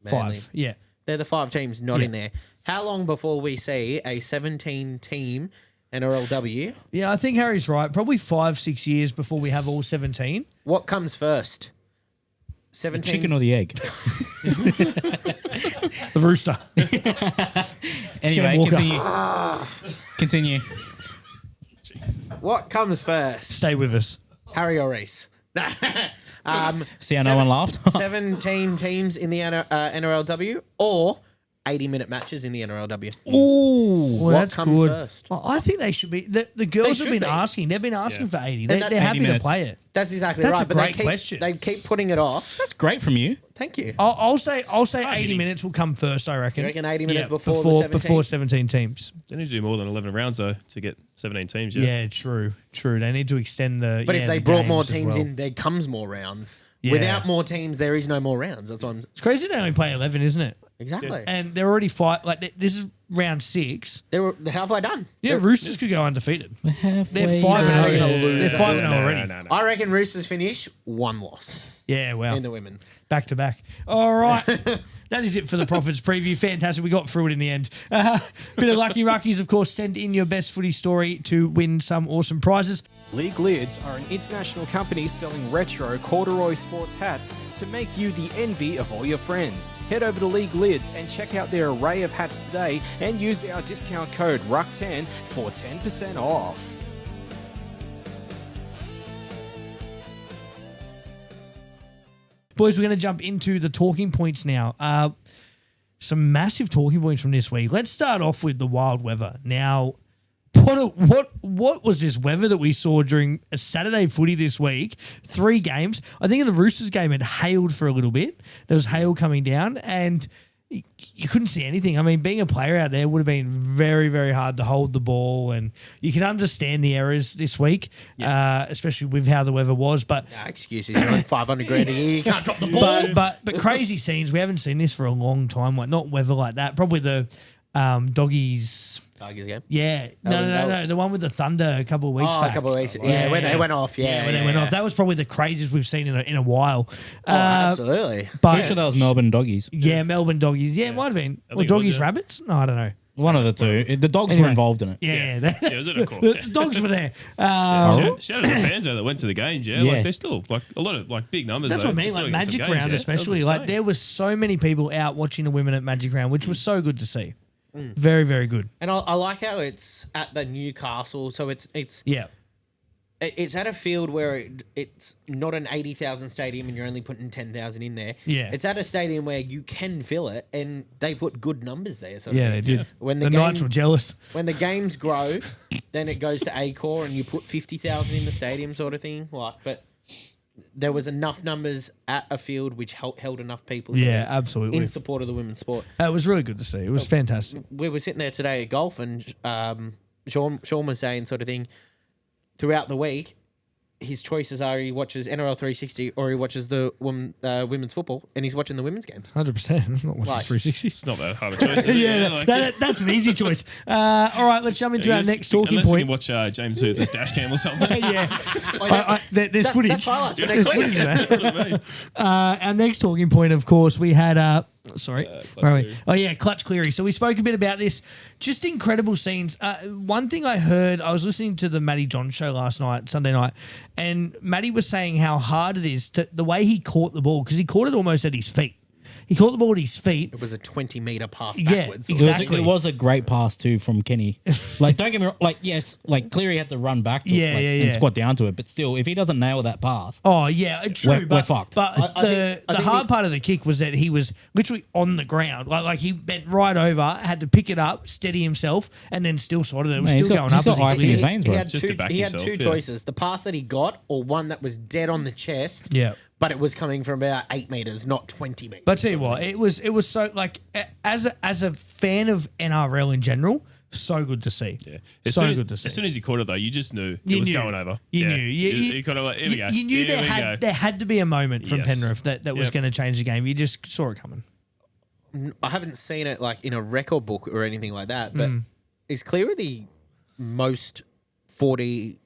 Speaker 4: Manly.
Speaker 2: 5. Yeah.
Speaker 4: They're the 5 teams not
Speaker 2: Yeah.
Speaker 4: in there. How long before we see a 17-team NRLW?
Speaker 2: Yeah, I think Harry's right. Probably 5-6 years before we have all 17.
Speaker 4: What comes first? 17.
Speaker 6: Chicken or the egg?
Speaker 2: The rooster.
Speaker 6: Anyway,
Speaker 2: Walker.
Speaker 6: continue.
Speaker 4: What comes first?
Speaker 2: Stay with us.
Speaker 4: Harry or Reese?
Speaker 6: See how no one laughed?
Speaker 4: 17 teams in the NRLW or 80-minute matches in the NRLW.
Speaker 2: Ooh, well,
Speaker 4: What
Speaker 2: that's
Speaker 4: comes
Speaker 2: good.
Speaker 4: first?
Speaker 2: Well, I think they should be. The girls
Speaker 4: should
Speaker 2: have been
Speaker 4: be.
Speaker 2: asking. They've been asking for 80.
Speaker 4: And that-
Speaker 2: They're
Speaker 6: 80
Speaker 2: happy to
Speaker 6: minutes.
Speaker 2: play it.
Speaker 4: That's exactly
Speaker 2: That's
Speaker 4: right.
Speaker 2: a
Speaker 4: but
Speaker 2: great
Speaker 4: they keep,
Speaker 2: question.
Speaker 4: They keep putting it off.
Speaker 6: That's great from you.
Speaker 4: Thank you.
Speaker 2: I'll say 80 minutes will come first. I reckon.
Speaker 4: You reckon 80 minutes before the 17?
Speaker 2: before 17 teams.
Speaker 3: They need to do more than 11 rounds, though, to get 17 teams.
Speaker 2: Yeah, true. They need to extend the.
Speaker 4: But if they
Speaker 2: the
Speaker 4: brought more
Speaker 2: games as
Speaker 4: teams
Speaker 2: well.
Speaker 4: in, there comes more rounds.
Speaker 2: Yeah.
Speaker 4: Without more teams, there is no more rounds. That's what I'm.
Speaker 2: It's crazy they only play 11, isn't it?
Speaker 4: Exactly.
Speaker 2: And they're already this is round 6.
Speaker 4: How have they done?
Speaker 2: Yeah, Roosters could go undefeated.
Speaker 6: We're halfway.
Speaker 2: They're 5-0.
Speaker 4: they're gonna lose.
Speaker 2: They're 5-0 already.
Speaker 3: No.
Speaker 4: I reckon Roosters finish 1 loss
Speaker 2: Yeah, wow.
Speaker 4: in the women's.
Speaker 2: Back to back. All right. That is it for the Profits preview. Fantastic. We got through it in the end. Bit of lucky ruckies, of course. Send in your best footy story to win some awesome prizes.
Speaker 11: League Lids are an international company selling retro corduroy sports hats to make you the envy of all your friends. Head over to League Lids and check out their array of hats today and use our discount code RUCK10 for 10% off.
Speaker 2: Boys, we're going to jump into the talking points now. Some massive talking points from this week. Let's start off with the wild weather. Now, what was this weather that we saw during a Saturday footy this week? 3 games. I think in the Roosters game it hailed for a little bit. There was hail coming down and you couldn't see anything. I mean, being a player out there would have been very, very hard to hold the ball, and you can understand the errors this week, especially with how the weather was. But
Speaker 4: Excuses. You're on 500 grand a year. You can't drop the ball.
Speaker 2: but crazy scenes. We haven't seen this for a long time. Like not weather like that. Probably the Doggies.
Speaker 4: Doggies game.
Speaker 2: Yeah, no. The one with the Thunder a couple of weeks back.
Speaker 4: A couple of weeks. Yeah, when they went off. Yeah,
Speaker 2: when they went off. That was probably the craziest we've seen in a while.
Speaker 4: Absolutely.
Speaker 2: But
Speaker 6: Pretty sure that was Melbourne Doggies.
Speaker 2: yeah, Melbourne Doggies. Yeah, it might have been.
Speaker 3: I
Speaker 2: Or
Speaker 3: think it was,
Speaker 2: Doggies
Speaker 3: yeah.
Speaker 2: Rabbits? No, I don't know.
Speaker 6: One of the two. The dogs
Speaker 2: Anyway.
Speaker 6: were involved in it.
Speaker 2: Yeah,
Speaker 3: Yeah, it was at a call.
Speaker 2: the dogs were there.
Speaker 3: Shout out to the fans though that went to the games. Yeah,
Speaker 6: Yeah.
Speaker 3: like they're still like a lot of like big numbers.
Speaker 2: That's
Speaker 3: though.
Speaker 2: what I mean,
Speaker 3: Still
Speaker 2: like
Speaker 3: getting some
Speaker 2: Magic
Speaker 3: games,
Speaker 2: Round
Speaker 3: yeah. That was
Speaker 2: especially. Like
Speaker 3: insane.
Speaker 2: there was so many people out watching the women at Magic Round, which was so good to see. Very, very good.
Speaker 4: And I like how it's at the Newcastle, so it's
Speaker 2: Yeah.
Speaker 4: it's at a field where it's not an 80,000 stadium and you're only putting 10,000 in there.
Speaker 2: Yeah.
Speaker 4: It's at a stadium where you can fill it, and they put good numbers there. So
Speaker 2: Yeah, they did.
Speaker 4: When
Speaker 2: The Knights were jealous.
Speaker 4: When the games grow, then it goes to Accor and you put 50,000 in the stadium, sort of thing. But there was enough numbers at a field which held enough people.
Speaker 2: Yeah, absolutely.
Speaker 4: in support of the women's sport.
Speaker 2: It was really good to see. It was fantastic.
Speaker 4: We were sitting there today at golf, and Sean was saying sort of thing throughout the week. His choices are he watches NRL 360 or he watches the women's football, and he's watching the women's games.
Speaker 2: 100%. Not watching
Speaker 4: Like-
Speaker 2: 360.
Speaker 3: It's not that hard a choice. Is it?
Speaker 2: Yeah,
Speaker 3: like,
Speaker 2: that's an easy choice. All right, let's jump into our next talking
Speaker 3: unless you
Speaker 2: point.
Speaker 3: can watch James Hooper's dash cam or something.
Speaker 2: Yeah. There's footage.
Speaker 4: That's highlights for
Speaker 2: There's
Speaker 4: next week.
Speaker 2: footage of that. Our next talking point, of course, we had Sorry.
Speaker 3: Clutch
Speaker 2: Where are we?
Speaker 3: Cleary.
Speaker 2: Oh, yeah, Clutch Cleary. So we spoke a bit about this. Just incredible scenes. One thing I heard, I was listening to the Matty John show last night, Sunday night, and Matty was saying how hard it is, the way he caught the ball, because he caught it almost at his feet. He caught the ball at his feet.
Speaker 4: It was a 20-meter pass
Speaker 2: Yeah,
Speaker 4: backwards.
Speaker 2: exactly.
Speaker 6: It was a great pass too from Kenny. Like, don't get me wrong. Like, yes, like Cleary had to run back to
Speaker 2: Yeah,
Speaker 6: it,
Speaker 2: yeah.
Speaker 6: and squat down to it. But still, if he doesn't nail that pass,
Speaker 2: Oh, yeah, true.
Speaker 6: We're fucked.
Speaker 2: But
Speaker 4: I think
Speaker 2: the hard part of the kick was that he was literally on the ground. Like he bent right over, had to pick it up, steady himself, and then still swatted it. It was
Speaker 6: Man, he's
Speaker 2: still
Speaker 6: got-
Speaker 2: going
Speaker 6: he's
Speaker 2: up
Speaker 6: got
Speaker 2: as he
Speaker 6: ice in his
Speaker 2: cleared.
Speaker 6: veins,
Speaker 4: He
Speaker 6: bro.
Speaker 4: had
Speaker 3: Just to
Speaker 4: two,
Speaker 3: back
Speaker 4: he had
Speaker 3: himself,
Speaker 4: two
Speaker 3: yeah.
Speaker 4: choices. The pass that he got or one that was dead on the chest.
Speaker 2: Yeah.
Speaker 4: But it was coming from about 8 meters, not 20 meters.
Speaker 2: But I tell you what, it was so like as a fan of NRL in general, so good to see.
Speaker 3: Yeah.
Speaker 2: So good to see.
Speaker 3: As soon as he caught it, though, you just knew
Speaker 2: You
Speaker 3: it was
Speaker 2: knew.
Speaker 3: going over.
Speaker 2: You
Speaker 3: Yeah.
Speaker 2: knew.
Speaker 3: You kind of like, here we go.
Speaker 2: You knew
Speaker 3: Here we go.
Speaker 2: there had to be a moment from
Speaker 3: Yes.
Speaker 2: Penrith that was
Speaker 3: Yep.
Speaker 2: going to change the game. You just saw it coming.
Speaker 4: I haven't seen it like in a record book or anything like that. But is Cleary the most 40?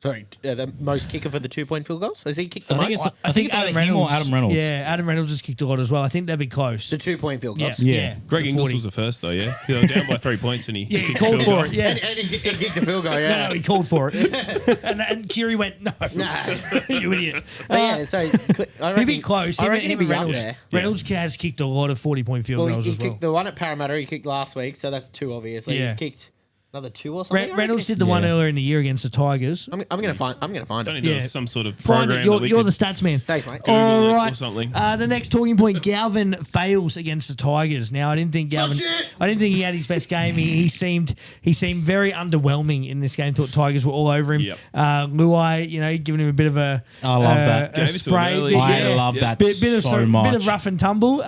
Speaker 4: The most kicker for the 2-point field goals? Has he kicked the
Speaker 6: I think
Speaker 4: most?
Speaker 6: it's I think it's either him or Adam Reynolds.
Speaker 2: Yeah, Adam Reynolds has kicked a lot as well. I think they'd be close.
Speaker 4: The 2-point field
Speaker 2: Yeah,
Speaker 4: goals.
Speaker 2: yeah.
Speaker 3: Greg
Speaker 2: the
Speaker 3: Ingles
Speaker 2: 40.
Speaker 3: was the first, though, yeah? He was down by 3 points and he
Speaker 2: Yeah, he
Speaker 3: kicked
Speaker 2: called
Speaker 3: the field
Speaker 2: for
Speaker 3: goal.
Speaker 2: it. Yeah.
Speaker 4: And he kicked the field goal, yeah.
Speaker 2: No, he called for it. and Kiri went, no.
Speaker 4: Nah.
Speaker 2: You idiot.
Speaker 4: But yeah, so I
Speaker 2: He'd be
Speaker 4: reckon-
Speaker 2: close.
Speaker 4: I
Speaker 2: Him
Speaker 4: reckon
Speaker 2: and
Speaker 4: he'd be up
Speaker 2: Reynolds.
Speaker 4: there.
Speaker 2: Reynolds has kicked a lot of 40-point field
Speaker 4: Well,
Speaker 2: goals
Speaker 4: he
Speaker 2: as well.
Speaker 4: kicked the one at Parramatta. He kicked last week, so that's 2 obviously.
Speaker 2: Yeah.
Speaker 4: He's kicked another 2 or something. I
Speaker 2: Reynolds
Speaker 4: reckon.
Speaker 2: did the one earlier in the year against the Tigers.
Speaker 4: I'm gonna find
Speaker 3: Don't
Speaker 4: it.
Speaker 3: know there
Speaker 2: Yeah.
Speaker 3: was some sort of
Speaker 2: Find
Speaker 3: program
Speaker 2: it. You're,
Speaker 3: that we
Speaker 2: you're
Speaker 3: could
Speaker 2: the stats man.
Speaker 4: Thanks, mate.
Speaker 3: Google
Speaker 2: All
Speaker 3: it
Speaker 2: right.
Speaker 3: or something.
Speaker 2: The next talking point, Galvin fails against the Tigers. Now, I didn't think Galvin. I didn't think he had his best game. He seemed very underwhelming in this game. Thought Tigers were all over him.
Speaker 3: Yep.
Speaker 2: Luai, giving him a bit of a.
Speaker 6: I love that.
Speaker 2: A
Speaker 3: Gave it to him
Speaker 2: spray.
Speaker 3: early.
Speaker 6: I love that
Speaker 2: Bit of
Speaker 6: so much.
Speaker 2: Bit of rough and tumble.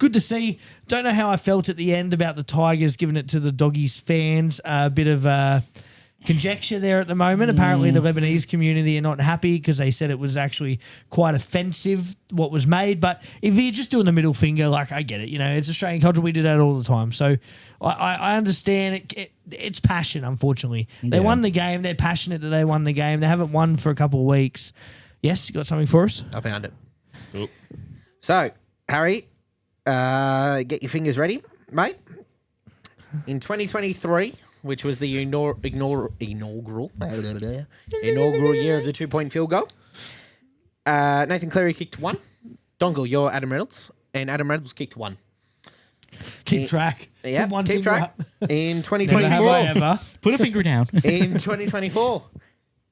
Speaker 2: Good to see. Don't know how I felt at the end about the Tigers giving it to the Doggies fans. A bit of conjecture there at the moment. Apparently, the Lebanese community are not happy because they said it was actually quite offensive what was made. But if you're just doing the middle finger, like I get it. It's Australian culture. We do that all the time. So I understand it. It's passion. Unfortunately, they won the game. They're passionate that they won the game. They haven't won for a couple of weeks. Yes, you got something for us?
Speaker 4: I found it.
Speaker 3: Oh.
Speaker 4: So, Harry, get your fingers ready, mate. In 2023, which was the inaugural year of the 2-point field goal, Nathan Cleary kicked 1. Dongle, you're Adam Reynolds, and Adam Reynolds kicked 1.
Speaker 2: Keep track.
Speaker 4: Yeah,
Speaker 2: Put one
Speaker 4: keep
Speaker 2: finger
Speaker 4: track.
Speaker 2: up.
Speaker 4: In
Speaker 2: Never have I
Speaker 4: 2024,
Speaker 2: ever.
Speaker 6: Put a finger down.
Speaker 4: in 2024,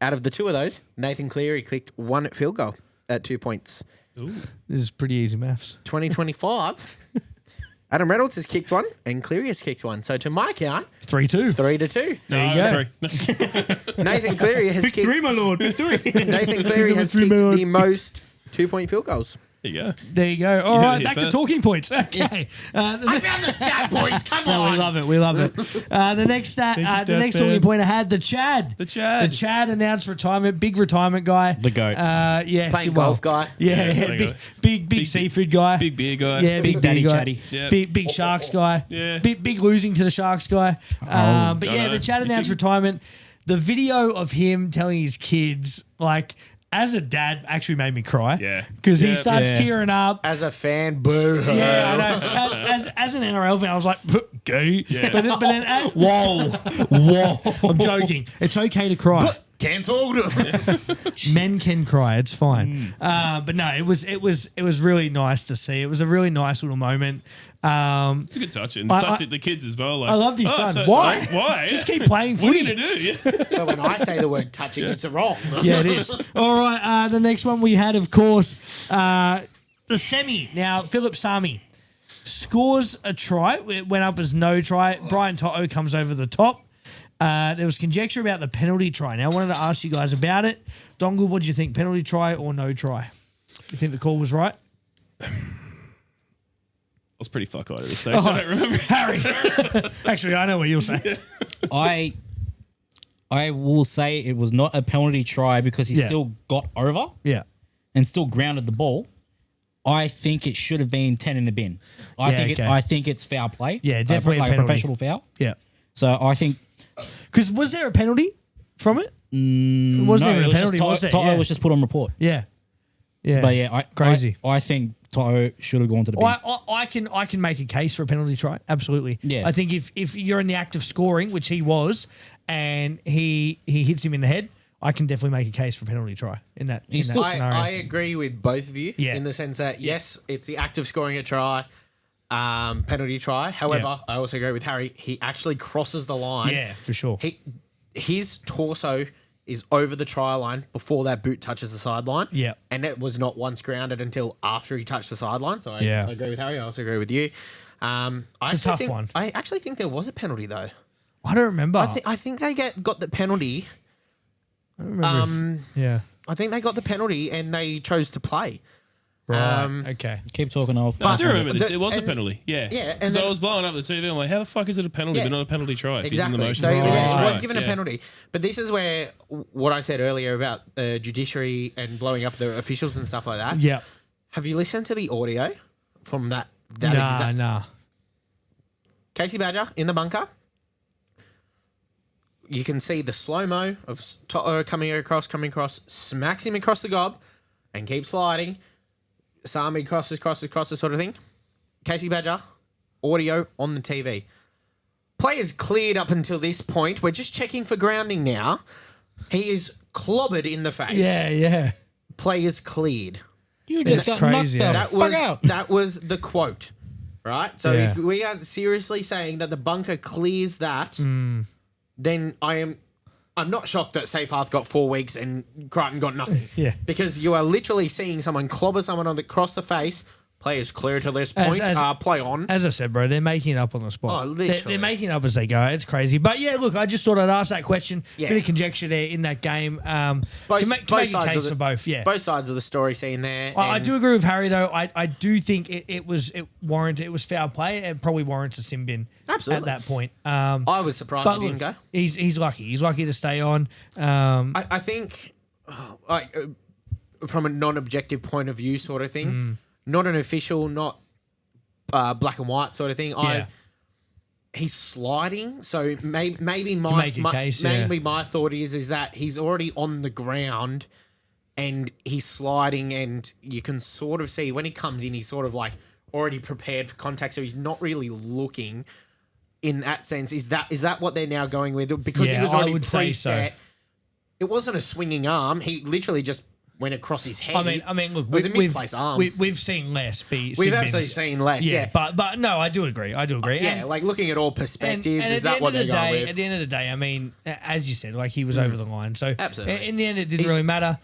Speaker 4: out of the 2 of those, Nathan Cleary kicked 1 field goal at 2 points.
Speaker 2: This is pretty easy maths.
Speaker 4: 2025, Adam Reynolds has kicked 1 and Cleary has kicked 1. So to my count,
Speaker 2: 3-2.
Speaker 4: 3-2.
Speaker 2: There you go.
Speaker 4: Nathan Cleary has kicked.
Speaker 6: my lord.
Speaker 4: Nathan Cleary has kicked the most 2-point field goals.
Speaker 3: There you go.
Speaker 2: There you go. All
Speaker 3: heard
Speaker 2: right,
Speaker 3: it
Speaker 2: back to
Speaker 3: first.
Speaker 2: talking points. Okay.
Speaker 4: I found the stat, boys. Come
Speaker 2: No, we
Speaker 4: on.
Speaker 2: love it. We love it. The next stat,
Speaker 3: you,
Speaker 2: the
Speaker 3: stats
Speaker 2: next
Speaker 3: man.
Speaker 2: talking point I had, the Chad.
Speaker 3: The Chad.
Speaker 2: The Chad announced retirement. Big retirement guy.
Speaker 6: The GOAT.
Speaker 2: Yes,
Speaker 4: Playing
Speaker 2: well,
Speaker 4: golf guy.
Speaker 2: Yeah,
Speaker 3: playing golf.
Speaker 2: big seafood guy.
Speaker 3: Big beer guy.
Speaker 2: Yeah, big
Speaker 6: Daddy
Speaker 2: beer guy.
Speaker 6: Chatty.
Speaker 3: Yeah.
Speaker 2: Big Sharks guy.
Speaker 3: Yeah.
Speaker 2: Big losing to the Sharks guy. But
Speaker 3: I
Speaker 2: yeah,
Speaker 3: know.
Speaker 2: the Chad
Speaker 3: You
Speaker 2: announced
Speaker 3: think-
Speaker 2: retirement. The video of him telling his kids, like, as a dad, actually made me cry.
Speaker 3: Yeah.
Speaker 2: Because he
Speaker 3: Yeah.
Speaker 2: starts
Speaker 6: Yeah.
Speaker 2: tearing up.
Speaker 4: As a fan, boo.
Speaker 2: Yeah, I know. As an NRL fan, I was like, gay.
Speaker 3: Yeah.
Speaker 2: But then whoa. I'm joking. It's okay to cry.
Speaker 4: Cancelled.
Speaker 2: Men can cry. It's fine. But no, it was really nice to see. It was a really nice little moment.
Speaker 3: It's a good touch. And plus the kids as well. Like,
Speaker 2: I loved his
Speaker 3: oh,
Speaker 2: son.
Speaker 3: so-
Speaker 2: Why?
Speaker 3: so why?
Speaker 2: Just keep playing
Speaker 3: What are
Speaker 2: footy.
Speaker 3: you going to do?
Speaker 4: But when I say the word touching, it's wrong.
Speaker 2: Yeah, it is. All right. The next one we had, of course, the semi. Now, Philip Sami scores a try. It went up as no try. Brian Toto comes over the top. There was conjecture about the penalty try. Now, I wanted to ask you guys about it. Dongle, what do you think? Penalty try or no try? You think the call was right?
Speaker 3: I was pretty fuck-eyed at this stage. I don't remember.
Speaker 2: Harry. Actually, I know what you'll say.
Speaker 6: I will say it was not a penalty try because he
Speaker 2: Yeah.
Speaker 6: still got over
Speaker 2: Yeah.
Speaker 6: and still grounded the ball. I think it should have been 10 in the bin. I think it's foul play.
Speaker 2: Yeah, definitely
Speaker 6: like
Speaker 2: a penalty.
Speaker 6: professional foul.
Speaker 2: Yeah.
Speaker 6: So I think
Speaker 2: Because was there a penalty from it? It wasn't
Speaker 6: no,
Speaker 2: even
Speaker 6: it
Speaker 2: a
Speaker 6: was
Speaker 2: penalty,
Speaker 6: just
Speaker 2: was it?
Speaker 6: Toto
Speaker 2: Yeah.
Speaker 6: was just put on report.
Speaker 2: Yeah. Yeah.
Speaker 6: But yeah,
Speaker 2: Crazy.
Speaker 6: I think toe should have gone to the bin.
Speaker 2: I can make a case for a penalty try. Absolutely.
Speaker 6: Yeah.
Speaker 2: I think if you're in the act of scoring, which he was, and he hits him in the head, I can definitely make a case for a penalty try in that scenario.
Speaker 4: I agree with both of you
Speaker 2: Yeah.
Speaker 4: in the sense that, yes, it's the act of scoring a try, penalty try. However, I also agree with Harry. He actually crosses the line.
Speaker 2: Yeah, for sure.
Speaker 4: His torso is over the try line before that boot touches the sideline.
Speaker 2: Yeah.
Speaker 4: And it was not once grounded until after he touched the sideline. So I agree with Harry. I also agree with you.
Speaker 2: It's a tough one.
Speaker 4: I actually think there was a penalty, though.
Speaker 2: I don't remember.
Speaker 4: I think they got the penalty.
Speaker 2: I don't remember.
Speaker 4: I think they got the penalty and they chose to play.
Speaker 2: Right. Okay.
Speaker 6: Keep talking off.
Speaker 3: No, I do remember this. It was a penalty. Yeah.
Speaker 4: Yeah.
Speaker 3: Because I was blowing up the TV. I'm like, how the fuck is it a penalty but not a penalty try? If
Speaker 4: Exactly.
Speaker 3: He's
Speaker 4: So
Speaker 3: in the motion.
Speaker 4: it was given a penalty. But this is where what I said earlier about the judiciary and blowing up the officials and stuff like that.
Speaker 2: Yeah.
Speaker 4: Have you listened to the audio from that exact?
Speaker 2: Nah.
Speaker 4: Casey Badger in the bunker. You can see the slow-mo of Toto coming across, smacks him across the gob and keeps sliding. Sami crosses sort of thing. Casey Badger, audio on the TV. Players cleared up until this point. We're just checking for grounding now. He is clobbered in the face.
Speaker 2: Yeah.
Speaker 4: Players cleared.
Speaker 6: You just got
Speaker 2: crazy,
Speaker 6: knocked the fuck out.
Speaker 4: That was the quote, right? So
Speaker 2: Yeah.
Speaker 4: if we are seriously saying that the bunker clears that, then I'm not shocked that Seyfarth got 4 weeks and Crichton got nothing.
Speaker 2: Yeah.
Speaker 4: Because you are literally seeing someone clobber someone across the face. Players clear to this point. Play on.
Speaker 2: As I said, bro, they're making it up on the spot.
Speaker 4: Oh, literally.
Speaker 2: They're making it up as they go. It's crazy. But yeah, look, I just thought I'd ask that question.
Speaker 4: Yeah.
Speaker 2: Bit of conjecture there in that game.
Speaker 4: Both
Speaker 2: can make a
Speaker 4: sides
Speaker 2: case
Speaker 4: of
Speaker 2: for both. Yeah.
Speaker 4: Both sides of the story seen there.
Speaker 2: I
Speaker 4: and-
Speaker 2: do agree with Harry though. I do think it was foul play. It probably warrants a sin bin.
Speaker 4: Absolutely.
Speaker 2: At that point.
Speaker 4: I was surprised
Speaker 2: but
Speaker 4: he didn't
Speaker 2: look,
Speaker 4: go.
Speaker 2: He's lucky. He's lucky to stay on.
Speaker 4: I think, from a non-objective point of view, sort of thing, not an official, not black and white sort of thing. He's sliding, so maybe my thought is that he's already on the ground and he's sliding, and you can sort of see when he comes in, he's sort of like already prepared for contact, so he's not really looking. In that sense, is that what they're now going with? Because he was already preset.
Speaker 2: So.
Speaker 4: It wasn't a swinging arm. He literally just went across his head.
Speaker 2: I mean, look,
Speaker 4: it was a misplaced arm.
Speaker 2: We've seen less be.
Speaker 4: We've actually seen less. Yeah.
Speaker 2: But no, I do agree.
Speaker 4: Yeah, like looking at all perspectives,
Speaker 2: and
Speaker 4: is that what they're going with?
Speaker 2: At the end of the day, I mean, as you said, like he was over the line. So
Speaker 4: absolutely,
Speaker 2: in the end, it didn't really matter.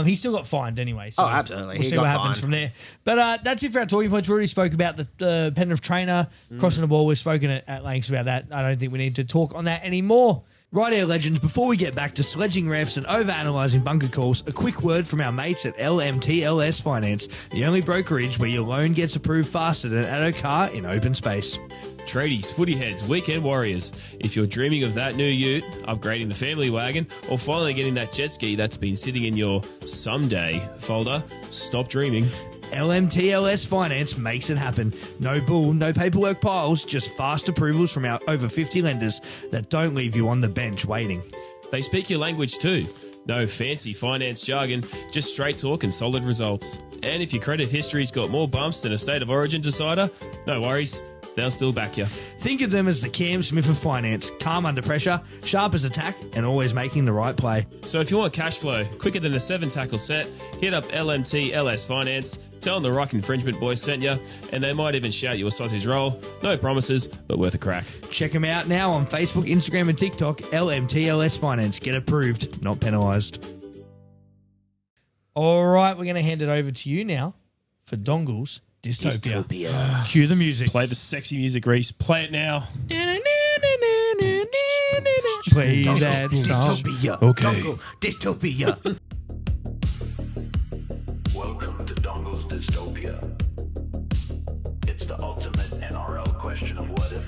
Speaker 2: He still got fined anyway. So
Speaker 4: absolutely.
Speaker 2: We'll see what happens from there. But that's it for our talking points. We already spoke about the Penrith trainer crossing the ball. We've spoken at length about that. I don't think we need to talk on that anymore. Right, our legends, before we get back to sledging refs and over-analysing bunker calls, a quick word from our mates at LMTLS Finance, the only brokerage where your loan gets approved faster than at a car in open space.
Speaker 3: Tradies, footy heads, weekend warriors. If you're dreaming of that new ute, upgrading the family wagon, or finally getting that jet ski that's been sitting in your someday folder, stop dreaming.
Speaker 2: LMTLS Finance makes it happen. No bull, no paperwork piles, just fast approvals from our over 50 lenders that don't leave you on the bench waiting.
Speaker 3: They speak your language too. No fancy finance jargon, just straight talk and solid results. And if your credit history's got more bumps than a state of origin decider, no worries. They'll still back you.
Speaker 2: Think of them as the Cam Smith of finance, calm under pressure, sharp as a tack, and always making the right play.
Speaker 3: So if you want cash flow quicker than a 7-tackle set, hit up LMTLS Finance, tell them the Ruck Infringement boys sent you, and they might even shout you a sausage roll. No promises, but worth a crack.
Speaker 2: Check them out now on Facebook, Instagram and TikTok, LMTLS Finance. Get approved, not penalised. All right, we're going to hand it over to you now for Dongles Dystopia. Cue the music.
Speaker 3: Play the sexy music, Reese. Play it now.
Speaker 2: Play that song.
Speaker 4: Dystopia.
Speaker 3: Okay.
Speaker 4: Dystopia.
Speaker 12: Welcome to Dongles Dystopia. It's the ultimate NRL question of what if.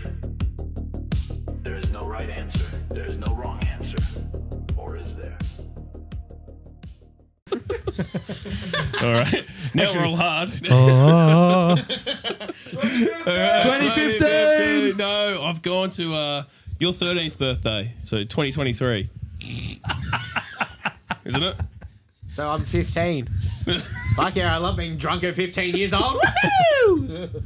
Speaker 12: There is no right answer. There is no wrong answer. Or is there?
Speaker 3: All right. Now we're all hard.
Speaker 2: 2015.
Speaker 3: No, I've gone to your 13th birthday. So 2023. Isn't it?
Speaker 4: So I'm 15. Fuck yeah, I love being drunk at 15 years old. Woohoo!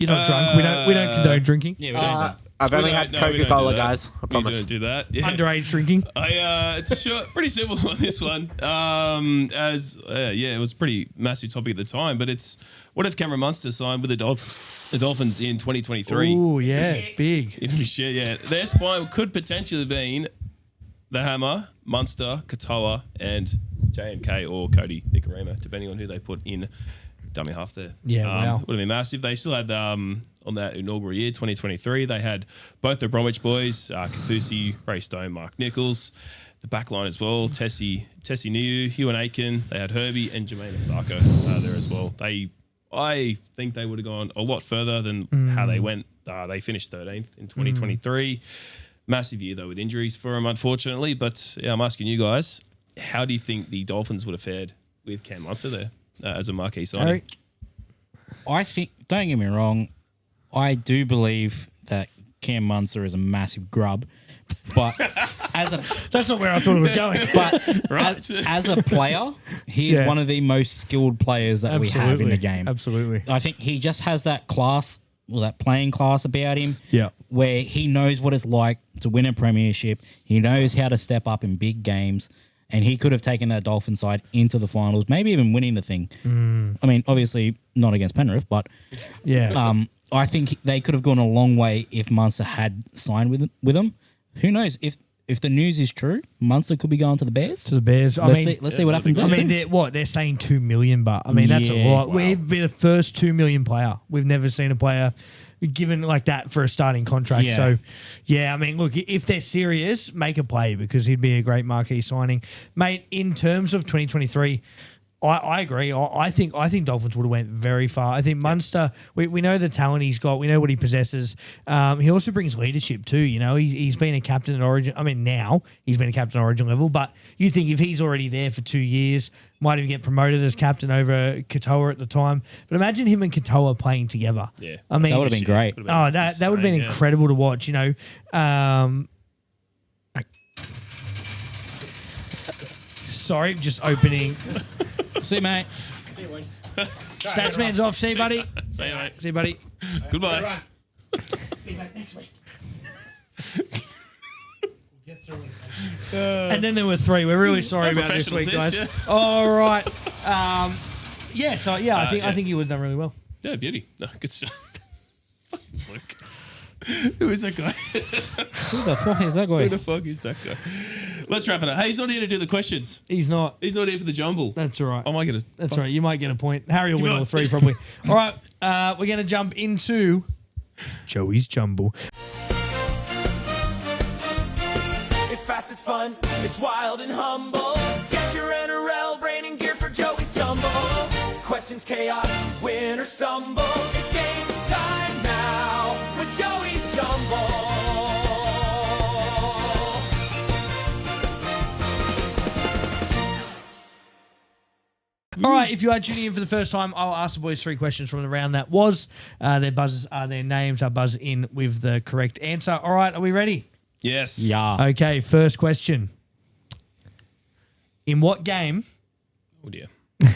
Speaker 2: You're not drunk. We don't condone drinking.
Speaker 6: Yeah,
Speaker 4: I've only had Coca-Cola, guys. I
Speaker 3: We
Speaker 4: promise.
Speaker 3: don't do that. Yeah.
Speaker 2: Underage drinking.
Speaker 3: It's short, pretty simple on this one. It was a pretty massive topic at the time, but it's what if Cameron Munster signed with the Dolphins in 2023?
Speaker 2: Oh yeah, big.
Speaker 3: Their spine could potentially be the Hammer, Munster, Katoa, and JMK or Cody Nicarima, depending on who they put in dummy half there.
Speaker 2: Yeah, wow.
Speaker 3: Would have been massive. They still had, on that inaugural year, 2023, they had both the Bromwich boys, Kafusi, Ray Stone, Mark Nichols, the back line as well, Tessie Niu, Hugh and Aiken. They had Herbie and Jermaine Osako there as well. I think they would have gone a lot further than how they went. They finished 13th in 2023. Massive year, though, with injuries for them, unfortunately. But yeah, I'm asking you guys, how do you think the Dolphins would have fared with Cam Munster there as a marquee signing?
Speaker 6: I think, don't get me wrong, I do believe that Cam Munster is a massive grub. But
Speaker 2: that's not where I thought it was going.
Speaker 6: But as a player, he is one of the most skilled players that we have in the game.
Speaker 2: Absolutely.
Speaker 6: I think he just has that class, that playing class about him.
Speaker 2: Yeah.
Speaker 6: Where he knows what it's like to win a premiership. He knows how to step up in big games. And he could have taken that Dolphin side into the finals, maybe even winning the thing. I mean, obviously not against Penrith, but I think they could have gone a long way if Munster had signed with them. Who knows? If the news is true, Munster could be going to the Bears. Let's see what happens.
Speaker 2: I mean, they're saying $2 million, but I mean that's a lot. Wow. We've been the first $2 million player. We've never seen a player given like that for a starting contract.
Speaker 6: Yeah.
Speaker 2: So, yeah, I mean, look, if they're serious, make a play because he'd be a great marquee signing, mate. In terms of 2023. I agree. I think Dolphins would have went very far. I think Munster, we know the talent he's got. We know what he possesses. He also brings leadership too. You know, he's been a captain at Origin. I mean, now he's been a captain at Origin level. But you think if he's already there for 2 years, might even get promoted as captain over Katoa at the time. But imagine him and Katoa playing together.
Speaker 3: Yeah,
Speaker 2: I mean,
Speaker 6: that would have been great.
Speaker 2: That would have been incredible to watch. You know. Sorry, just opening.
Speaker 6: See you, mate.
Speaker 4: See you, boys.
Speaker 2: Statsman's off. See you, buddy.
Speaker 3: See you, mate.
Speaker 2: See you, buddy.
Speaker 3: Goodbye.
Speaker 4: Be back next week.
Speaker 2: And then there were 3. We're really sorry about this week, guys.
Speaker 3: Yeah.
Speaker 2: All right. I think he would have done really well.
Speaker 3: Yeah, beauty. No, good stuff. Look. Who is that guy?
Speaker 6: Who the fuck is that guy?
Speaker 3: Who the fuck is that guy? Let's wrap it up. Hey, he's not here to do the questions.
Speaker 2: He's not.
Speaker 3: He's not here for the jumble.
Speaker 2: That's all right.
Speaker 3: I might get a.
Speaker 2: That's all right. You might get a point. Harry will win all 3 probably. All right. We're going to jump into Joey's Jumble.
Speaker 13: It's fast, it's fun, it's wild and humble. Get your NRL brain and gear for Joey's Jumble. Questions, chaos, win or stumble. It's game time now with Joey's Jumble.
Speaker 2: All right, if you are tuning in for the first time, I'll ask the boys 3 questions from the round that was. Their buzzers are their names. I'll buzz in with the correct answer. All right, are we ready?
Speaker 3: Yes.
Speaker 6: Yeah.
Speaker 2: Okay, first question. In what game?
Speaker 3: Oh, dear.
Speaker 2: Are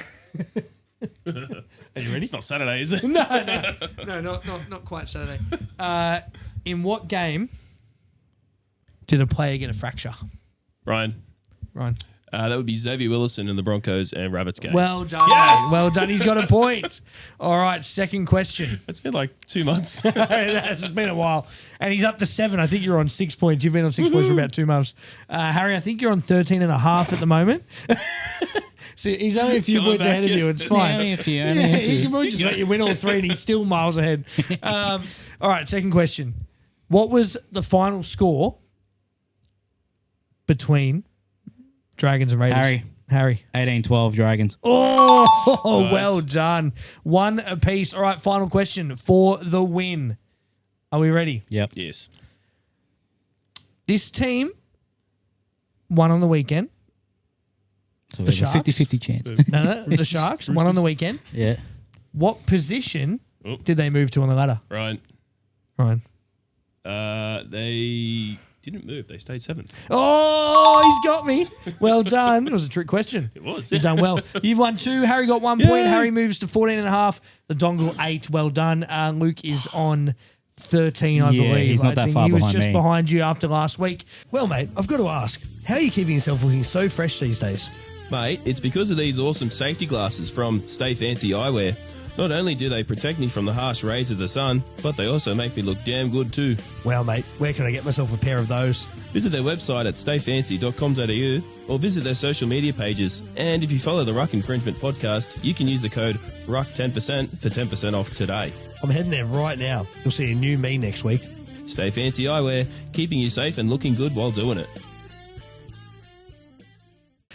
Speaker 2: you ready?
Speaker 3: It's not Saturday, is it?
Speaker 2: No, not quite Saturday. In what game did a player get a fracture?
Speaker 3: Ryan. That would be Xavier Willison in the Broncos and Rabbits game.
Speaker 2: Well done.
Speaker 3: Yes!
Speaker 2: Mate. Well done. He's got a point. All right, second question.
Speaker 3: It's been like 2 months.
Speaker 2: It's been a while. And he's up to 7. I think you're on 6 points. You've been on 6 points for about 2 months. Harry, I think you're on 13.5 at the moment. So he's only a few points ahead of you. It's fine.
Speaker 6: Only a few.
Speaker 2: He can probably just let you win all 3 and he's still miles ahead. All right, second question. What was the final score between Dragons and Raiders? Harry.
Speaker 6: 18-12 Dragons.
Speaker 2: Oh,
Speaker 3: Nice.
Speaker 2: well done. 1 apiece. All right, final question for the win. Are we ready?
Speaker 6: Yep.
Speaker 3: Yes.
Speaker 2: This team won on the weekend.
Speaker 6: So
Speaker 2: The
Speaker 6: we have a
Speaker 2: Sharks?
Speaker 6: 50-50 chance.
Speaker 2: No, the Sharks won on the weekend.
Speaker 6: Yeah.
Speaker 2: What position
Speaker 3: Oop.
Speaker 2: did they move to on the ladder?
Speaker 3: Ryan.
Speaker 2: Ryan.
Speaker 3: They didn't move. They stayed 7th.
Speaker 2: Oh, he's got me. Well done. It was a trick question.
Speaker 3: It was.
Speaker 2: You've done well. You've won 2. Harry got 1 point. Harry moves to 14.5. The Dongle 8. Well done. Luke is on 13, I believe.
Speaker 6: He's not that far
Speaker 2: he was
Speaker 6: behind
Speaker 2: just
Speaker 6: me.
Speaker 2: behind you after last week. Well, mate, I've got to ask, how are you keeping yourself looking so fresh these days?
Speaker 7: Mate, it's because of these awesome safety glasses from Stay Fancy Eyewear. Not only do they protect me from the harsh rays of the sun, but they also make me look damn good too.
Speaker 2: Well, mate, where can I get myself a pair of those?
Speaker 7: Visit their website at stayfancy.com.au or visit their social media pages. And if you follow the Ruck Infringement Podcast, you can use the code RUCK10% for 10% off today.
Speaker 2: I'm heading there right now. You'll see a new me next week.
Speaker 7: Stay Fancy Eyewear, keeping you safe and looking good while doing it.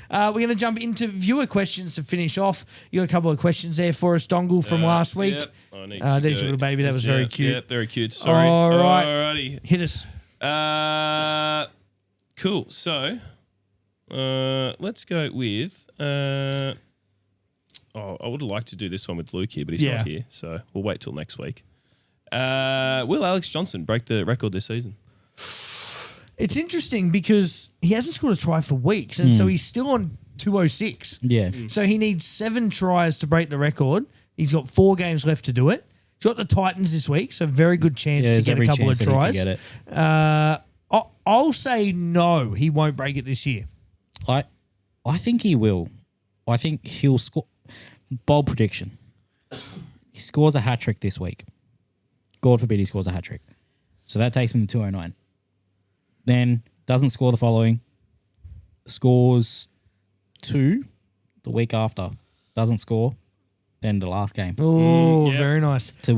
Speaker 2: We're going to jump into viewer questions to finish off. You got a couple of questions there for us, Dongle, from last week.
Speaker 3: Yep. I need to
Speaker 2: there's
Speaker 3: go.
Speaker 2: a little baby. That was very cute.
Speaker 3: Yep, very cute. Sorry.
Speaker 2: All right.
Speaker 3: Alrighty.
Speaker 2: Hit us.
Speaker 3: Cool. So, let's go with. I would have liked to do this one with Luke here, but he's not here, so we'll wait till next week. Will Alex Johnson break the record this season?
Speaker 2: It's interesting because he hasn't scored a try for weeks, and so he's still on 206.
Speaker 6: Yeah.
Speaker 2: So he needs 7 tries to break the record. He's got 4 games left to do it. He's got the Titans this week, so very good chance to get a couple of tries.
Speaker 6: Get it.
Speaker 2: I'll say no, he won't break it this year.
Speaker 6: I think he will. I think he'll score. Bold prediction. He scores a hat trick this week. God forbid he scores a hat trick. So that takes him to 209. Then doesn't score the following. Scores 2 the week after. Doesn't score. Then the last game.
Speaker 2: Oh, very nice.
Speaker 6: To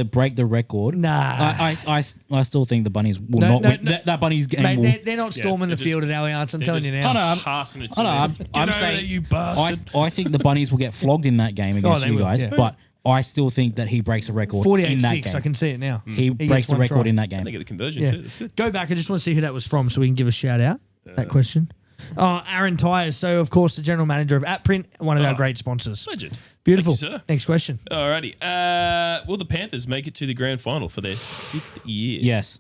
Speaker 6: break the record.
Speaker 2: Nah.
Speaker 6: I still think the Bunnies will not win. That Bunnies game
Speaker 2: Mate,
Speaker 6: will...
Speaker 2: they're not storming the field at Allianz, I'm telling you now.
Speaker 3: Passing it to me.
Speaker 6: I'm saying you bastard. I think the Bunnies will get flogged in that game against you guys, but I still think that he breaks a record in that
Speaker 2: 48-6,
Speaker 6: game.
Speaker 2: I can see it now.
Speaker 6: He breaks the record in that game.
Speaker 3: They get the conversion too. That's good.
Speaker 2: Go back. I just want to see who that was from so we can give a shout out. That question. Oh, Aaron Tyers. So, of course, the general manager of AppPrint, one of our great sponsors.
Speaker 3: Legend.
Speaker 2: Beautiful.
Speaker 3: Thank you, sir.
Speaker 2: Next question.
Speaker 3: Alrighty. Will the Panthers make it to the grand final for their 6th year?
Speaker 6: Yes.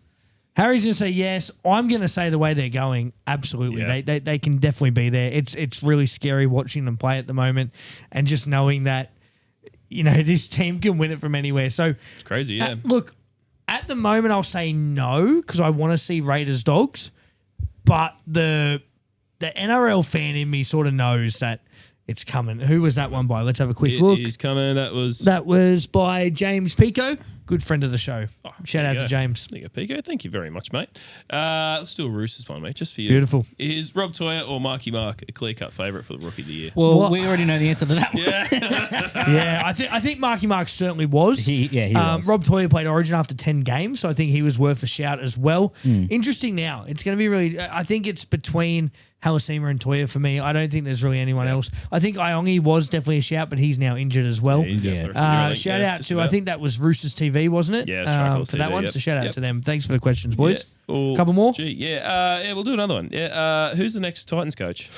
Speaker 2: Harry's going to say yes. I'm going to say the way they're going, absolutely.
Speaker 3: Yeah.
Speaker 2: They can definitely be there. It's really scary watching them play at the moment and just knowing that, you know, this team can win it from anywhere. So
Speaker 3: It's crazy, yeah.
Speaker 2: Look, at the moment, I'll say no because I want to see Raiders Dogs, but the NRL fan in me sort of knows that it's coming. Who was that one by? Let's have a quick look.
Speaker 3: It is coming. That
Speaker 2: was by James Pico, good friend of the show. Shout out to James.
Speaker 3: There you go, Pico. Thank you very much, mate. Let's do a Roosters one, mate, just for you.
Speaker 2: Beautiful.
Speaker 3: Is Rob Toyer or Marky Mark a clear-cut favourite for the Rookie of the Year?
Speaker 6: Well, we already know the answer to that one.
Speaker 2: Yeah, I think Marky Mark certainly was.
Speaker 6: He was.
Speaker 2: Rob Toyer played Origin after 10 games, so I think he was worth a shout as well. Interesting now. It's going to be really... I think it's between Halasima and Toyer for me. I don't think there's really anyone else. I think Iongi was definitely a shout, but he's now injured as well. Shout out to... I think that was Roosters TV, wasn't it?
Speaker 3: Yeah, Strikehouse
Speaker 2: for that
Speaker 3: TV,
Speaker 2: one.
Speaker 3: yep.
Speaker 2: So shout out to them. Thanks for the questions, boys.
Speaker 3: Yeah.
Speaker 2: Couple more?
Speaker 3: Gee, yeah, we'll do another one. Yeah, who's the next Titans coach?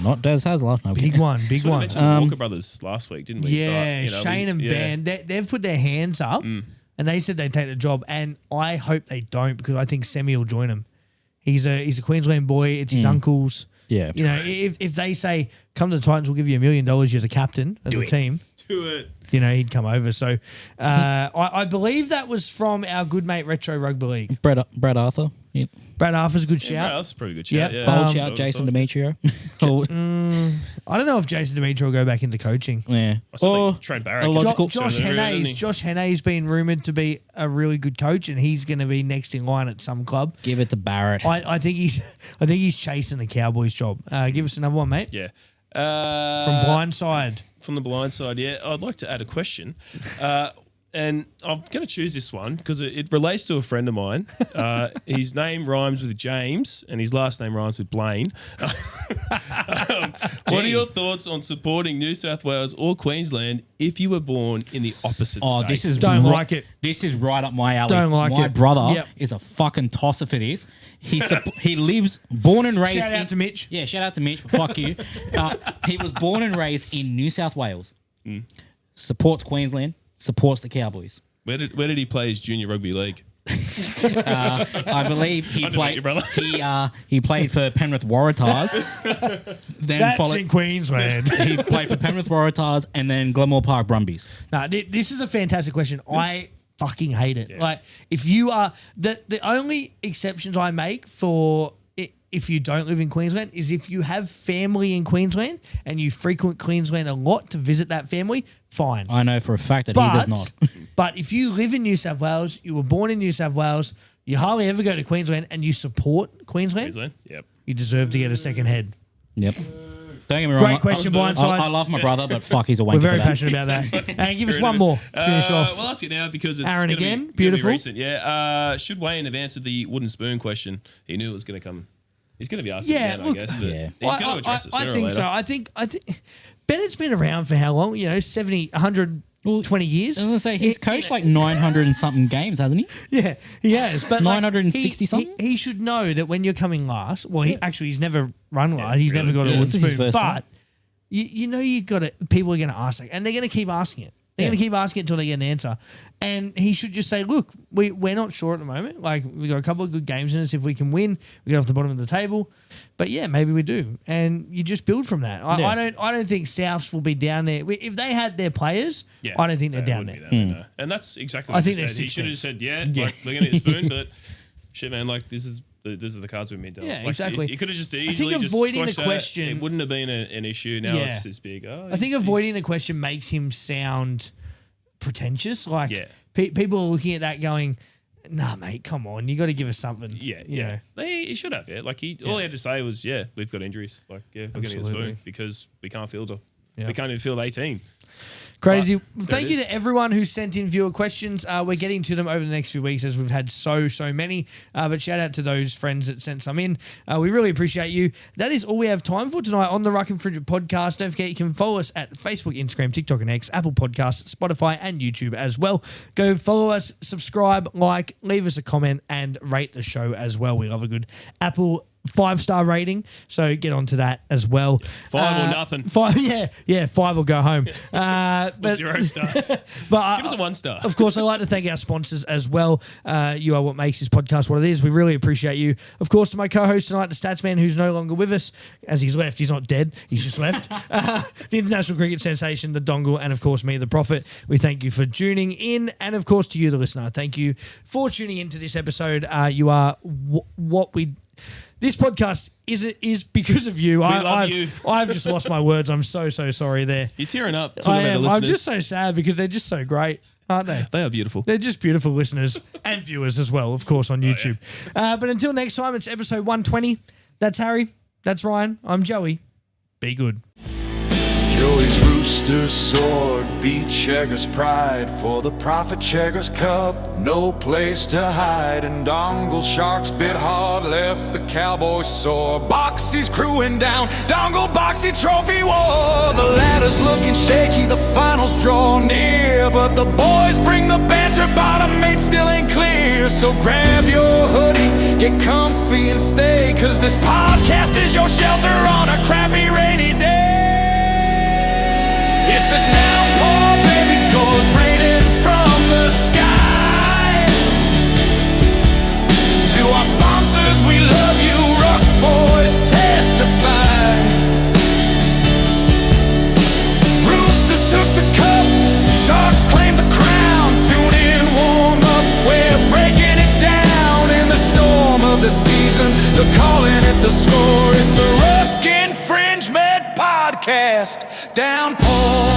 Speaker 6: Not Des Hasler. No.
Speaker 2: Big one.
Speaker 3: We mentioned the Walker brothers last week, didn't we?
Speaker 2: Yeah,
Speaker 3: But, you know,
Speaker 2: Shane and Ben, they've put their hands up and they said they'd take the job, and I hope they don't because I think Semi will join them. He's a Queensland boy. It's his uncle's.
Speaker 6: Yeah.
Speaker 2: You know, if they say, come to the Titans, we'll give you $1 million, you're the captain of the team.
Speaker 3: Do it.
Speaker 2: You know, he'd come over. So I believe that was from our good mate Retro Rugby League.
Speaker 6: Brad Arthur. Yeah.
Speaker 2: Brad Arthur's a good shout.
Speaker 3: That's a pretty good shout.
Speaker 2: Yep.
Speaker 3: Yeah.
Speaker 6: Old shout, Jason Demetrio.
Speaker 2: I don't know if Jason Demetrio will go back into coaching.
Speaker 6: Yeah.
Speaker 3: I still think Trent Barrett.
Speaker 2: Josh Henne's been rumoured to be a really good coach, and he's going to be next in line at some club.
Speaker 6: Give it to Barrett.
Speaker 2: I think he's chasing the Cowboys job. Give us another one, mate.
Speaker 3: Yeah.
Speaker 2: From Blindside.
Speaker 3: From the blind side, yeah. I'd like to add a question. And I'm going to choose this one because it relates to a friend of mine. His name rhymes with James and his last name rhymes with Blaine. What are your thoughts on supporting New South Wales or Queensland if you were born in the opposite state?
Speaker 6: This is
Speaker 2: like it.
Speaker 6: This is right up my alley.
Speaker 2: Don't like
Speaker 6: my
Speaker 2: it.
Speaker 6: brother is a fucking tosser for this. He lives, born and raised.
Speaker 2: Shout out to Mitch.
Speaker 6: Yeah, shout out to Mitch. Fuck you. He was born and raised in New South Wales. Supports Queensland. Supports the Cowboys.
Speaker 3: Where did he play his junior rugby league?
Speaker 6: I believe he
Speaker 3: know you, brother.
Speaker 6: he played for Penrith Waratahs. Then
Speaker 2: That's in Queensland.
Speaker 6: He played for Penrith Waratahs and then Glenmore Park Brumbies.
Speaker 2: Nah, this is a fantastic question. I fucking hate it. Like, if you are the only exceptions I make for if you don't live in Queensland is if you have family in Queensland and you frequent Queensland a lot to visit that family, fine.
Speaker 6: I know for a fact that he does not.
Speaker 2: But if you live in New South Wales, you were born in New South Wales, you hardly ever go to Queensland and you support Queensland,
Speaker 3: Yep.
Speaker 2: you deserve to get a second head.
Speaker 6: Yep. Don't get me wrong.
Speaker 2: Great question, Blindside.
Speaker 6: I love my brother, but fuck, he's a wanker.
Speaker 2: We're very
Speaker 6: for that.
Speaker 2: passionate about that. And give us one more. Finish off.
Speaker 3: We'll ask it now because it's
Speaker 2: Aaron
Speaker 3: gonna
Speaker 2: again.
Speaker 3: Be
Speaker 2: Beautiful.
Speaker 3: recent. Yeah. Should Wayne have answered the wooden spoon question? He knew it was going to come. He's going to be asked again, I guess. But he's going to address it sooner
Speaker 2: I
Speaker 3: or
Speaker 2: think
Speaker 3: later.
Speaker 2: so. I think Bennett's been around for how long? 70, 120 years.
Speaker 6: I was going to say, he's coached like 900 and something games, hasn't he?
Speaker 2: Yeah, he has. But
Speaker 6: 960 something?
Speaker 2: He should know that when you're coming last, well, he's never run last. He's never got a
Speaker 6: this
Speaker 2: wooden
Speaker 6: is his
Speaker 2: spoon.
Speaker 6: first
Speaker 2: But
Speaker 6: time.
Speaker 2: you got to, people are going to ask it, and they're going to keep asking it. They're going to keep asking it until they get an answer. And he should just say, look, we're not sure at the moment. Like, we got a couple of good games in us. If we can win, we get off the bottom of the table. But yeah, maybe we do. And you just build from that. I don't think Souths will be down there. If they had their players, I don't think they're down there.
Speaker 3: No. And that's exactly what he said. He should have just said, like, we're going to get a spoon, but shit, man, like, this is the cards we've been dealt.
Speaker 2: Yeah,
Speaker 3: like,
Speaker 2: exactly.
Speaker 3: You could have just
Speaker 2: I
Speaker 3: easily
Speaker 2: think
Speaker 3: just
Speaker 2: avoiding the
Speaker 3: squashed
Speaker 2: question,
Speaker 3: that. It wouldn't have been an issue. Now it's this big.
Speaker 2: I think avoiding the question makes him sound pretentious. Like, people are looking at that going, nah, mate, come on. You got to give us something.
Speaker 3: Yeah. He should have, Like, all he had to say was, we've got injuries. Like, we're going to get a spoon because we can't field it. We can't even field 18.
Speaker 2: Crazy. Thank you to everyone who sent in viewer questions. We're getting to them over the next few weeks as we've had so many. But shout out to those friends that sent some in. We really appreciate you. That is all we have time for tonight on the Ruck Infringement Podcast. Don't forget you can follow us at Facebook, Instagram, TikTok and X, Apple Podcasts, Spotify and YouTube as well. Go follow us, subscribe, like, leave us a comment and rate the show as well. We love a good Apple 5-star rating, so get onto that as well.
Speaker 3: 5 or nothing.
Speaker 2: 5, 5 will go home. But
Speaker 3: 0 stars.
Speaker 2: But
Speaker 3: give us a 1 star.
Speaker 2: Of course, I'd like to thank our sponsors as well. You are what makes this podcast what it is. We really appreciate you. Of course, to my co-host tonight, the Statsman, who's no longer with us, as he's left. He's not dead. He's just left. The international cricket sensation, the Dongle, and of course me, the Prophet. We thank you for tuning in, and of course to you, the listener. Thank you for tuning into this episode. You are what we. This podcast is because of you.
Speaker 3: Love you.
Speaker 2: I've just lost my words. I'm so sorry there.
Speaker 3: You're tearing up.
Speaker 2: I am. I'm just so sad because they're just so great, aren't they?
Speaker 3: They are beautiful.
Speaker 2: They're just beautiful listeners and viewers as well, of course, on YouTube. But until next time, it's episode 120. That's Harry. That's Ryan. I'm Joey. Be good.
Speaker 1: Joey's rooster sword beat Cheggers' pride. For the profit Cheggers Cup, no place to hide. And Dongle Sharks bit hard, left the Cowboys sore. Boxy's crewing down, Dongle Boxy Trophy war. The ladder's looking shaky, the finals draw near. But the boys bring the banter, bottom eight still ain't clear. So grab your hoodie, get comfy and stay, cause this podcast is your shelter on a crappy rainy day. It's a downpour, baby, scores raining from the sky. To our sponsors, we love you, Ruck Boys, testify. Roosters took the cup, Sharks claimed the crown. Tune in, warm up, we're breaking it down. In the storm of the season, they're calling it the score. It's the Ruck Infringement Podcast. Downpour.